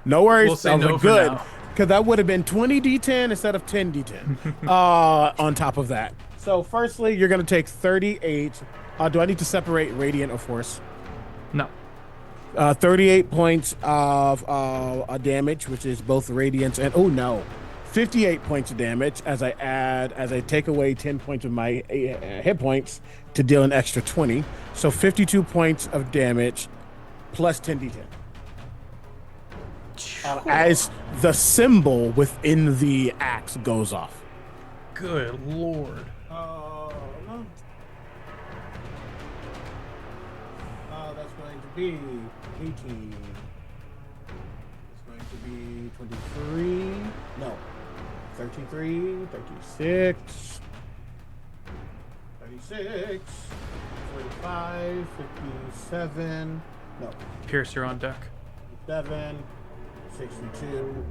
No worries. We'll say I was no like, for good. now. Because that would have been 20d10 instead of 10d10 on top of that. So firstly, you're going to take 38. Do I need to separate Radiant or Force? No. 38 points of damage, which is both Radiance and, 58 points of damage as I take away 10 points of my hit points to deal an extra 20. So 52 points of damage plus 10d10. As the symbol within the axe goes off. Good lord. That's going to be 18, to be 23. No. 33, 36, 36, 45, 57. No. Pierce, you're on deck. 7, 62,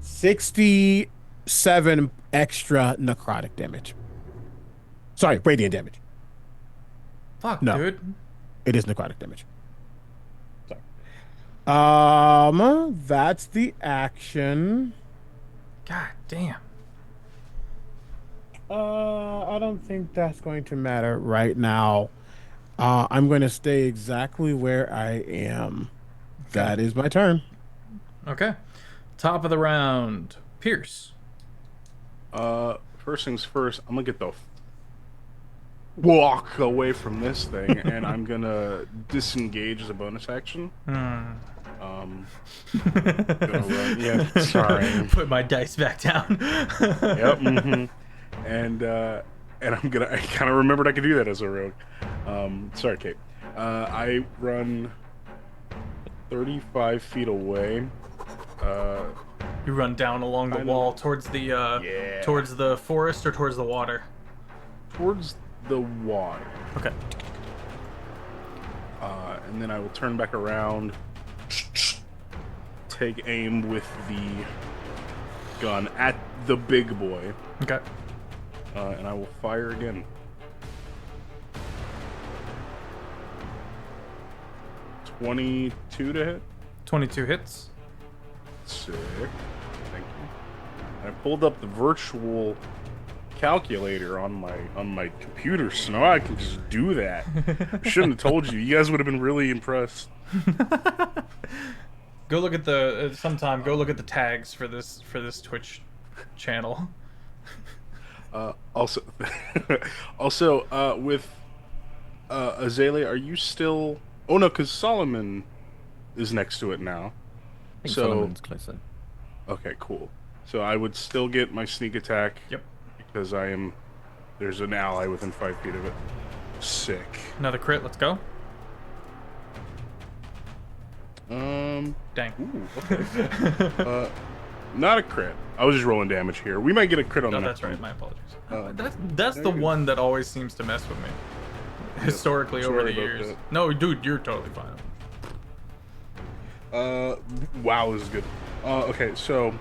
67 extra necrotic damage. Sorry, radiant damage. Fuck, No. dude. It is necrotic damage. Sorry. That's the action. God damn. I don't think that's going to matter right now. I'm going to stay exactly where I am. That is my turn. Okay. Top of the round. Pierce. First things first, I'm gonna get the walk away from this thing, and I'm gonna disengage as a bonus action. Gonna run. Yeah, sorry. Put my dice back down. Yep. And I'm gonna. I kind of remembered I could do that as a rogue. Sorry, Kate. I run 35 feet away. You run down along the wall towards the towards the forest or towards the water? Towards the water. Okay. And then I will turn back around, take aim with the gun at the big boy. Okay. And I will fire again. 22 to hit. 22 hits. Sick. Thank you. And I pulled up the virtual calculator on my computer, so now I can just do that. Shouldn't have told you. You guys would have been really impressed. Go look at the sometime. Go look at the tags for this Twitch channel. Also, with Azalea, are you still? Oh no, because Solomon is next to it now. I think So Solomon's closer. okay, cool. So I would still get my sneak attack. Yep. Because there's an ally within 5 feet of it. Sick. Another crit. Let's go. Dang. Ooh, okay. Not a crit. I was just rolling damage here. We might get a crit on No, the that's next right. one. My apologies. Uh, That's the one that always seems to mess with me. Historically, over the sorry about years. that. No, dude, you're totally fine. Wow, this is good. Okay, so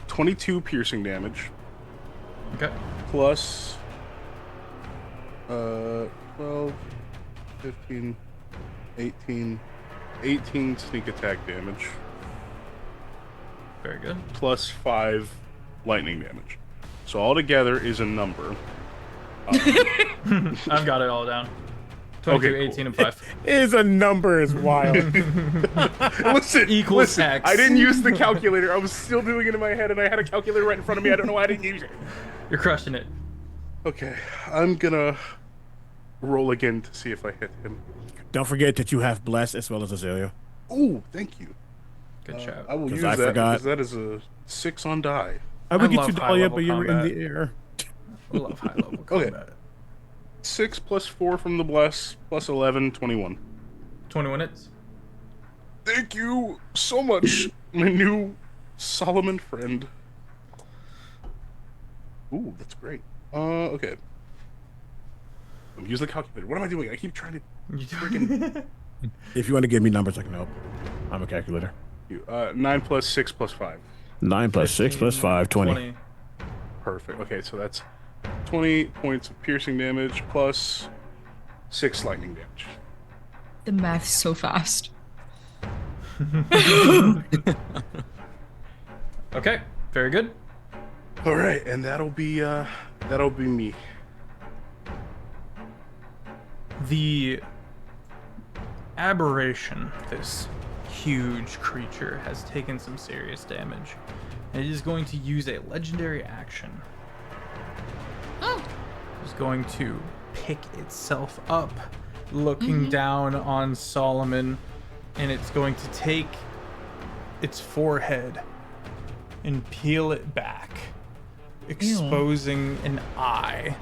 22 piercing damage Okay. plus 12, 15, 18 sneak attack damage Very good. plus 5 lightning damage. So altogether is a number. I've got it all down. 22, Okay, cool. 18, and 5. Is a number is wild. Listen, Equals X. I didn't use the calculator. I was still doing it in my head, and I had a calculator right in front of me. I don't know why I didn't use it. You're crushing it. Okay, I'm gonna roll again to see if I hit him. Don't forget that you have Bless as well as Azalea. Ooh, thank you. Good job. I will 'Cause use I that forgot. because that is a 6 on die. I would I get love you Dahlia, high-level but you were in combat. the air. I love high level combat. 6 plus 4 from the bless plus 11, 21. 21 hits. Thank you so much, my new Solomon friend. Ooh, that's great. Okay. I'm using the calculator. What am I doing? I keep trying to freaking. If you want to give me numbers, I can help. I'm a calculator. 9 plus 6 plus 5. 9 plus 6 plus 5, 20. Perfect. Okay, so that's 20 points of piercing damage plus 6 lightning damage. The math's so fast. Okay, very good. All right, and that'll be me. The aberration, this huge creature, has taken some serious damage. And it is going to use a legendary action. It's going to pick itself up, looking down on Solomon, and it's going to take its forehead and peel it back, exposing an eye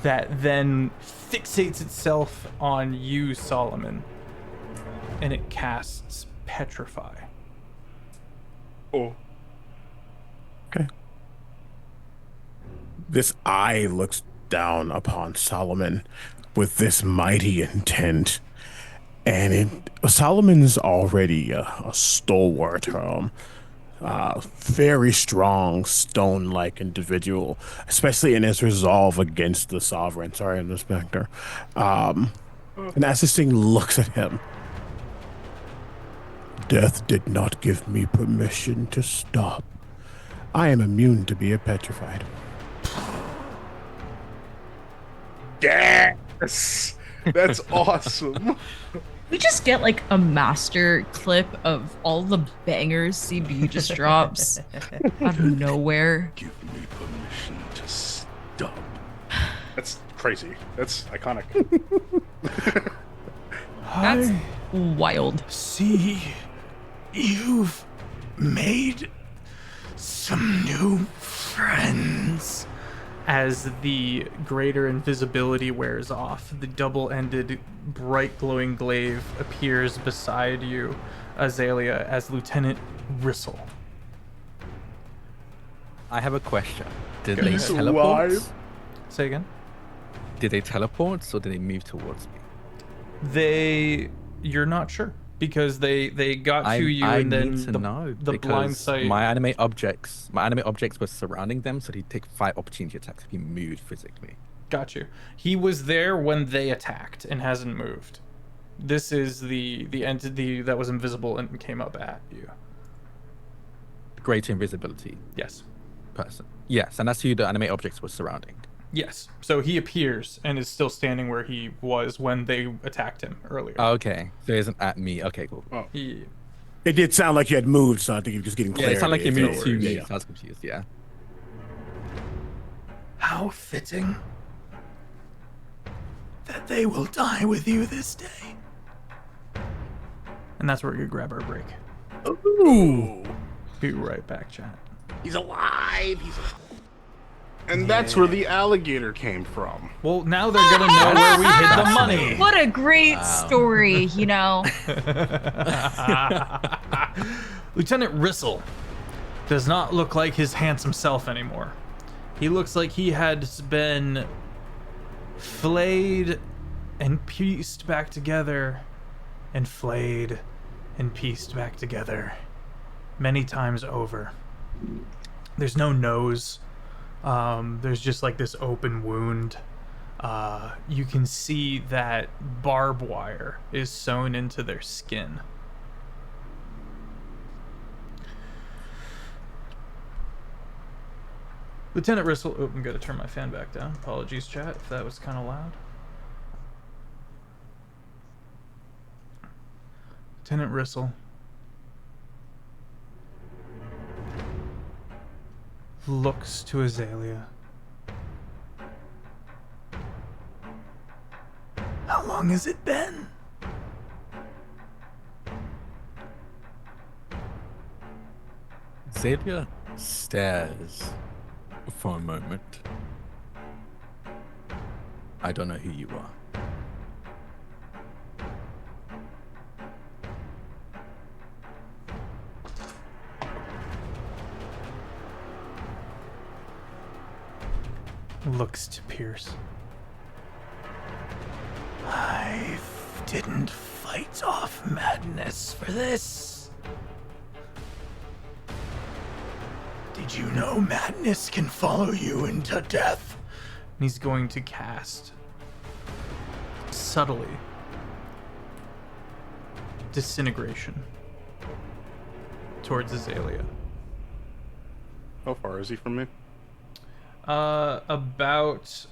that then fixates itself on you, Solomon. and it casts Petrify. Oh. Okay. This eye looks down upon Solomon with this mighty intent. And Solomon's already a stalwart, very strong, stone-like individual, especially in his resolve against the sovereign. Sorry, I'm the Spectre. And as this thing looks at him, death did not give me permission to stop. I am immune to be petrified. Yes! That's awesome. We just get like a master clip of all the bangers CB just drops out of nowhere. Give me permission to stop. That's crazy. That's iconic. That's wild. See, you've made some new friends. As the greater invisibility wears off, the double-ended, bright glowing glaive appears beside you, Azalea, as Lieutenant Rissel. I have a question. Did Okay. they He's teleport? alive? Say again? Did they teleport or did they move towards me? You're not sure, because they got to you I and then need to know the blind because sight. my animate objects were surrounding them, so they'd take 5 opportunity attacks if he moved physically. Got you. He was there when they attacked and hasn't moved. This is the entity that was invisible and came up at you. Greater invisibility Yes. person. Yes, and that's who the animate objects were surrounding. Yes. So he appears and is still standing where he was when they attacked him earlier. Okay, so he isn't at me. Okay, cool. He- It did sound like you had moved, so I think you're just getting Yeah, clarity. it sounded like he if moved no to worries. me. Yeah. I was confused. Yeah. How fitting that they will die with you this day. and that's where we grab our break. Ooh. Be right back, chat. He's alive. He's alive. And that's where the alligator came from. Well, now they're gonna know where we hid the money. What a great story, you know. Lieutenant Rissel does not look like his handsome self anymore. He looks like he had been flayed and pieced back together, and flayed and pieced back together many times over. There's no nose. There's just like this open wound. You can see that barbed wire is sewn into their skin. Lieutenant Rissel, oh, I'm gonna turn my fan back down. Apologies, chat, if that was kind of loud. Lieutenant Rissel looks to Azalea. How long has it been? Xavier stares for a moment. I don't know who you are. Looks to Pierce. I didn't fight off madness for this. Did you know madness can follow you into death? And he's going to cast subtly disintegration towards Azalea. How far is he from me? About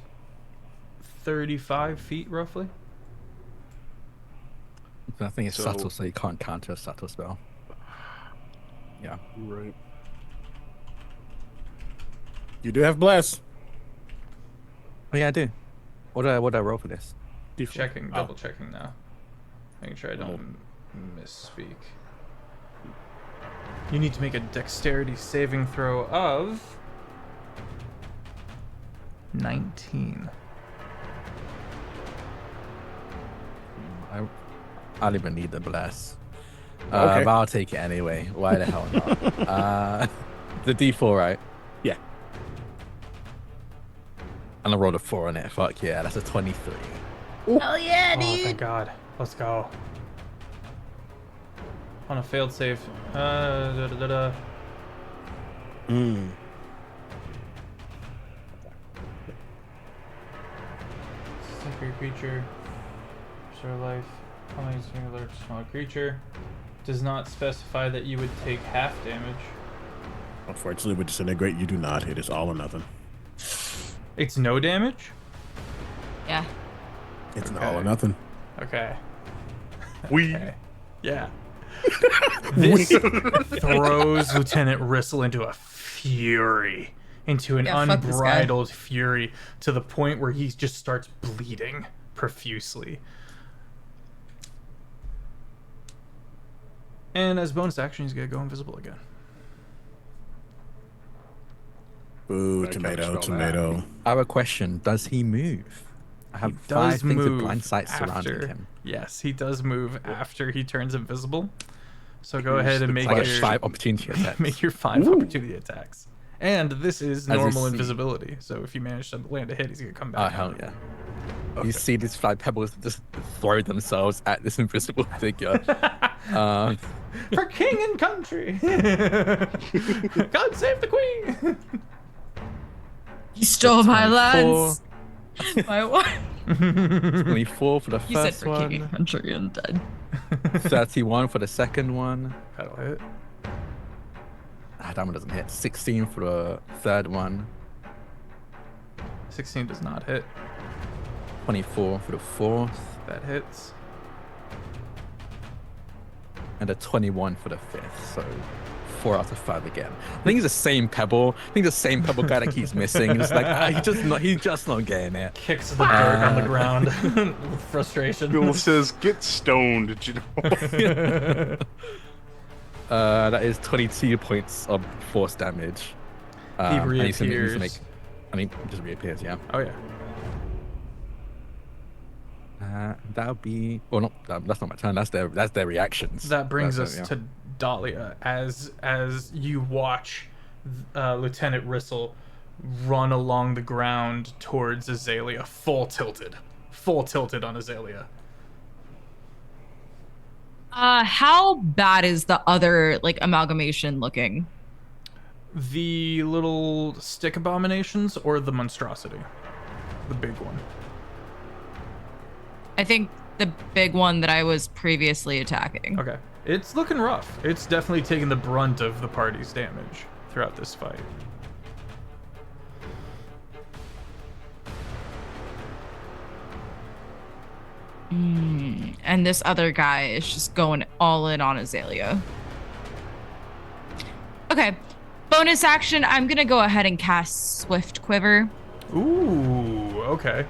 35 feet, roughly. I think it's So- subtle, so you can't counter a subtle spell. Yeah. Right. You do have bless. Oh yeah, I do. What do I roll for this? Checking, double checking now. Making sure I don't misspeak. You need to make a dexterity saving throw of 19. I don't even need the bless. Okay. But I'll take it anyway. Why the hell not? The D4, right? Yeah. And I rolled a 4 on it. Fuck yeah, that's a 23. Hell yeah, Oh, dude. thank God. Let's go. On a failed save. Mm. Secondary creature. Restore life. Only singular smaller creature. Does not specify that you would take half damage. Unfortunately, with Disintegrate, you do not. It is all or nothing. It's no damage? Yeah. It's an Okay. all or nothing. Okay. We. Okay. Yeah. This throws Lieutenant Rissel into a fury, into an Yeah, fuck this guy. unbridled fury, to the point where he just starts bleeding profusely. And as bonus action, he's gonna go invisible again. Ooh, I tomato, catch all tomato. I have a question. Does he move? I have He 5 does things of move blind sight surrounding after. him. Yes, he does move after he turns invisible. So go Here's ahead and the make I get your 5 opportunity attacks. make your 5 opportunity attacks. And this is As you normal see. invisibility. So if you manage to land a hit, he's gonna come back. Oh, hell yeah. You see these 5 pebbles just throw themselves at this invisible figure. For king and country. God save the queen. You stole my 24. lads. My what? 24 for the You said first for king and one. country and dead. 31 for the second one. That'll hit. Ah, that one doesn't hit. 16 for the third one. 16 does not hit. 24 for the fourth. That hits. And a 21 for the fifth. So 4 out of 5 again. I think it's the same pebble. I think the same pebble guy that keeps missing. It's like he's just not getting it. Kicks the dirt on the ground with frustration. Bill says, "Get stoned." You know? That is 22 points of force damage. He and he's gonna- reappears. he just reappears, yeah. Oh yeah. That'll be. Well, that's not my turn. That's their reactions. That brings That's us it, to Dahlia as you watch Lieutenant Rissel run along the ground towards Azalea, full tilted on Azalea. How bad is the other like amalgamation looking? The little stick abominations or the monstrosity? The big one. I think the big one that I was previously attacking. Okay. It's looking rough. It's definitely taking the brunt of the party's damage throughout this fight. And this other guy is just going all in on Azalea. Okay. Bonus action, I'm going to go ahead and cast Swift Quiver, Ooh, okay.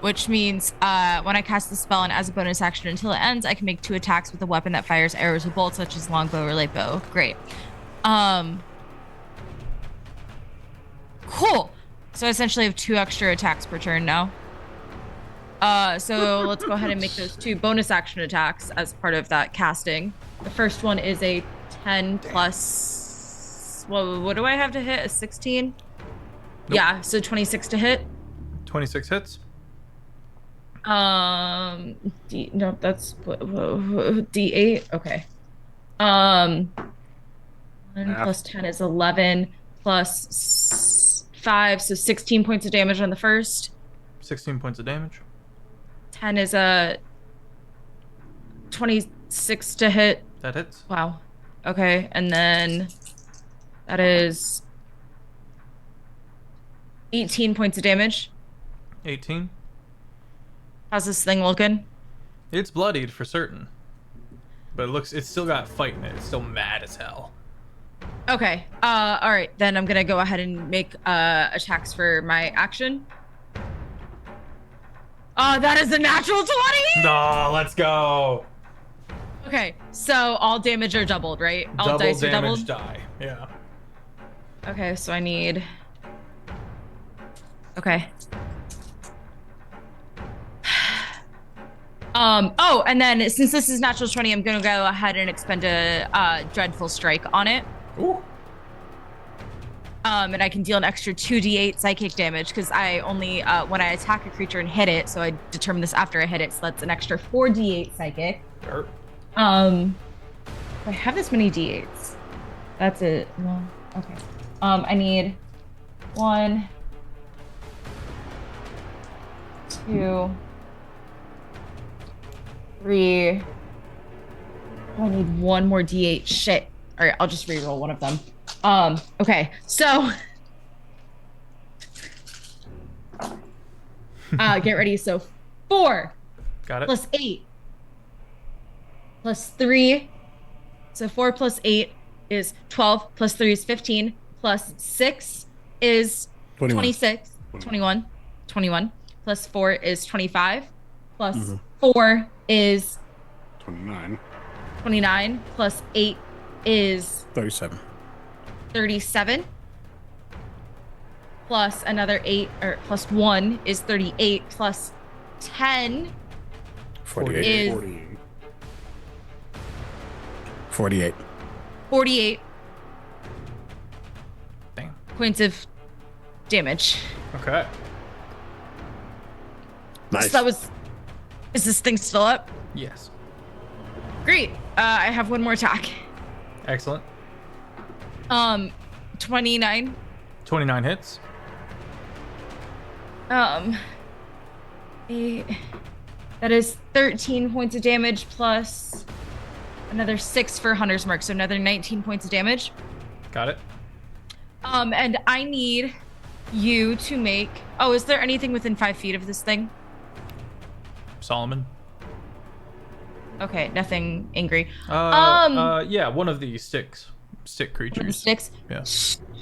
which means when I cast the spell and as a bonus action until it ends, I can make 2 attacks with a weapon that fires arrows with bolts, such as longbow or light bow. Great. Cool. So I essentially have 2 extra attacks per turn now. So let's go ahead and make those 2 bonus action attacks as part of that casting. The first one is a 10 plus. Well, what do I have to hit? A 16? Nope. Yeah, so 26 to hit. 26 hits. No, that's D8. Okay. 1 plus 10 is 11 plus 5, so 16 points of damage on the first. 16 points of damage. 10 is a 26 to hit. That hits. Wow. Okay, and then that is 18 points of damage. 18. How's this thing looking? It's bloodied for certain. But it's still got fight in it. It's still mad as hell. Okay. All right. Then I'm gonna go ahead and make attacks for my action. That is a natural 20. No, let's go. Okay. So all damage are doubled, right? All Double dice are damage doubled. die. Yeah. Okay. So I need. Oh, and then since this is natural 20, I'm gonna go ahead and expend a dreadful strike on it. Ooh. And I can deal an extra 2d8 psychic damage because I only when I attack a creature and hit it, so I determine this after I hit it, so that's an extra 4d8 psychic. Sure. I have this many d8s. That's it. No. Okay. I need 1, 2, 3. I need one more d8. Shit. All right, I'll just reroll one of them. Okay, so get ready. So 4 Got it. plus 8 plus 3. So 4 plus 8 is 12 plus 3 is 15 plus 6 is 26. 21 plus 4 is 25 plus 4 is 29 plus 8 is 37 plus another 8 or plus 1 is 38 plus 10 is 48. 48 Damn. points of damage. Okay. Nice. So that was. Is this thing still up? Yes. Great. I have one more attack. Excellent. 29. 29 hits. That is 13 points of damage plus another 6 for Hunter's Mark, so another 19 points of damage. Got it. And I need you to make. Oh, is there anything within 5 feet of this thing? Solomon. Okay, nothing angry. Yeah, one of the stick creatures. One of the sticks. Yeah.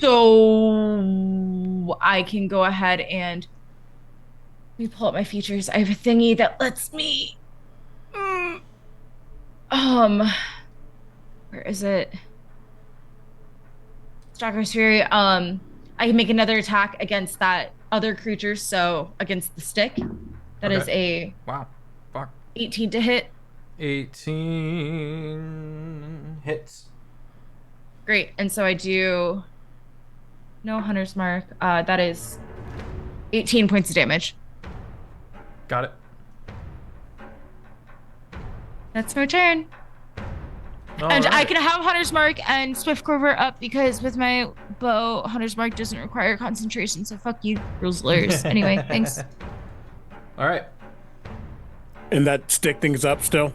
So I can go ahead and let me pull up my features. I have a thingy that lets me. Where is it? Stalker's Fury. I can make another attack against that other creature. So against the stick. That is a wow. Fuck. 18 to hit. 18 hits. Great. And so I do no Hunter's Mark. That is 18 points of damage. Got it. That's my turn. And I can have Hunter's Mark and Swift Quiver up because with my bow, Hunter's Mark doesn't require concentration. So fuck you, rules lawyers. Anyway, thanks. All right. And that stick thing's up still?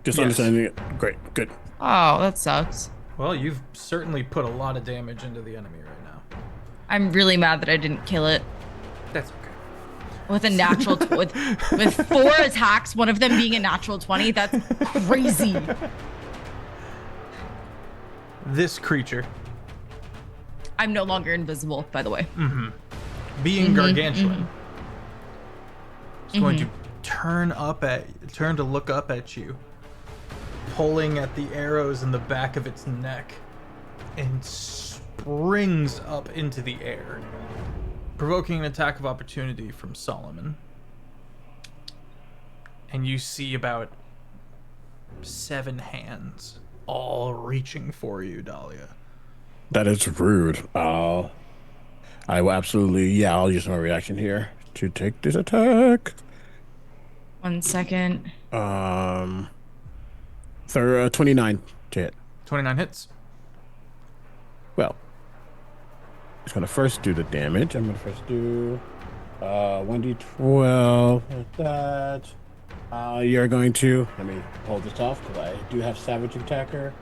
Just Yes. understanding it. Great. Good. Oh, that sucks. Well, you've certainly put a lot of damage into the enemy right now. I'm really mad that I didn't kill it That's okay. with a natural with 4 attacks, one of them being a natural 20. That's crazy. This creature, I'm no longer invisible, by the way. being gargantuan, is going to turn to look up at you, pulling at the arrows in the back of its neck, and springs up into the air, provoking an attack of opportunity from Solomon. And you see about 7 hands all reaching for you, Dahlia. That is rude. I will absolutely, I'll use my reaction here to take this attack. 1 second. 29 to hit. 29 hits. Well, it's gonna first do the damage. I'm gonna first do 1d12 like that. You're going to let me hold this off because I do have Savage Attacker.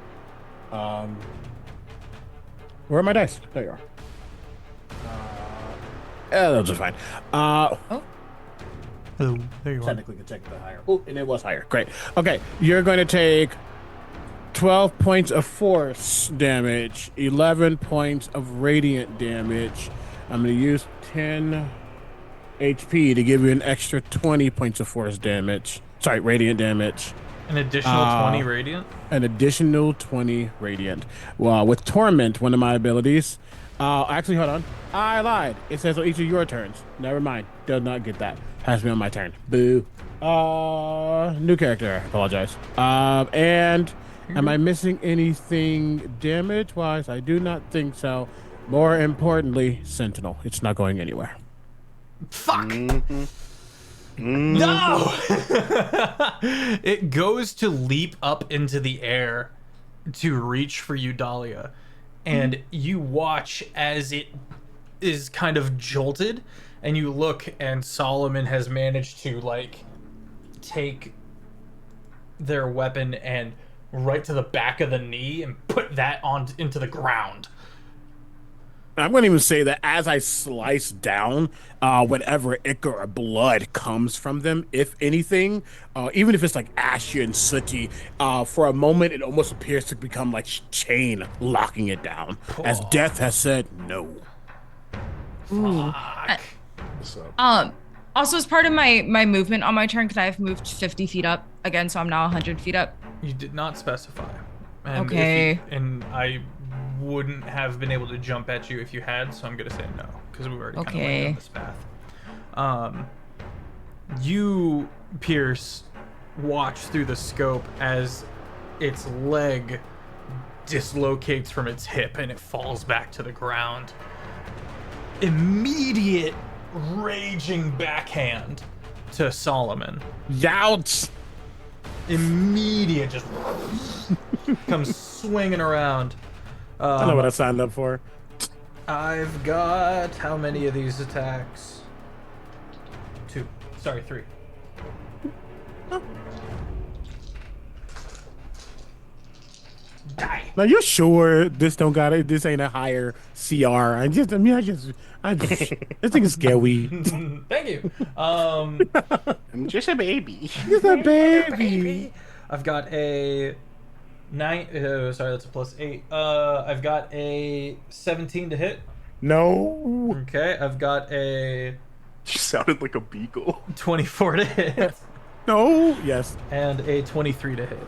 Where are my dice? There you are. Those are fine. Oh, there you are. Technically could take the higher. Oh, and it was higher. Great. Okay, you're going to take 12 points of force damage, 11 points of radiant damage. I'm going to use 10 HP to give you an extra 20 points of force damage. Sorry, radiant damage. An additional 20 radiant. An additional 20 radiant. Well, with Torment, one of my abilities. Actually, hold on. I lied. It says on each of your turns. Never mind. Does not get that. Has to be on my turn. Boo. New character. I apologize. And am I missing anything damage-wise? I do not think so. More importantly, Sentinel. It's not going anywhere. Fuck! Mm-hmm. No! It goes to leap up into the air to reach for you, Dahlia. And you watch as it is kind of jolted, and you look, and Solomon has managed to, like, take their weapon and right to the back of the knee and put that on into the ground. I'm going to even say that as I slice down, whatever ichor or blood comes from them, if anything, even if it's like ashy and sooty, for a moment it almost appears to become like chain locking it down, as death has said no. Fuck. What's up? Also, as part of my movement on my turn, because I've moved 50 feet up again, so I'm now 100 feet up. You did not specify. And Okay. And I wouldn't have been able to jump at you if you had, so I'm gonna say no, because we already kind of went down this path. You, Pierce, watch through the scope as its leg dislocates from its hip and it falls back to the ground. Immediate raging backhand to Solomon. Youch! Immediate, just comes swinging around. I know what I signed up for. I've got how many of these attacks? 2. Sorry, 3. Die. Now you're sure this don't got it? This ain't a higher CR. I just this thing is scary. Thank you. I'm just a baby. It's a baby. I've got a 9. Sorry, that's a +8. I've got a 17 to hit. No. Okay, I've got a You sounded like a beagle. 24 to hit. No. Yes. And a 23 to hit.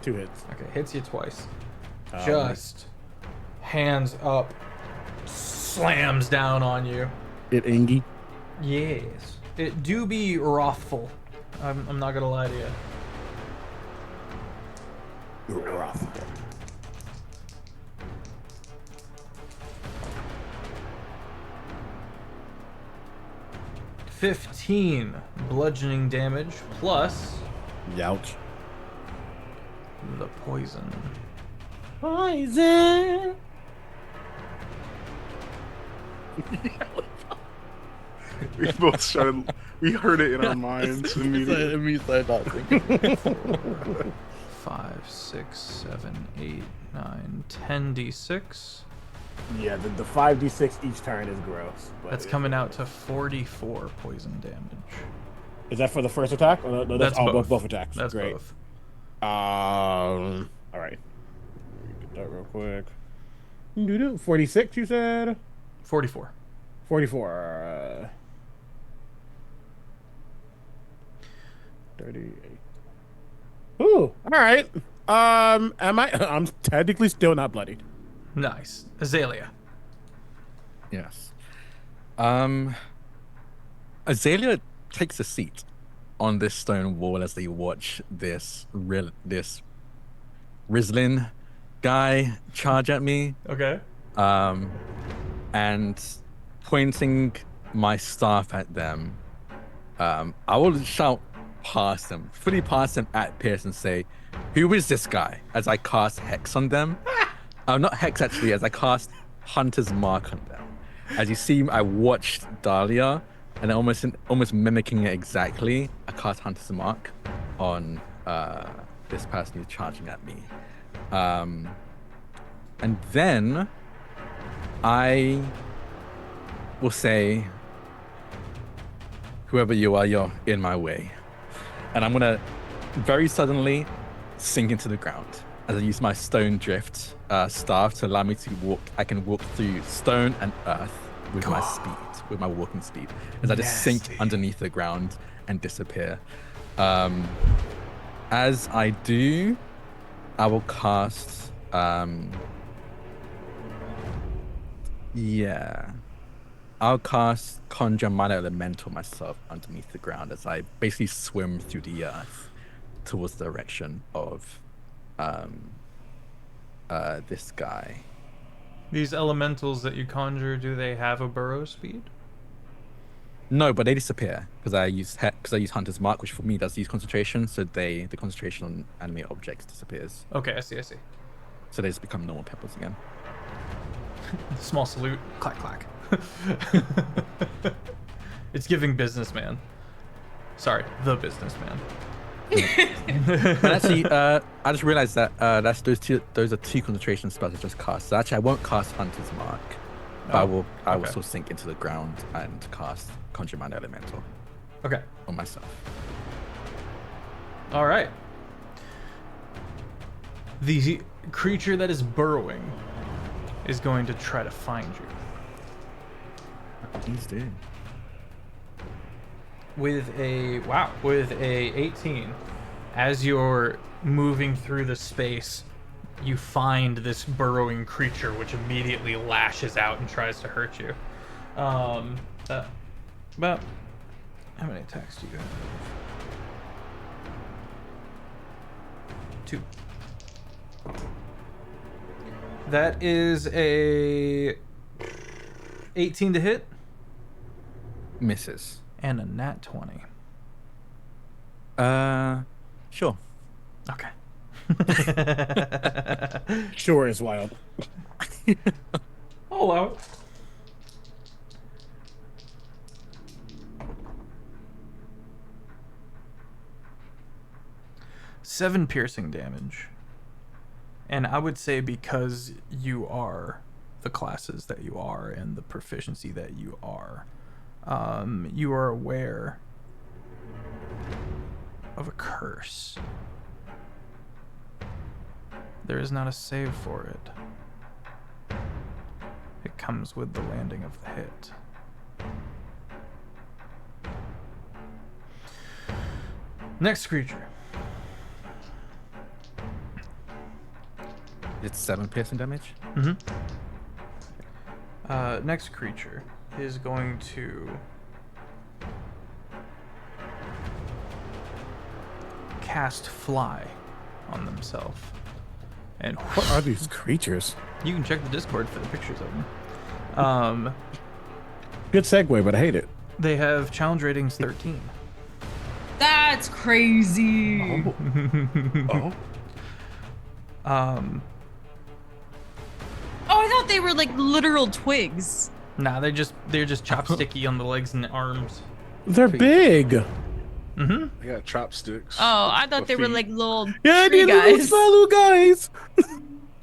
2 hits. Okay, hits you twice. Just hands up, slams down on you. It Ingy. Yes. It do be wrathful. I'm not gonna lie to you. Rough. $15 bludgeoning damage plus Youch. the poison. Poison. We both started. We heard it in our minds immediately. 5, 6, 7, 8, 9, 10 d6. Yeah, the 5d6 each turn is gross. But That's coming out to 44 poison damage. Is that for the first attack? Or no, That's both. both attacks. That's great. both. All right. Get that real quick. 46, you said? 44. 44. 38. Ooh, all right. Am I? I'm technically still not bloodied. Nice. Azalea. Yes. Azalea takes a seat on this stone wall as they watch this Rislin guy charge at me. Okay. And pointing my staff at them, I will shout past them, fully past them at Pierce and say, "Who is this guy?" As I cast Hex on them. Not Hex actually, as I cast Hunter's Mark on them. As you see, I watched Dahlia, and almost mimicking it exactly, I cast Hunter's Mark on this person who's charging at me. And then I will say, "Whoever you are, you're in my way." And I'm gonna very suddenly sink into the ground as I use my stone drift staff to allow me to walk. I can walk through stone and earth with my speed, with my walking speed, as I just sink underneath the ground and disappear. As I do, I will cast. I'll I'll cast Conjure Minor Elemental myself underneath the ground as I basically swim through the earth towards the direction of this guy. These elementals that you conjure, do they have a burrow speed? No, but they disappear because I use Hunter's Mark, which for me does use concentration. So the concentration on enemy objects disappears. Okay, I see. So they just become normal pebbles again. Small salute. Clack, clack. It's giving businessman. Sorry, the businessman. But actually, I just realized that those are two concentration spells I just cast. So actually, I won't cast Hunter's Mark, but I will still sink into the ground and cast Conjure Minor Elemental. Okay. On myself. All right. The creature that is burrowing is going to try to find you. Please do. With a 18, as you're moving through the space, you find this burrowing creature which immediately lashes out and tries to hurt you. But how many attacks do you have? 2. That is a 18 to hit Misses. and a nat 20. Sure. Okay. Sure is wild. I'll allow it. Seven piercing damage. And I would say because you are the classes that you are and the proficiency that you are aware of a curse. There is not a save for it. It comes with the landing of the hit. Next creature. It's 7 piercing damage. Next creature is going to cast Fly on themselves. And What are these creatures? you can check the Discord for the pictures of them. Good segue, but I hate it. They have challenge ratings 13. That's crazy. Oh, I thought they were like literal twigs. Nah, they're just chopsticky on the legs and arms. They're big. Mm-hmm. I got chopsticks. Oh, I thought With they were feet. like little Yeah, tree they're little guys. fellow guys.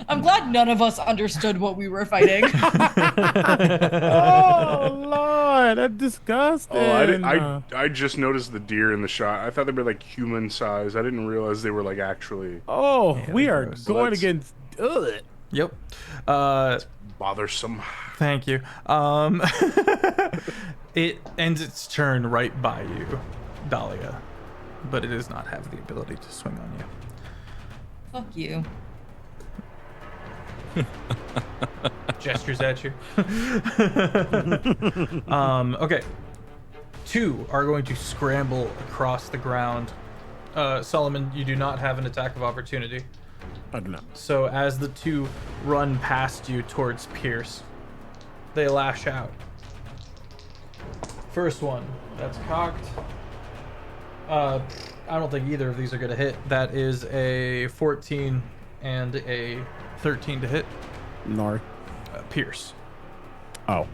I'm glad none of us understood what we were fighting. Oh Lord, that's disgusting. Oh, I just noticed the deer in the shot. I thought they were like human size. I didn't realize they were like actually Oh, we are gross. going Let's- against. Ugh. Yep. bothersome. Thank you. It ends its turn right by you, Dahlia, but it does not have the ability to swing on you. Fuck you. Gestures at you. Okay. 2 are going to scramble across the ground. Solomon, you do not have an attack of opportunity. I do not. So as the 2 run past you towards Pierce, they lash out. First one, that's cocked. I don't think either of these are going to hit. That is a 14 and a 13 to hit. Nor. Pierce. Oh.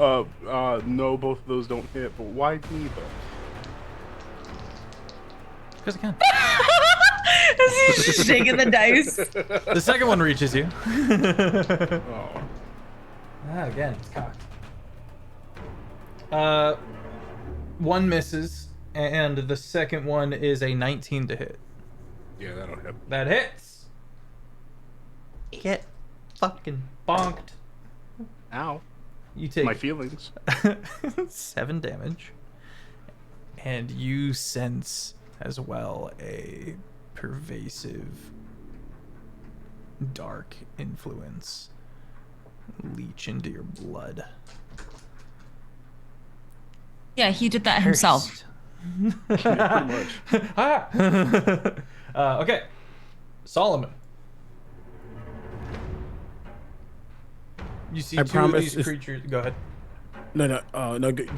No, both of those don't hit. But why me though? Because I can. He's just shaking the dice. The second one reaches you. Oh, Again, it's cocked. 1 misses, and the second one is a 19 to hit. yeah, that'll hit. That hits. Get fucking bonked. Ow, You take my feelings. 7 damage, and you sense as well a pervasive dark influence leach into your blood. Yeah, he did that himself. Pretty much. Okay, Solomon. You see I two of promise these it's- creatures. Go ahead. No.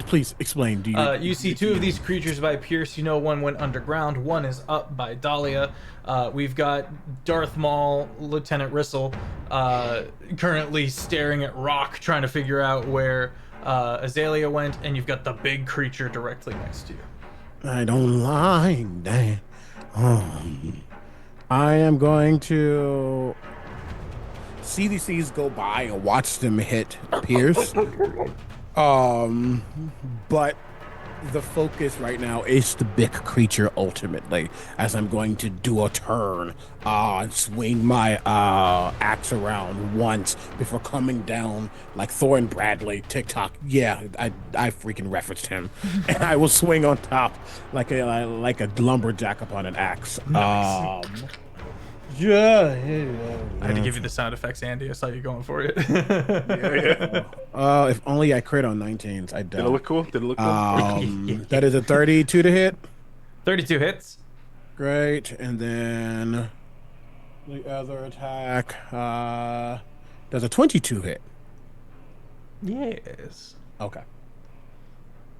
Please explain. Do you? You see two of these creatures by Pierce. You know one went underground. One is up by Dahlia. We've got Darth Maul, Lieutenant Rissel, currently staring at Rock, trying to figure out where Azalea went, and you've got the big creature directly next to you. I don't like that. I am going to see these things go by and watch them hit Pierce. But the focus right now is the big creature ultimately, as I'm going to do a turn and swing my axe around once before coming down like Thor and Bradley TikTok. Yeah, I freaking referenced him. And I will swing on top like a lumberjack upon an axe. Nice. Yeah. I had to give you the sound effects, Andy. I saw you going for it. If only I crit on 19s. I don't. Did it look cool? That is a 32 to hit. 32 hits. Great. And then the other attack does a 22 hit. Yes. Okay.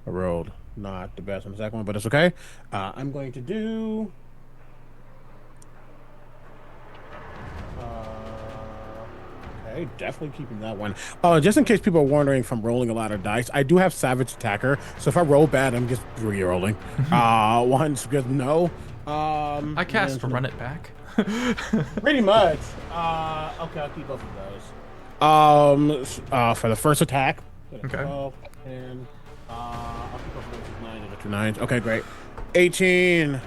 I rolled not the best on the second one, but it's okay. I'm going to do... Okay, definitely keeping that one. Just in case people are wondering if I'm rolling a lot of dice, I do have Savage Attacker, so if I roll bad, I'm just re-rolling. Once, because no. I cast Run It Back. Pretty much. Okay, I'll keep both of those. For the first attack. Okay. 12, and I'll keep both of those as 9 and 2 9s. Okay, great. 18,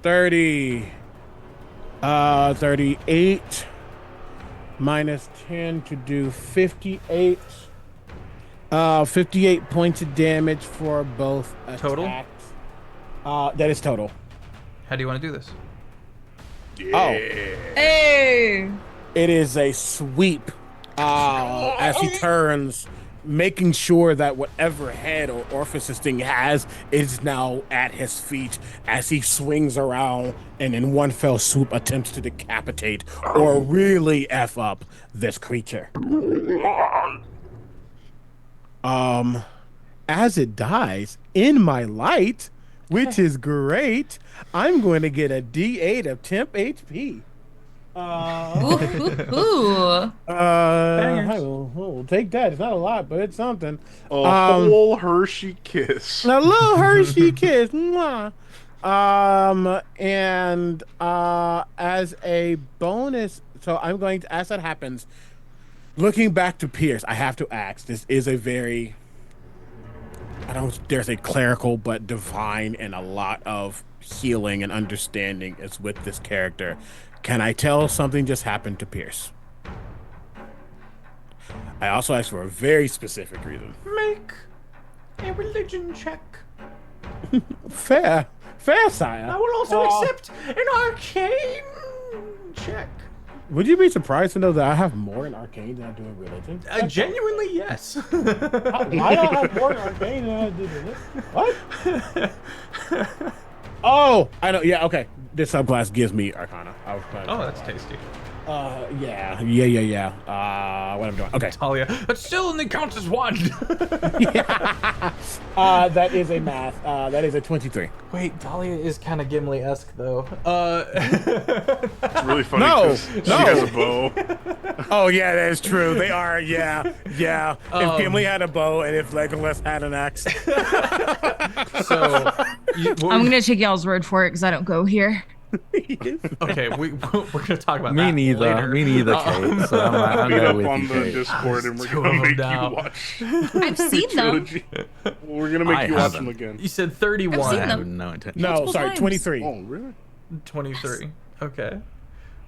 30, 38. Minus 10 to do 58. 58 points of damage for both attacks. Total? That is total. How do you want to do this? Oh, Hey! it is a sweep. As he turns, making sure that whatever head or orifice this thing has is now at his feet as he swings around and in one fell swoop attempts to decapitate or really F up this creature. As it dies in my light, which is great, I'm going to get a D8 of temp HP. Ooh. I will take that. It's not a lot, but it's something. A whole Hershey kiss. A little Hershey kiss. Mwah. And as a bonus, so I'm going to, as that happens, looking back to Pierce, I have to ask, this is a very, I don't dare say clerical, but divine, and a lot of healing and understanding is with this character. Can I tell something just happened to Pierce? I also asked for a very specific reason. Make a religion check. Fair, sire. I will also accept an arcane check. Would you be surprised to know that I have more in arcane than I do in religion? Genuinely, yes. Why do I have more in arcane than I do in religion? What? Oh, I know. Yeah, okay. This subclass gives me Arcana. I was Oh, that's tasty. Yeah. What I'm doing? Okay. Talia, that still only counts as one. That is a math. That is a 23. Wait, Talia is kind of Gimli-esque, though. It's really funny. No, 'cause she no. has a bow. Oh yeah, that is true. They are. Yeah. If Gimli had a bow and if Legolas had an axe. So, I'm gonna take y'all's word for it because I don't go here. okay, we're gonna talk about Me that neither. later. Me neither, Kate. So I'm Meet go up with on you, the Kate. Discord and we're Two gonna of them make now. you watch. I've seen them. trilogy. We're gonna make I you watch haven't. them again. You said I've 31. seen I them. have no intention. No, Multiple sorry, times. 23. Oh, really? 23. Okay.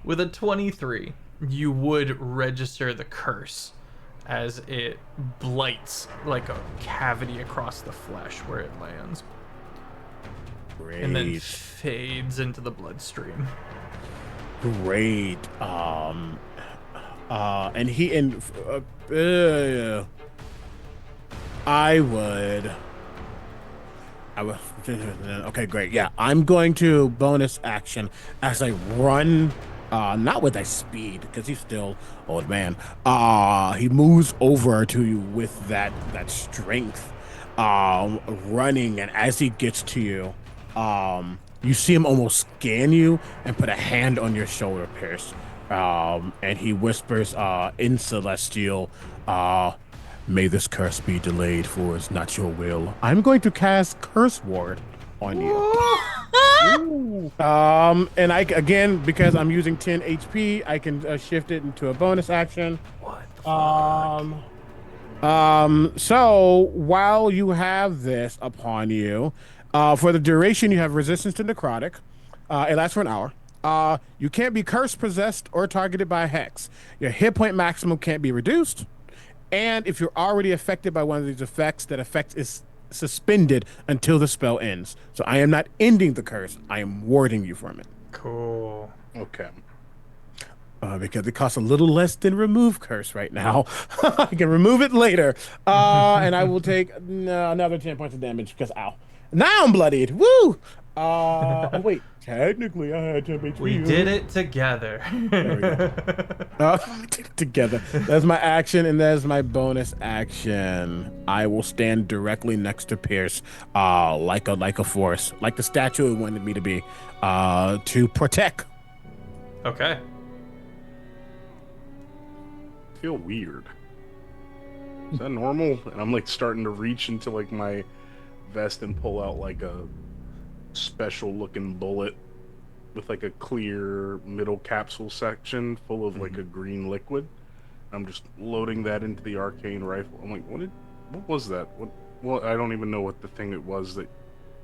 With a 23, you would register the curse as it blights like a cavity across the flesh where it lands. Great. And then fades into the bloodstream. Great. And he I would I will. Okay, great. Yeah, I'm going to bonus action as I run. Not with that speed, because he's still old man. He moves over to you with that strength, running, and as he gets to you, you see him almost scan you and put a hand on your shoulder, Pierce. And he whispers, in Celestial, may this curse be delayed, for it's not your will. I'm going to cast Curse Ward on you. And I again, because I'm using 10 HP, I can shift it into a bonus action. What the fuck? So while you have this upon you, for the duration, you have resistance to necrotic. It lasts for an hour. You can't be cursed, possessed, or targeted by a hex. Your hit point maximum can't be reduced. And if you're already affected by one of these effects, that effect is suspended until the spell ends. So I am not ending the curse. I am warding you from it. Cool. Okay. Because it costs a little less than remove curse right now. I can remove it later. And I will take another 10 points of damage because, ow. Now I'm bloodied. Woo! Oh, wait. Technically, I had 10 HP. We did it together. There we go. Together. That's my action, and that's my bonus action. I will stand directly next to Pierce, like a force, like the statue it wanted me to be, to protect. Okay. I feel weird. Is that normal? And I'm like starting to reach into like my vest and pull out like a special looking bullet with like a clear middle capsule section full of like a green liquid. I'm just loading that into the arcane rifle. I'm like, what was that? Well, I don't even know what the thing it was that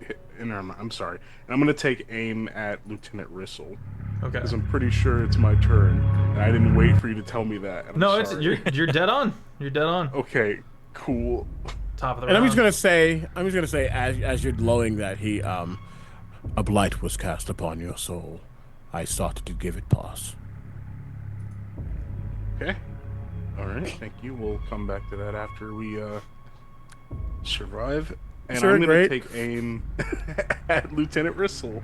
hit. I'm sorry. And I'm gonna take aim at Lieutenant Rissel. Okay. Because I'm pretty sure it's my turn, and I didn't wait for you to tell me that. No, sorry. you're dead on. You're dead on. Okay, cool. Top of the And round. I'm just gonna say, as you're blowing that, a blight was cast upon your soul. I sought to give it pause. Okay. All right. Thank you. We'll come back to that after we survive. And Sure, I'm gonna great. take aim at Lieutenant Rissel.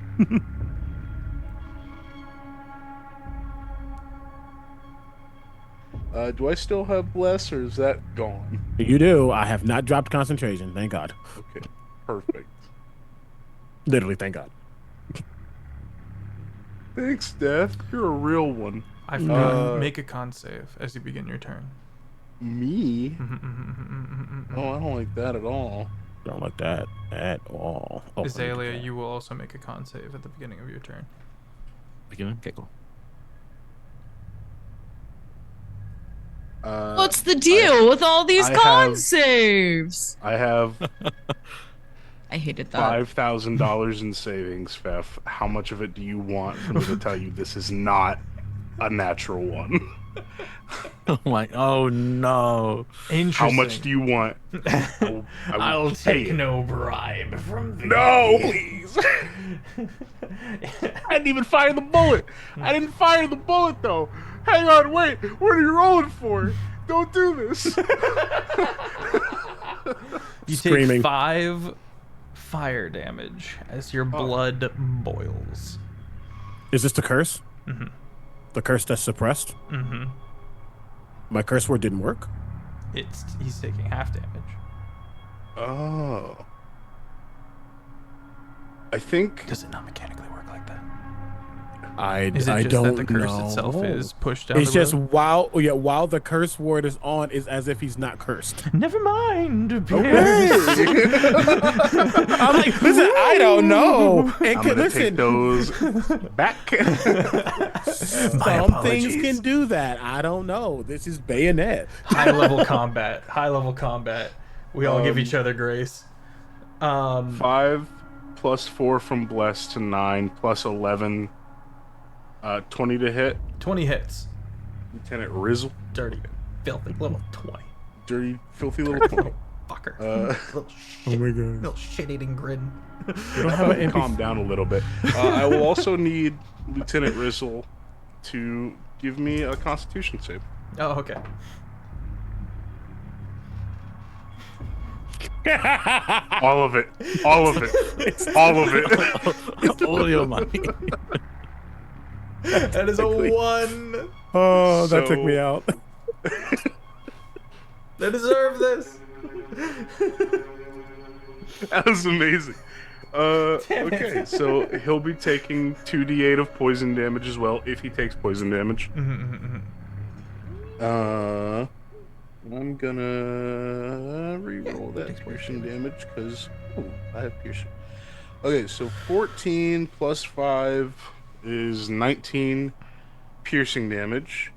Do I still have bless, or is that gone? You do. I have not dropped concentration. Thank God. Okay. Perfect. Literally, thank God. Thanks, Death. You're a real one. I forgot. Make a con save as you begin your turn. Me? Oh, I don't like that at all. Don't like that at all. Oh, Azalea, you will also make a con save at the beginning of your turn. Okay, cool. What's the deal with all these I con have- saves? I have I hated that. $5,000 in savings, Fef. How much of it do you want for me to tell you this is not a natural one? Oh my! Oh no! Interesting. How much do you want? I'll pay take it. no bribe from thee. No, please. I didn't even fire the bullet. I didn't fire the bullet though. Hang on, wait. What are you rolling for? Don't do this. You Screaming. take 5 fire damage as your blood boils. Is this the curse? Mhm. The curse that's suppressed? Mm-hmm. My curse word didn't work? He's taking half damage. Oh. I think Does it not mechanically work like that? I Is it I just don't that the curse know. itself is pushed down It's the just road? while the curse word is on, is as if he's not cursed. Never mind. I'm like, listen, I don't know. And I'm gonna listen, take those back. some things can do that. I don't know. This is Bayonet. High level combat. High level combat. We all give each other grace. 5 plus 4 from Bless to 9 plus 11. 20 to hit. 20 hits. Lieutenant Rizzle. Dirty, filthy little toy. Dirty, filthy little toy. Fucker. Little shit. Oh my god. Little shit-eating grin. don't have an Calm down a little bit. I will also need Lieutenant Rizzle to give me a Constitution save. Oh, okay. All of it. All of it. All of it. All your money. That is a 1. Oh, that took me out. They deserve this. That was amazing. Okay, so he'll be taking 2d8 of poison damage as well if he takes poison damage. I'm gonna re-roll that piercing damage because I have piercing. Okay, so 14 plus 5 is 19 piercing damage,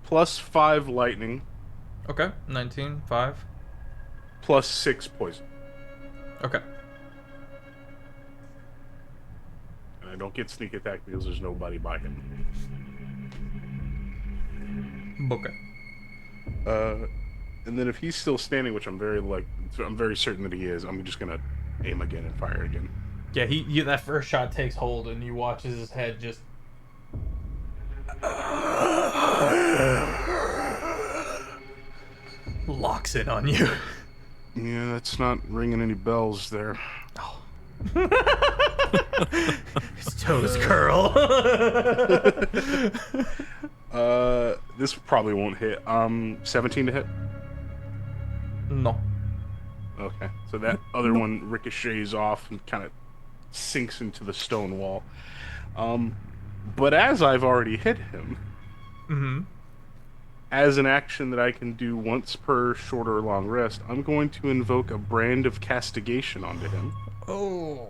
plus 5 lightning, Okay, 19, 5. plus 6 poison. Okay. And I don't get sneak attack because there's nobody by him. Okay. And then if he's still standing, which I'm very certain that he is, I'm just gonna aim again and fire again. Yeah, that first shot takes hold, and you watch as his head just locks in on you. Yeah, that's not ringing any bells there. His toes curl. This probably won't hit. 17 to hit. No. Okay, so that other one ricochets off and kind of sinks into the stone wall. But as I've already hit him, as an action that I can do once per short or long rest, I'm going to invoke a brand of castigation onto him. Oh.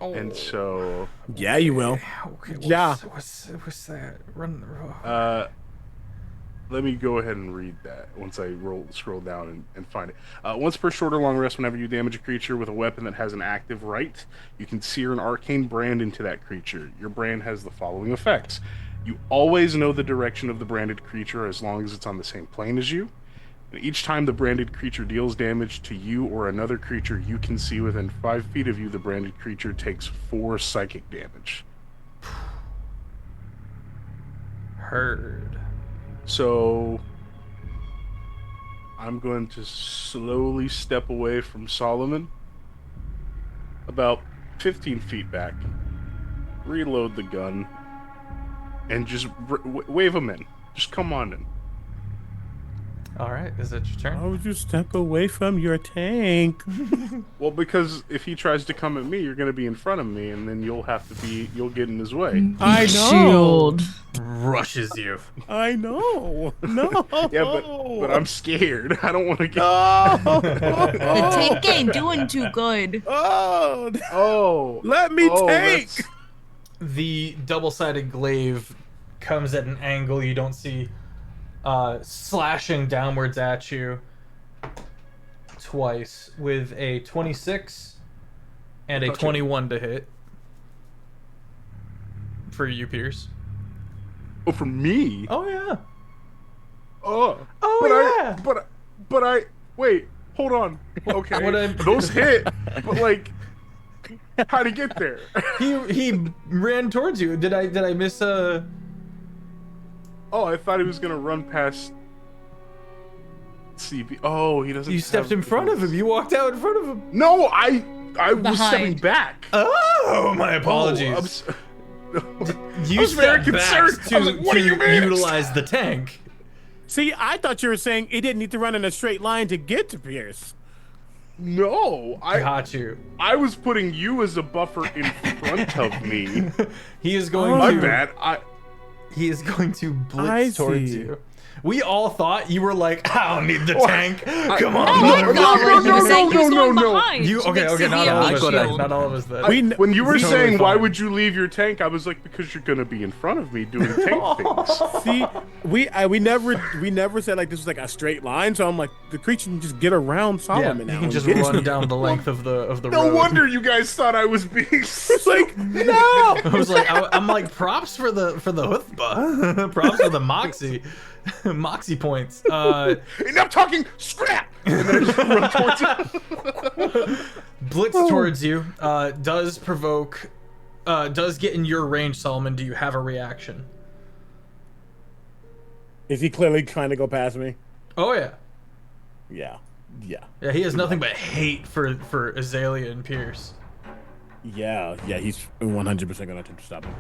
And so, Yeah, you will. Okay, Yeah. What's that? Run. let me go ahead and read that once I scroll down and find it. Once per short or long rest, whenever you damage a creature with a weapon that has an active right, you can sear an arcane brand into that creature. Your brand has the following effects. You always know the direction of the branded creature as long as it's on the same plane as you. And each time the branded creature deals damage to you or another creature you can see within 5 feet of you, the branded creature takes 4 psychic damage. Heard. So I'm going to slowly step away from Solomon, about 15 feet back, reload the gun, and just wave him in. Just come on in. All right, is it your turn? Why would you step away from your tank? Well, because if he tries to come at me, you're going to be in front of me, and then you'll get in his way. I know. Shield. Rushes you. I know. No. Yeah, but I'm scared. I don't want to get. The tank ain't doing too good. Oh. Oh, Let me take. that's- The double-sided glaive comes at an angle you don't see, slashing downwards at you twice with a 26 and a 21 to hit for you, Pierce. Oh, for me. Oh yeah. Oh. Oh but yeah. But I wait. Hold on. Okay. What I- Those hit, but like, how'd he get there? He ran towards you. Did I miss a? Oh, I thought he was gonna run past CB. Oh, he doesn't. You stepped have in front of those. him. You walked out in front of him. No, I was stepping Behind. back. Oh, my Oh, apologies. You I was very stepped back concerned. I was like, what do you mean? utilize the tank. See, I thought you were saying he didn't need to run in a straight line to get to Pierce. No, Got you. I was putting you as a buffer in front of me. He is going My to. bad. He is going to I blitz towards see. you. We all thought you were like, I don't need the tank. Come on. Oh, I thought no, he was no, saying he was no, going no. behind. You to okay? make Okay, not severe all of I us. got Did. it. Not all of us. Did. When you were Totally saying why fine. would you leave your tank, I was like, because you're gonna be in front of me doing tank things. See, we never said like this was like a straight line. So I'm like, the creature can just get around Yeah, Solomon you now. can and just get run to- down the length of the No road. wonder you guys thought I was being like, no. I was like, I'm like, props for the chutzpah. Props for the moxie, moxie points. Enough talking, scrap! And then I just run towards him. Blitz towards you. Does provoke. Does get in your range, Solomon. Do you have a reaction? Is he clearly trying to go past me? Oh yeah. Yeah. Yeah. Yeah, he has nothing but hate for Azalea and Pierce. Yeah, he's 100% gonna attempt to stop him.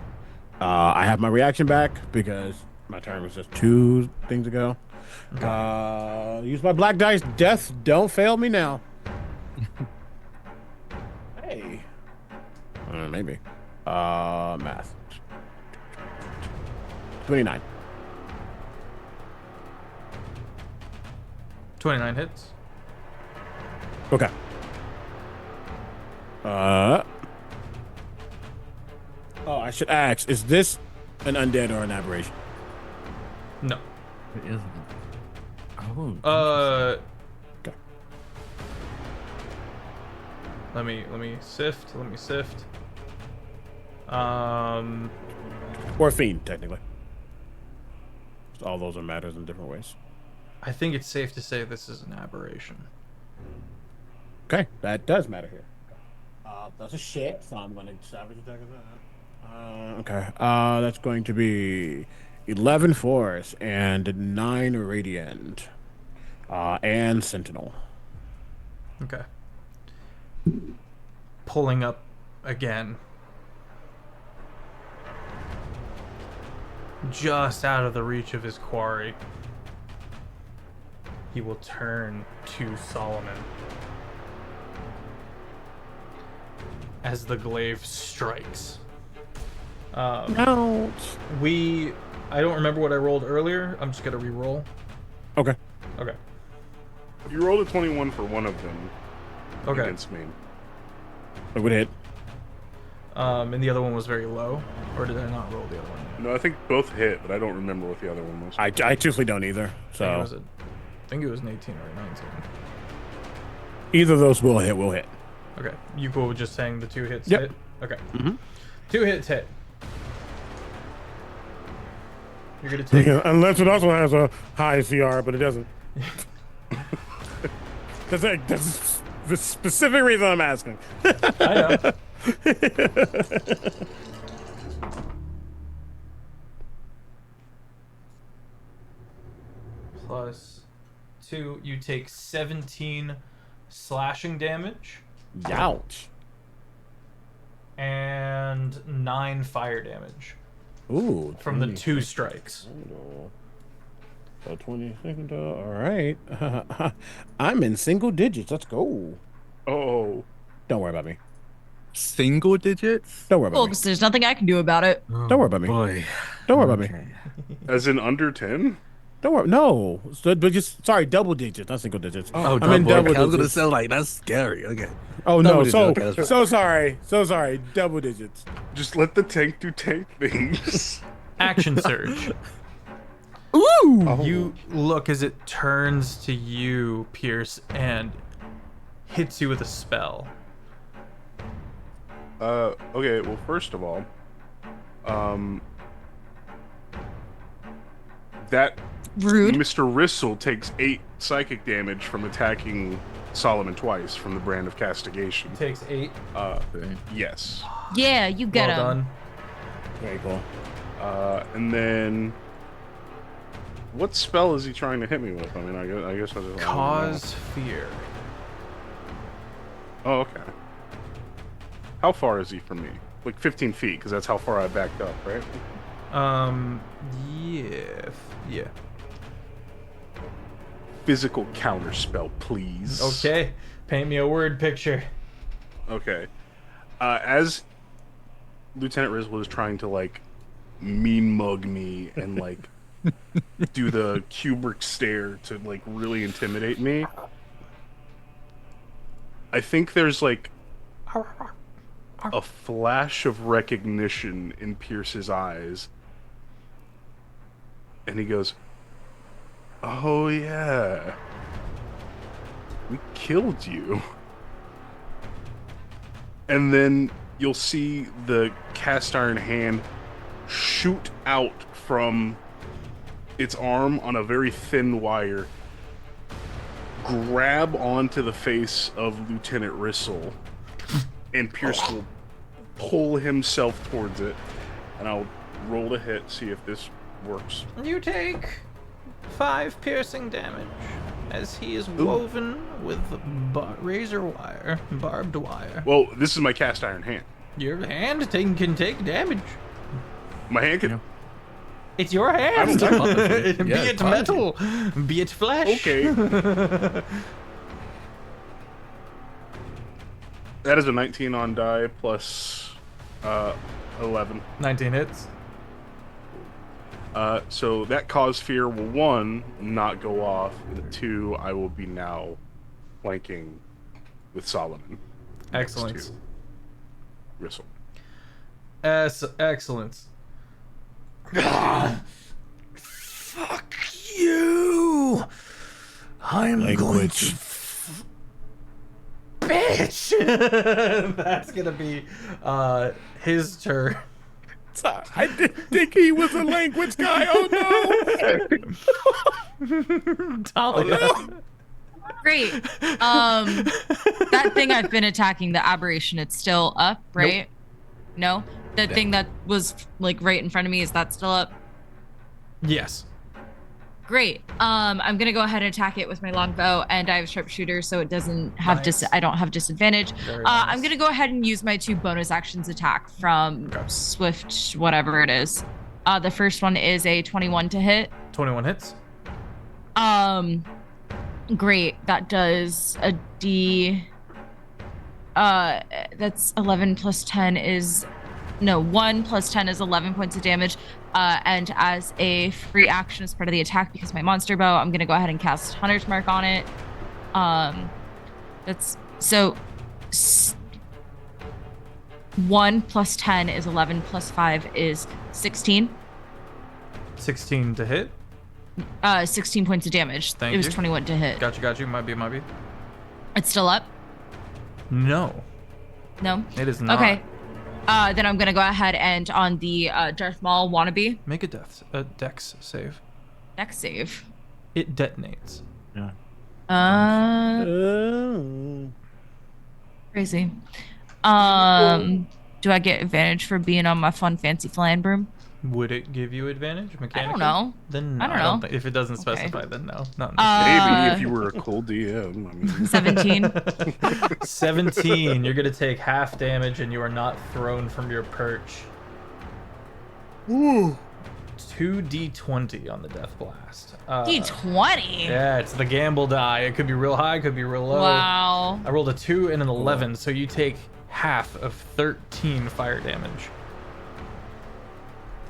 I have my reaction back because my turn was just 2 things ago. Use my black dice. Death, don't fail me now. Hey. Maybe. Math. 29. 29 hits. Okay. Oh, I should ask, is this an undead or an aberration? No. It isn't. Oh. Okay. Let me sift. Or a fiend, technically. All those are matters in different ways. I think it's safe to say this is an aberration. Okay, that does matter here. That's a shit, so I'm going to savage attack of that. Okay, that's going to be 11 force and 9 radiant. And sentinel. Okay. Pulling up again. Just out of the reach of his quarry. He will turn to Solomon. As the glaive strikes. Ouch. I don't remember what I rolled earlier. I'm just gonna re-roll. Okay. Okay. You rolled a 21 for one of them Okay. against me. It would hit. And the other one was very low, or did I not roll the other one? No, I think both hit, but I don't remember what the other one was. I truthfully don't either. So I think it was an 18 or a 19. either of those will hit. Okay. You cool with just saying the 2 hits Yep. hit? Okay. Mhm. 2 hits hit. You're gonna take. Unless it also has a high CR, but it doesn't. That's the specific reason I'm asking. I know. Plus 2, you take 17 slashing damage Ouch. and 9 fire damage Ooh. from the 2 strikes. So 22nd. All right. I'm in single digits. Let's go. Oh, Don't worry about me. Single digits? Don't worry about Folks, there's nothing I can do about it. me. Don't worry about me. Boy. Don't worry about me. Okay. as in under 10? Don't worry. No. So, but just sorry, double digits, not single digits. Oh, I'm in double okay. I was gonna digits. say like that's scary. Okay. Oh double no. digits, So okay, that's fine. so sorry. Double digits. Just let the tank do tank things. Action surge. Ooh. You look as it turns to you, Pierce, and hits you with a spell. Okay, well, first of all, that Rude. Mr. Rissel takes 8 psychic damage from attacking Solomon twice from the brand of castigation. Takes 8. Yes. Yeah, you get Well him. done. Very cool. And then, what spell is he trying to hit me with? I mean, I guess I just Cause fear. Oh, okay. How far is he from me? Like 15 feet, because that's how far I backed up, right? Yeah. Physical counterspell, please. Okay. Paint me a word picture. Okay. As Lieutenant Rizzle is trying to, like, mean mug me and, like, do the Kubrick stare to, like, really intimidate me, I think there's, like, a flash of recognition in Pierce's eyes. And he goes, "Oh, yeah. We killed you." And then you'll see the cast iron hand shoot out from its arm on a very thin wire, grab onto the face of Lieutenant Rissel, and Pierce will pull himself towards it. And I'll roll to hit, see if this works. You take 5 piercing damage. as he is woven with razor wire, barbed wire. Well, this is my cast iron hand. Your hand can take damage. My hand can. It's your hand. I Be it metal, be it flesh. Okay. That is a 19 on die plus 11. 19 hits. So that cause fear will 1 not go off, and 2 I will be now flanking with Solomon. Excellent. Gristle. Excellent. Fuck you! I'm going to bitch. That's gonna be his turn. I didn't think he was a language guy. Oh no! Talia. Great. That thing I've been attacking, the aberration, it's still up, right? No? The thing that was like right in front of me, is that still up? Yes. Great. I'm gonna go ahead and attack it with my longbow, and I have sharpshooter, so it doesn't have I don't have disadvantage. I'm gonna go ahead and use my 2 bonus actions attack from Swift, whatever it is. The first one is a 21 to hit. 21 hits. Great. That does a D. That's 11 plus 10 is. No, 1 plus 10 is 11 points of damage. And as a free action as part of the attack, because my monster bow, I'm going to go ahead and cast Hunter's Mark on it. That's so 1 plus 10 is 11 plus 5 is 16. 16 to hit. 16 points of damage. Thank it was you. 21 to hit. Got you. Might be. It's still up? No. No? It is not. Okay. Then I'm gonna go ahead and on the Darth Maul wannabe. Make a dex save. Dex save. It detonates. Yeah. Crazy. Do I get advantage for being on my fun fancy flying broom? Would it give you advantage mechanically? I don't know. Then I don't know. think, if it doesn't specify, then no. Not Maybe if you were a cool DM. I mean. 17. 17. You're gonna take half damage, and you are not thrown from your perch. Ooh. 2d20 on the death blast. D20. Yeah, it's the gamble die. It could be real high, it could be real low. Wow. I rolled a 2 and an 11, so you take half of 13 fire damage.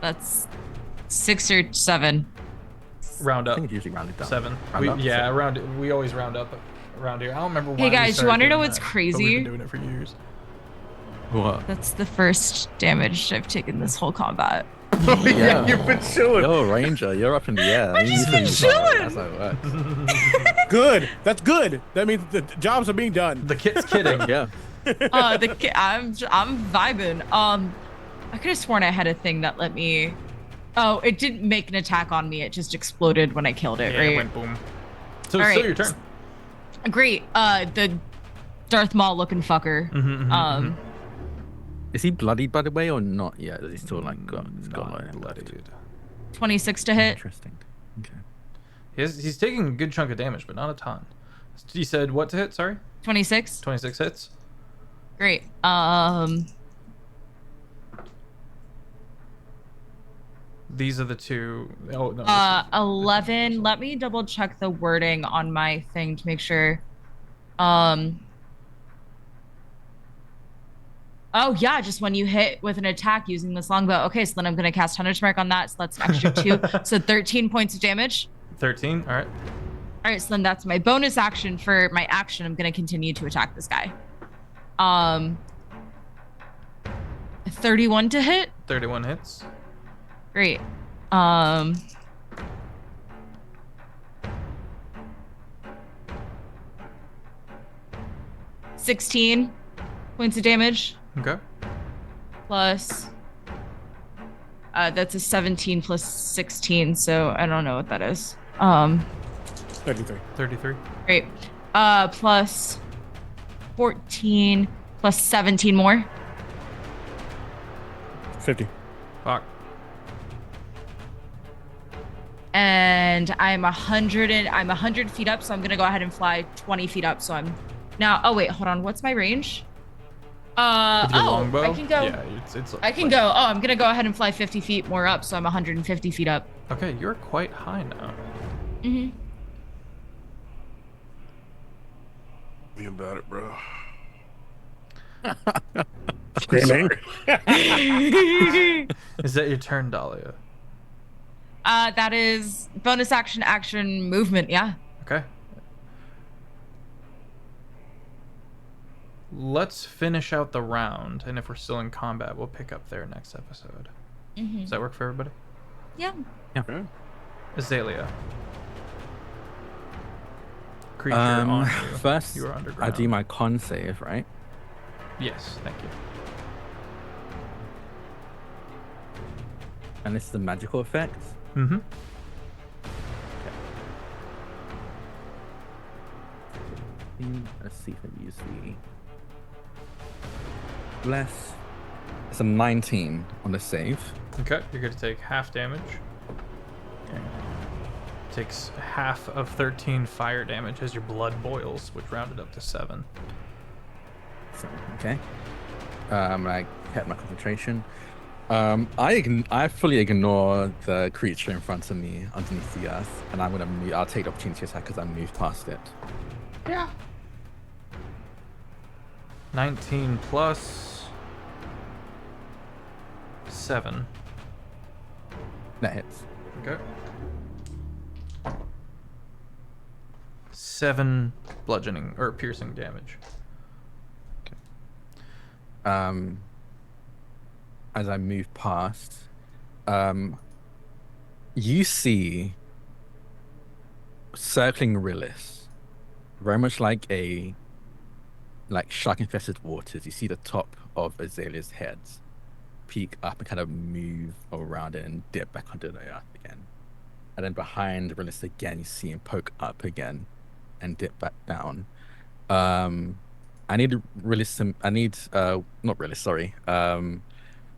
That's 6 or 7. Round I up. think it's usually rounded down. 7. Round up, Yeah, 7. we always round up around here. I don't remember why. Hey guys, you want to know what's crazy? We've been doing it for years. What? That's the first damage I've taken this whole combat. Yeah, you've been chilling. You're a ranger. You're up in the air. I've just been chilling. That's how it works. Good. That's good. That means the jobs are being done. The kit's kidding. Yeah. I'm vibing. I could have sworn I had a thing that let me. Oh, it didn't make an attack on me. It just exploded when I killed it. Yeah, right? it went boom. So All it's still right. your turn. Great. The Darth Maul looking fucker. Is he bloodied, by the way, or not yet? Is he still like got like bloodied. 26 to hit. Interesting. Okay. He's taking a good chunk of damage, but not a ton. You said what to hit? Sorry. 26. 26 hits. Great. These are the two. Oh no. 11. Let me double check the wording on my thing to make sure. Oh yeah, just when you hit with an attack using this longbow. Okay, so then I'm gonna cast Hunter's Mark on that. So that's an extra 2. So 13 points of damage. 13. All right. All right, so then that's my bonus action. For my action, I'm gonna continue to attack this guy. 31 to hit. 31 hits. Great. 16 points of damage. Okay. Plus that's a 17 plus 16, so I don't know what that is. 33. 33. Great. Plus 14 plus 17 more. 50. Fuck. and I'm 100 feet up, so I'm gonna go ahead and fly 20 feet up. So I'm now. Oh wait, hold on. What's my range? With your longbow? I can go. Yeah, it's I can go. Oh, I'm gonna go ahead and fly 50 feet more up, so I'm 150 feet up. Okay, you're quite high now. Mm-hmm. Tell me about it, bro. Screaming. Is that your turn, Dahlia? That is bonus action movement. Yeah. Okay. Let's finish out the round, and if we're still in combat, we'll pick up there next episode. Mm-hmm. Does that work for everybody? Yeah. Okay. Azalea. Creature on you. First, You are I underground. do my con save, right? Yes, thank you. And this is the magical effect. Mm-hmm. Let's see if I use the bless. It's a 19 on the save. Okay, you're going to take half damage. Okay. Takes half of 13 fire damage as your blood boils, which rounded up to 7. So, okay. I kept my concentration. I fully ignore the creature in front of me underneath the earth, and I'm gonna move. I'll take the opportunity attack because I moved past it. Yeah. 19 plus 7. That hits. Okay. 7 bludgeoning or piercing damage. As I move past, you see circling Rillis, very much like shark infested waters. You see the top of Azalea's head peek up and kind of move around it and dip back under the earth again. And then behind Rillis again, you see him poke up again and dip back down. I need Rillis. Not Rillis. Sorry.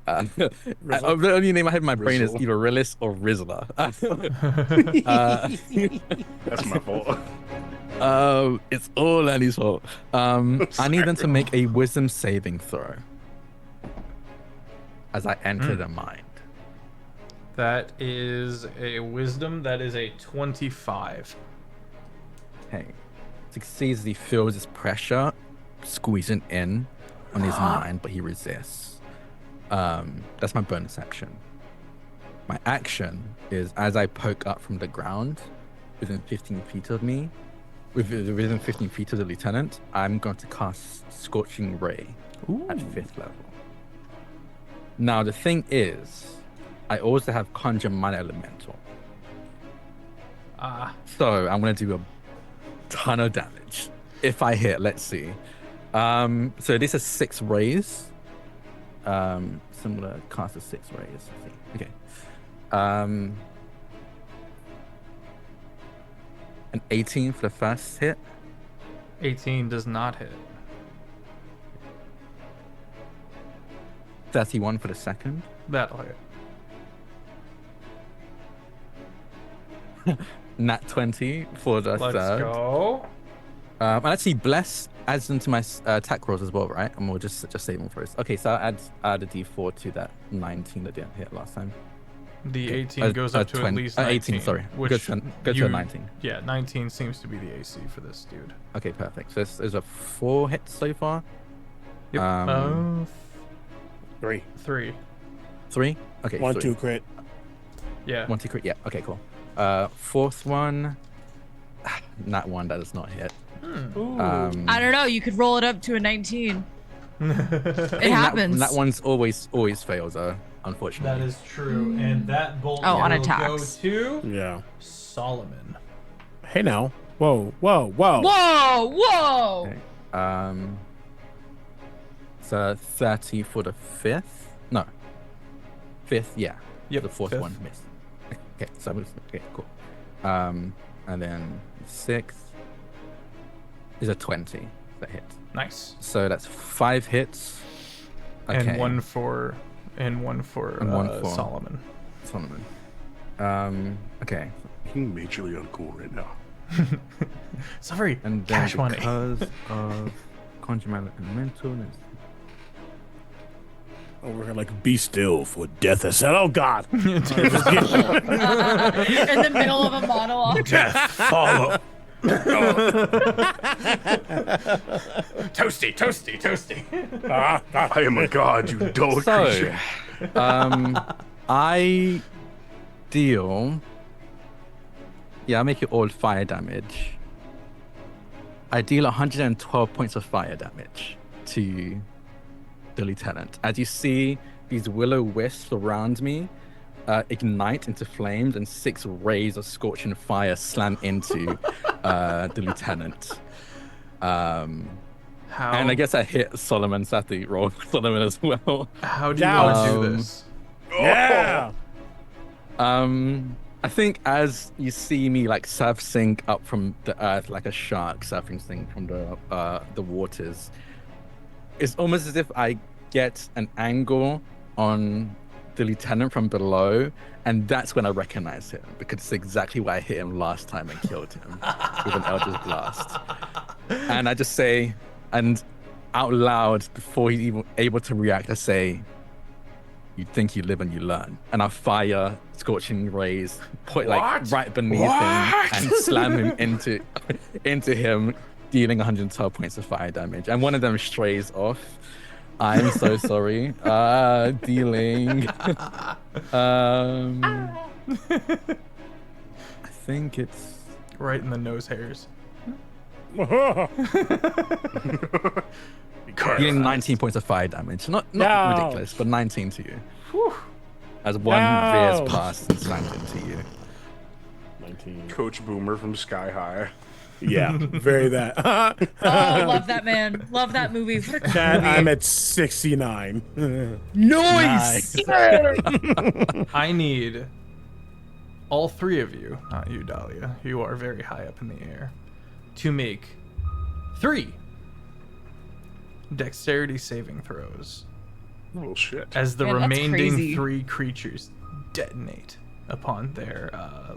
The only name I have in my brain is Rizzle. either Rillis or Rizzler. That's my fault. It's all Annie's fault. I need them to make a wisdom saving throw as I enter their mind. That is a wisdom. That is a 25. Okay. Succeeds, he feels this pressure squeezing in on his mind, but he resists. That's my bonus action. My action is as I poke up from the ground within 15 feet of me, within 15 feet of the lieutenant, I'm going to cast Scorching Ray at 5th level. Now, the thing is, I also have Conjure Minor Elemental. So I'm going to do a ton of damage. If I hit, let's see. So this is 6 rays. Similar cast of 6 rays. Let's see. Okay. An 18 for the first hit. 18 does not hit. 31 for the second. That'll hit. Nat 20 for the Let's third. go. And actually, bless adds into my attack rolls as well, right? And we'll just save them first. Okay, so I'll add a d4 to that 19 that didn't hit last time. The 18 goes up to 20, at least 19. 18, sorry. Which Go to a 19. Yeah, 19 seems to be the AC for this dude. Okay, perfect. So there's a 4 hits so far. Yep. 3. 3. 3? Okay. 1, 3. 2 crit. Yeah. 1, 2 crit. Yeah. Okay. Cool. Fourth one. Nat 1. That does not hit. I don't know. You could roll it up to a 19. It happens. That one's always fails, unfortunately. That is true. And that bolt on will attacks. go to Yeah. Solomon. Hey now. Whoa, whoa, whoa. Whoa, whoa. Okay. So 30 for the 5th. No. 5th. Yeah. Yep, The 4th 5th. one missed. Okay. So okay. Cool. And then 6th is a 20 that hit. Nice. So that's 5 hits. Okay. And one for And one for- Solomon. Solomon. Okay. Being majorly uncool right now. It's not very And then cash money. because of conjure magic elemental. Over here, like, be still for death has said. Oh God. In the middle of a monologue. Death follow. Toasty. I am a god, you dull So, creature. I deal. Yeah, I make it all fire damage. I deal 112 points of fire damage to the lieutenant. As you see, these willow wisps around me ignite into flames, and 6 rays of scorching fire slam into the lieutenant. How? And I guess I hit Solomon, so I have to roll Solomon as well. How do you want to do Um, this? Yeah. I think as you see me like surf sink up from the earth like a shark surfing sink from the waters, it's almost as if I get an angle on the lieutenant from below, and that's when I recognize him, because it's exactly why I hit him last time and killed him with an Eldritch Blast. And I just say, and out loud before he's even able to react, I say, "You think you live and you learn." And I fire scorching rays, like right beneath him, and slam him into him, dealing 112 points of fire damage. And one of them strays off. I'm so sorry. Dealing. I think it's Right in the nose hairs. dealing 19 points of fire damage. Not No. ridiculous, but 19 to you. As one veers past and slams into you. 19. Coach Boomer from Sky High. Yeah, very that. Oh, love that man. Love that movie. What a good Chat, movie. I'm at 69. Nice. I need all 3 of you, not you, Dahlia, you are very high up in the air, to make 3 dexterity saving throws Oh shit. as the Man, that's remaining crazy. 3 creatures detonate upon their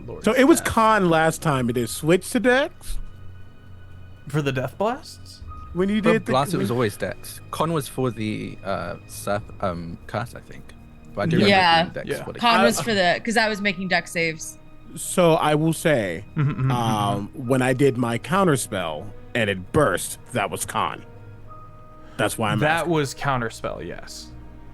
lord's So it was death. con last time. It is switched to Dex For the death blasts? when you For did the Blast, it was always Dex. Con was for the surf cast, I think. But I do remember Yeah. it being Dex Yeah. for the Con was for the, because I was making deck saves. So I will say, Mm-hmm. when I did my counter spell and it burst, that was con. That's why I'm That asking. was counterspell, yes.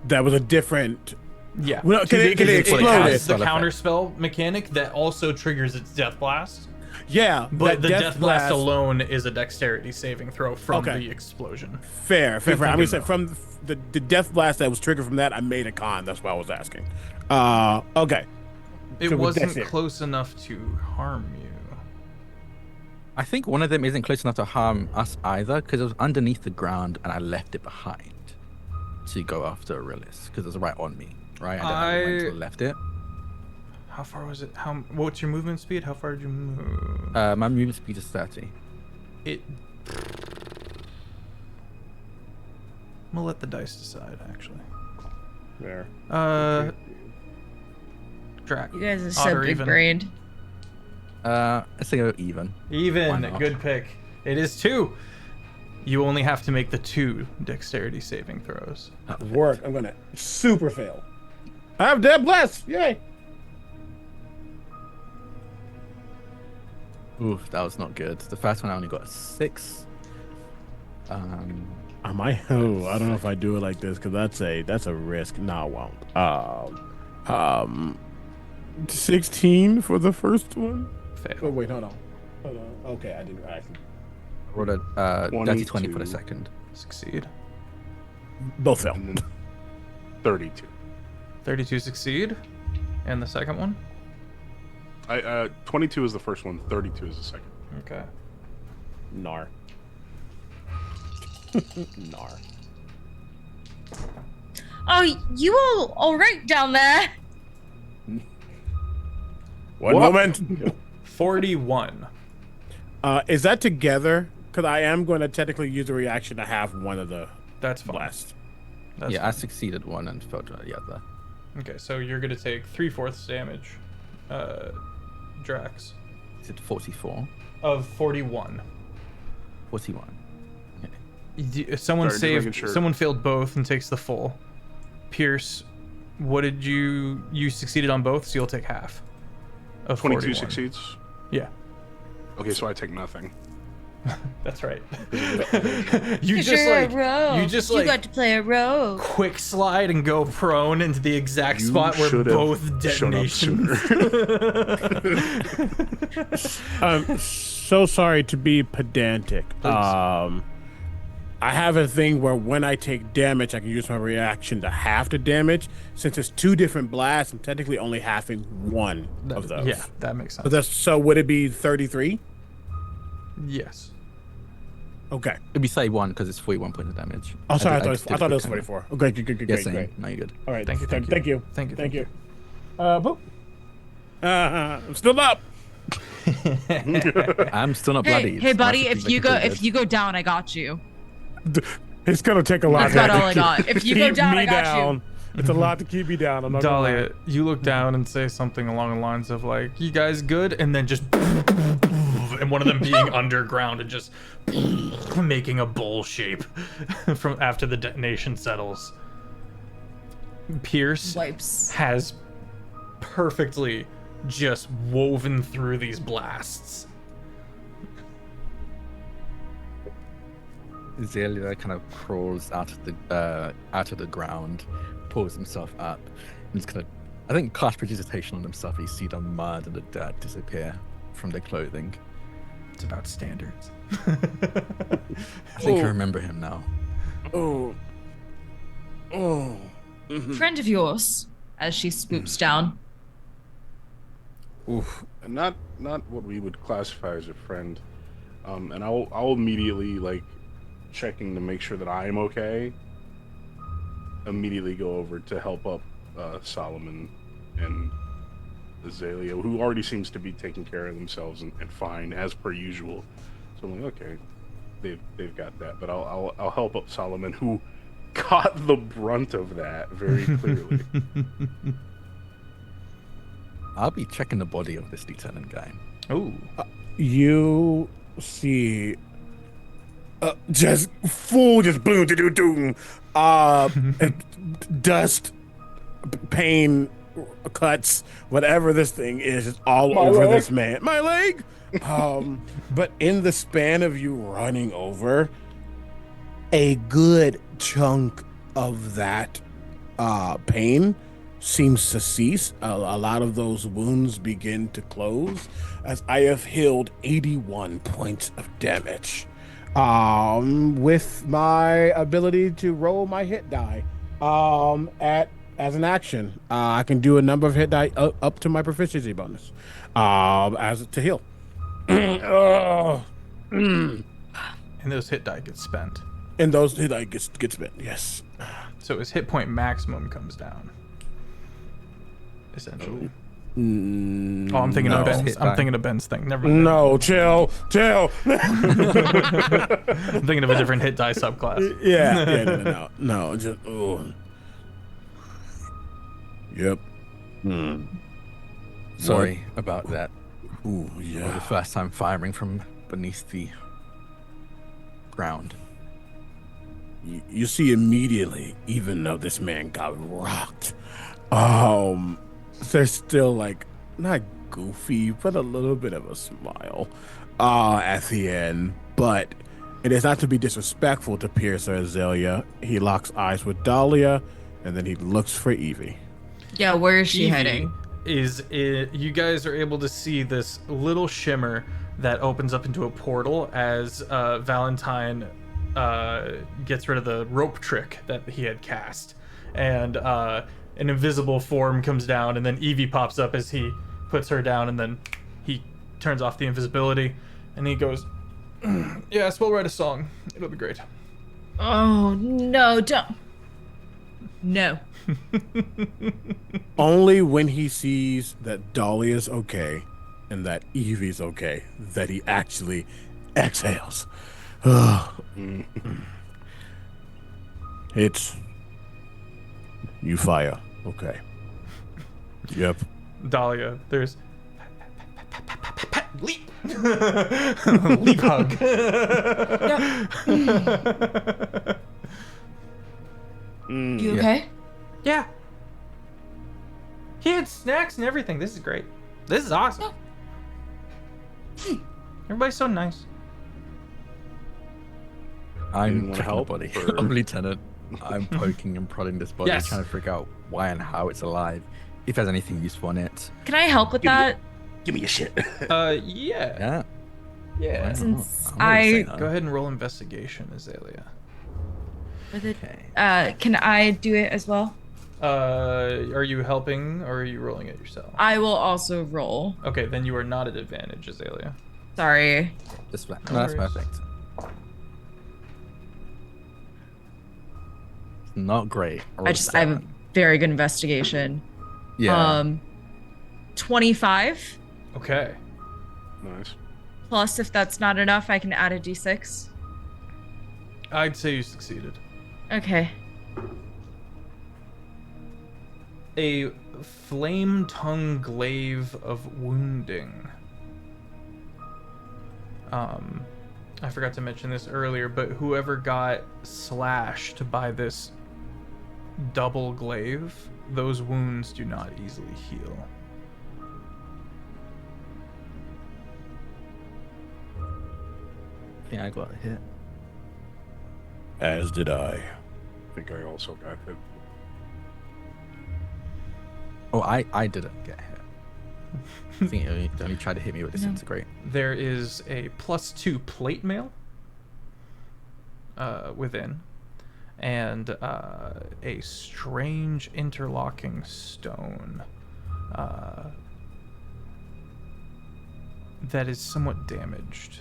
That was a different. Yeah. Well, can it explode has it? the Spell effect. counterspell mechanic that also triggers its death blast. Yeah, But that the death blast alone is a dexterity saving throw from Okay. the explosion. Fair. I'm gonna thinking, say though. from the death blast that was triggered from that, I made a con. That's why I was asking. Okay. It So with wasn't dex- close enough to harm you. I think one of them isn't close enough to harm us either, because it was underneath the ground and I left it behind to go after Arillis, because it was right on me, right? I don't know when to left it. How far was it? What's your movement speed? How far did you move? My movement speed is 30. I'm gonna let the dice decide, actually. There. Drac. You guys are Odd so or big even? brained. Let's say even. Why Even. not? Good pick. It is 2. You only have to make the 2 dexterity saving throws. Work. I'm gonna super fail. I have dead blast. Yay. Oof, that was not good. The first one I only got a 6. I might. Oh, I don't know if I do it like this because that's a risk. No, I won't. 16 for the first one. Fail. Oh wait, hold on. Okay, I didn't actually. I rolled a dirty 20 for the 22. second. Succeed. Both fail. And then 32. 32 succeed. And the second one? 22 is the first one. 32 is the second. Okay. Nar. Nar. Oh, you all right down there? One moment. 41. Is that together? Because I am going to technically use a reaction to have one of the That's fine. blast. That's Yeah, I succeeded one and failed the other. Okay, so you're gonna take 3/4 damage Drax? Is it 44? Of 41. 41. Someone Sorry, just making saved. sure. Someone failed both and takes the full. Pierce, what did you succeeded on both, so you'll take half. Of 22 41. succeeds. Yeah, Okay, so I take nothing. that's right. You got to play a role. quick slide and go prone into the exact You spot where should have both shown up detonations. I'm so sorry to be pedantic. I have a thing where when I take damage, I can use my reaction to half the damage. Since it's 2 different blasts, I'm technically only halving one of those. Yeah, that makes sense. So would it be 33? Yes. Okay. It'd be say 1 because it's 41 points of damage. Oh, sorry. I just thought it was did quick 44. Okay, good. Yes, Great. no, you're good. All right. Thank you. Thank you. Thank you. Boop. I'm still up. I'm still not bloody. Hey, buddy, if you go down, I got you. It's gonna take a lot. That's about all I got. If you go keep down, me I got down. you. It's a lot to keep me down. I'm not gonna lie. Dahlia, you look down and say something along the lines of like, "You guys good?" And then just, and one of them being underground and just making a bowl shape from after the detonation settles. Pierce Wipes. has perfectly just woven through these blasts. Zelia kind of crawls out of the ground, pulls himself up, and just kind of, I think, cast precipitation on himself. You see the mud and the dirt disappear from their clothing. It's about standards. I think I remember him now. Oh. Friend of yours, as she scoops down. Oof. Not what we would classify as a friend. And I'll immediately, like, checking to make sure that I'm okay, immediately go over to help up Solomon and Azalea, who already seems to be taking care of themselves and fine as per usual. So I'm like, okay, they've got that, but I'll help up Solomon, who caught the brunt of that very clearly. I'll be checking the body of this lieutenant guy. Ooh. You see, just full, just boom, do doom, dust, pain, cuts, whatever this thing is all over this man. My leg. But in the span of you running over, a good chunk of that pain seems to cease. A lot of those wounds begin to close as I have healed 81 points of damage with my ability to roll my hit die as an action. I can do a number of hit die up to my proficiency bonus as to heal. And those hit die get spent. And those hit die get spent, yes. So his hit point maximum comes down. Essentially. Oh, I'm thinking of Ben's. I'm thinking of Ben's thing. Never mind. No, chill. I'm thinking of a different hit die subclass. No, just Yep. Sorry about that. Ooh, For the yeah. first time firing from beneath the ground. You see immediately, even though this man got rocked, there's still like not goofy, but a little bit of a smile at the end. But it is not to be disrespectful to Pierce or Azalea. He locks eyes with Dahlia, and then he looks for Evie. Yeah, where is she Evie heading? You guys are able to see this little shimmer that opens up into a portal as Valentine gets rid of the rope trick that he had cast, and an invisible form comes down, and then Evie pops up as he puts her down, and then he turns off the invisibility, and he goes, "Yes, we'll write a song. It'll be great." Oh no! Don't. No. Only when he sees that Dahlia's okay and that Evie's okay that he actually exhales. It's you fire. Okay. Yep. Dahlia. There's leap, leap hug. You Yeah. okay? Yeah. He had snacks and everything. This is great. This is awesome. Everybody's so nice. Anyone I'm checking help, the body or- of Lieutenant. I'm poking and prodding this body, Yes. trying to figure out why and how it's alive. If there's anything useful on it. Can I help with Give me- that? Give me your shit. Yeah. Yeah. Yeah. Why not? Since I'm always saying I- no. Go ahead and roll investigation, Azalea. Okay. Can I do it as well? Are you helping or are you rolling it yourself? I will also roll. Okay, then you are not at advantage, Azalea. Sorry. Just flat. No No, that's worries. perfect. Not great. I have a very good investigation. Yeah. 25 Okay. Nice. plus, if that's not enough, I can add a d6. I'd say you succeeded. Okay. A flame tongue glaive of wounding. I forgot to mention this earlier, but whoever got slashed by this double glaive, those wounds do not easily heal. Yeah, I got a hit. As did I. I think I also got hit. Oh, I didn't get hit. I think it only tried to hit me with disintegrate. There is a +2 plate mail within, and a strange interlocking stone that is somewhat damaged.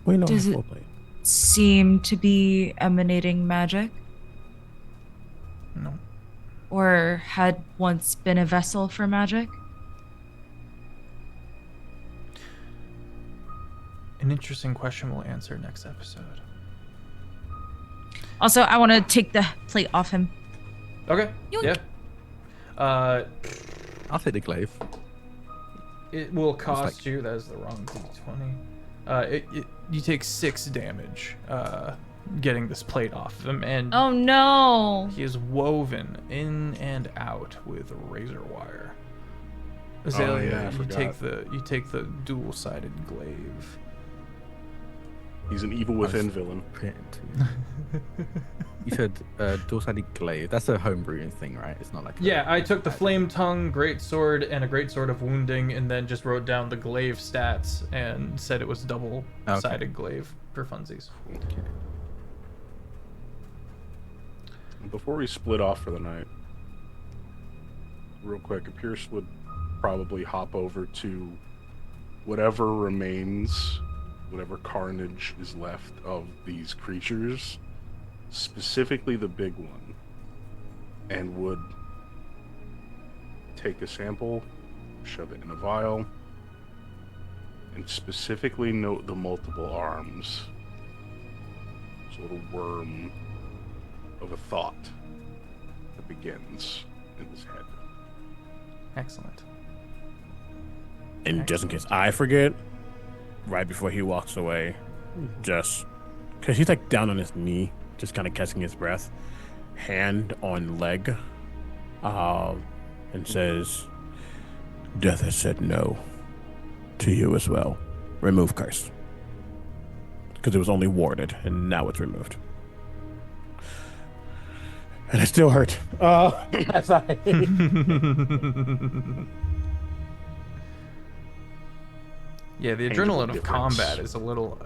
We know Does how it- full plate. Seem to be emanating magic, No. or had once been a vessel for magic. An interesting question we'll answer next episode. Also, I want to take the plate off him. Okay. Yoink. Yeah. I'll take the glaive. It will cost like- you. That is the wrong d20. You take 6 damage getting this plate off of him, and Oh no! he is woven in and out with razor wire. Azalea, yeah, I forgot. you take the dual-sided glaive. He's an evil within villain. You said dual-sided glaive. That's a homebrewing thing, right? It's not like Yeah, I took the flame tongue, great sword, and a great sword of wounding, and then just wrote down the glaive stats and said it was double-sided glaive for funsies. Okay. Before we split off for the night, real quick, Pierce would probably hop over to whatever remains, whatever carnage is left of these creatures, specifically the big one, and would take a sample, shove it in a vial, and specifically note the multiple arms. This little worm of a thought that begins in his head. Excellent. And just in case I forget, right before he walks away, just because he's like down on his knee, just kind of catching his breath, hand on leg, and says, "Death has said no to you as well. Remove curse." Because it was only warded, and now it's removed. And it still hurt. As I Yeah, the Tangible adrenaline of difference. combat is a little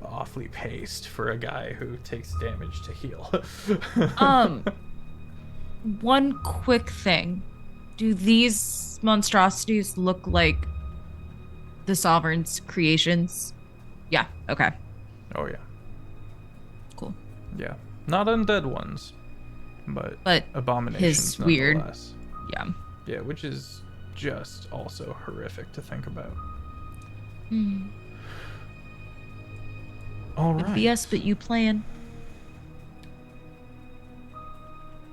awfully paced for a guy who takes damage to heal. One quick thing. Do these monstrosities look like the Sovereign's creations? Yeah, okay. Oh yeah, Cool. yeah. Not undead ones, but But abominations his weird- nonetheless. yeah. Yeah, which is just also horrific to think about. All right. BS, but you playing.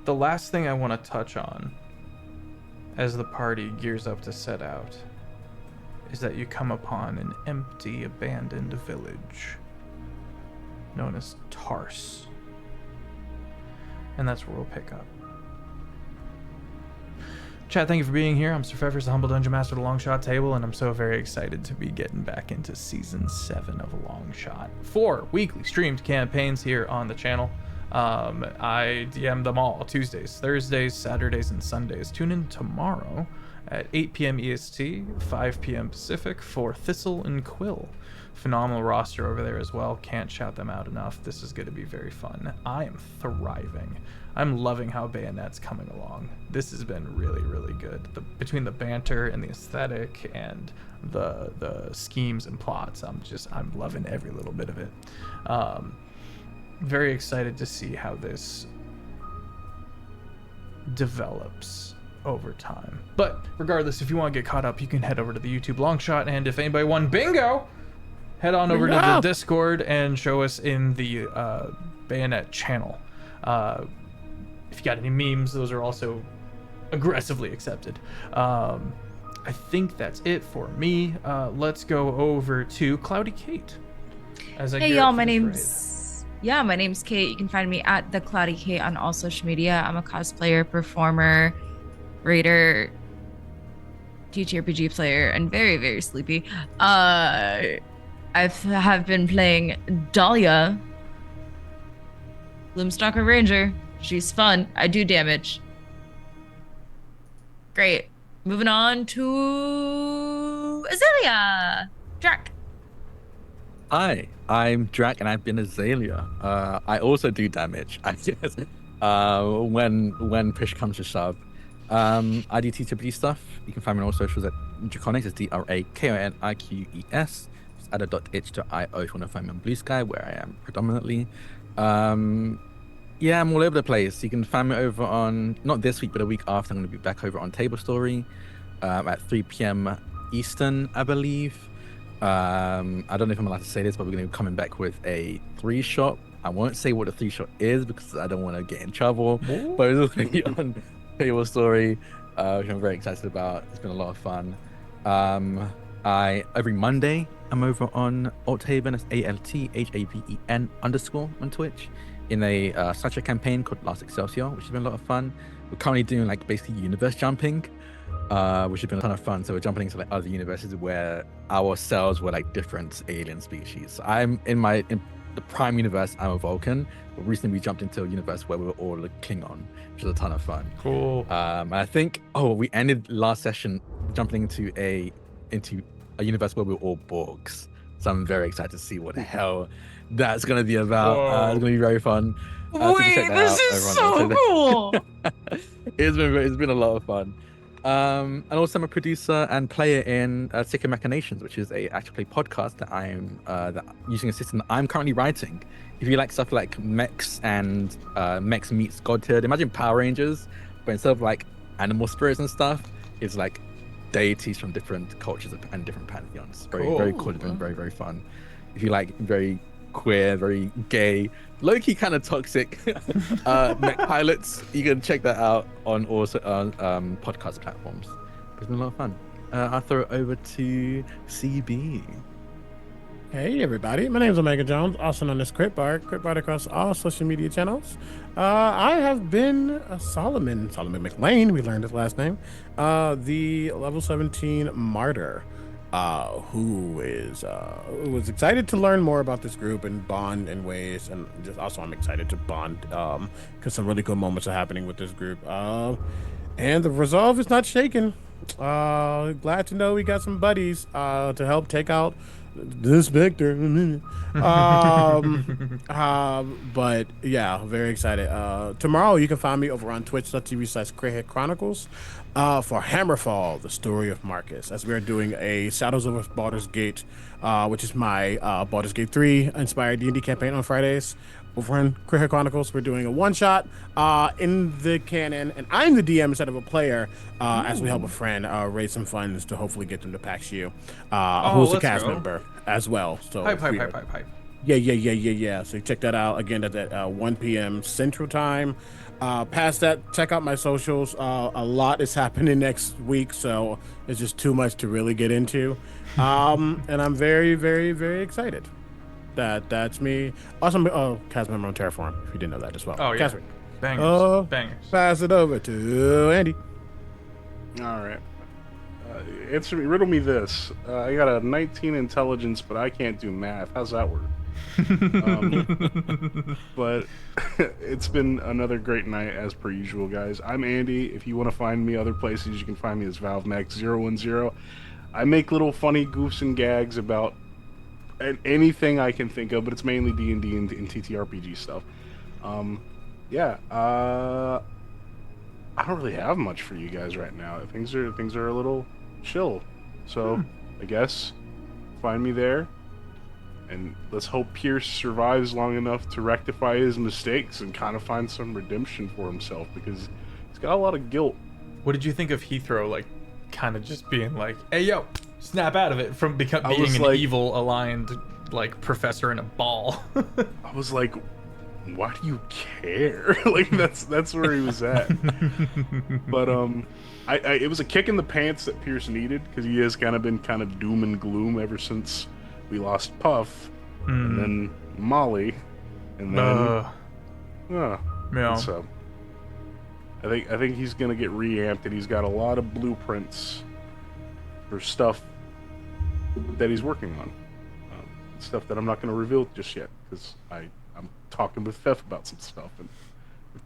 The last thing I want to touch on as the party gears up to set out is that you come upon an empty, abandoned village known as Tarse. And that's where we'll pick up. Chat, thank you for being here. I'm Sir Pfeffers, the Humble Dungeon Master of the Longshot table, and I'm so very excited to be getting back into Season 7 of Longshot. 4 weekly streamed campaigns here on the channel. I DM them all Tuesdays, Thursdays, Saturdays, and Sundays. Tune in tomorrow at 8 p.m. EST, 5 p.m. Pacific for Thistle and Quill. Phenomenal roster over there as well. Can't shout them out enough. This is going to be very fun. I am thriving. I'm loving how Bayonet's coming along. This has been really, really good. Between the banter and the aesthetic and the schemes and plots, I'm loving every little bit of it. Very excited to see how this develops over time. But regardless, if you want to get caught up, you can head over to the YouTube Longshot, and if anybody won bingo, head on over to the Discord and show us in the Bayonet channel. If you got any memes, those are also aggressively accepted. I think that's it for me. Let's go over to CloudyKate. Hey y'all, my name's Kate. You can find me at TheCloudyKate on all social media. I'm a cosplayer, performer, reader, TTRPG player, and very, very sleepy. I have been playing Dahlia, Gloomstalker Ranger. She's fun. I do damage. Great. Moving on to Azalea. Drac. Hi, I'm Drak, and I've been Azalea. I also do damage, I guess, when push comes to shove. I do TTRPG stuff. You can find me on all socials at Drakoniques. It's Drakoniques. Just add a .itch.io if you want to find me on Blue Sky, where I am predominantly. Yeah, I'm all over the place. You can find me over on, not this week, but a week after. I'm going to be back over on Table Story at 3 p.m. Eastern, I believe. I don't know if I'm allowed to say this, but we're going to be coming back with a 3-shot. I won't say what a 3-shot is because I don't want to get in trouble. Ooh. But it's going to be on Table Story, which I'm very excited about. It's been a lot of fun. Every Monday, I'm over on Althaven. It's ALTHAVEN _ on Twitch in a such a campaign called Last Excelsior, which has been a lot of fun. We're currently doing like basically universe jumping, which has been a ton of fun. So we're jumping into like other universes where ourselves were like different alien species. So I'm in the prime universe, I'm a Vulcan, but recently we jumped into a universe where we were all a Klingon, which is a ton of fun. Cool. And I think we ended last session jumping into a universe where we were all Borgs. So I'm very excited to see what the hell that's going to be about. It's going to be very fun. Wait, this is so cool. It's been a lot of fun. And also I'm a producer and player in Sick of Machinations, which is a actual play podcast that I'm using a system that I'm currently writing. If you like stuff like mechs and mechs meets Godhood, imagine Power Rangers, but instead of like animal spirits and stuff, it's like deities from different cultures and different pantheons. Very cool and very, very fun. If you like very queer, very gay, low-key kind of toxic mech pilots, you can check that out on also podcast platforms. It's been a lot of fun. I'll throw it over to CB. Hey everybody, my name is Omega Jones, also known as CritBard across all social media channels. I have been Solomon McLean, we learned his last name, the level 17 martyr, who was excited to learn more about this group and bond in ways, and just also I'm excited to bond because some really cool moments are happening with this group, and the resolve is not shaken. Glad to know we got some buddies to help take out this Victor. But yeah, very excited. Tomorrow you can find me over on twitch.tv/CritHitChronicles for Hammerfall, the story of Marcus, as we're doing a Shadows over Baldur's Gate, which is my Baldur's Gate 3 inspired D&D campaign on Fridays. Over on CritHit Chronicles, we're doing a one-shot in the canon, and I'm the DM instead of a player, as we help a friend raise some funds to hopefully get them to PAX U, who's a cast member as well. So Hype. Yeah. So check that out again at 1 p.m. Central Time. Past that, check out my socials. A lot is happening next week, so it's just too much to really get into. And I'm very, very, very excited. That's me. Also, cast member on Terraform. If you didn't know that as well. Oh, yeah. Cast me. Bangers. Bangers. Pass it over to Andy. All right. Answer me, riddle me this. I got a 19 intelligence, but I can't do math. How's that work? But it's been another great night as per usual, guys. I'm Andy. If you want to find me other places, you can find me as ValveMax010. I make little funny goofs and gags about anything I can think of, but it's mainly D&D and TTRPG stuff. I don't really have much for you guys right now. Things are a little chill. So I guess find me there. And let's hope Pierce survives long enough to rectify his mistakes and kind of find some redemption for himself, because he's got a lot of guilt. What did you think of Heathrow, like, kind of just being like, hey, yo, snap out of it from being an evil aligned, like, professor in a ball? I was like, why do you care? Like, that's where he was at. But, it was a kick in the pants that Pierce needed, because he has kind of been kind of doom and gloom ever since we lost Puff, and then Molly, and then yeah. And so I think he's gonna get reamped, and he's got a lot of blueprints for stuff that he's working on, stuff that I'm not gonna reveal just yet, because I'm talking with Fef about some stuff, and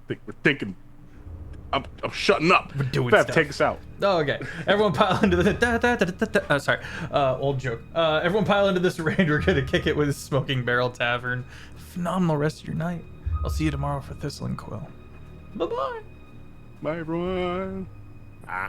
we're thinking. I'm shutting up. We're doing Fef, stuff. take us out. Oh, okay. Everyone pile into the sorry. Old joke. Everyone pile into this raid. We're gonna kick it with Smoking Barrel Tavern. Phenomenal rest of your night. I'll see you tomorrow for Thistle and Quill. Bye-bye. Bye, everyone. Ah.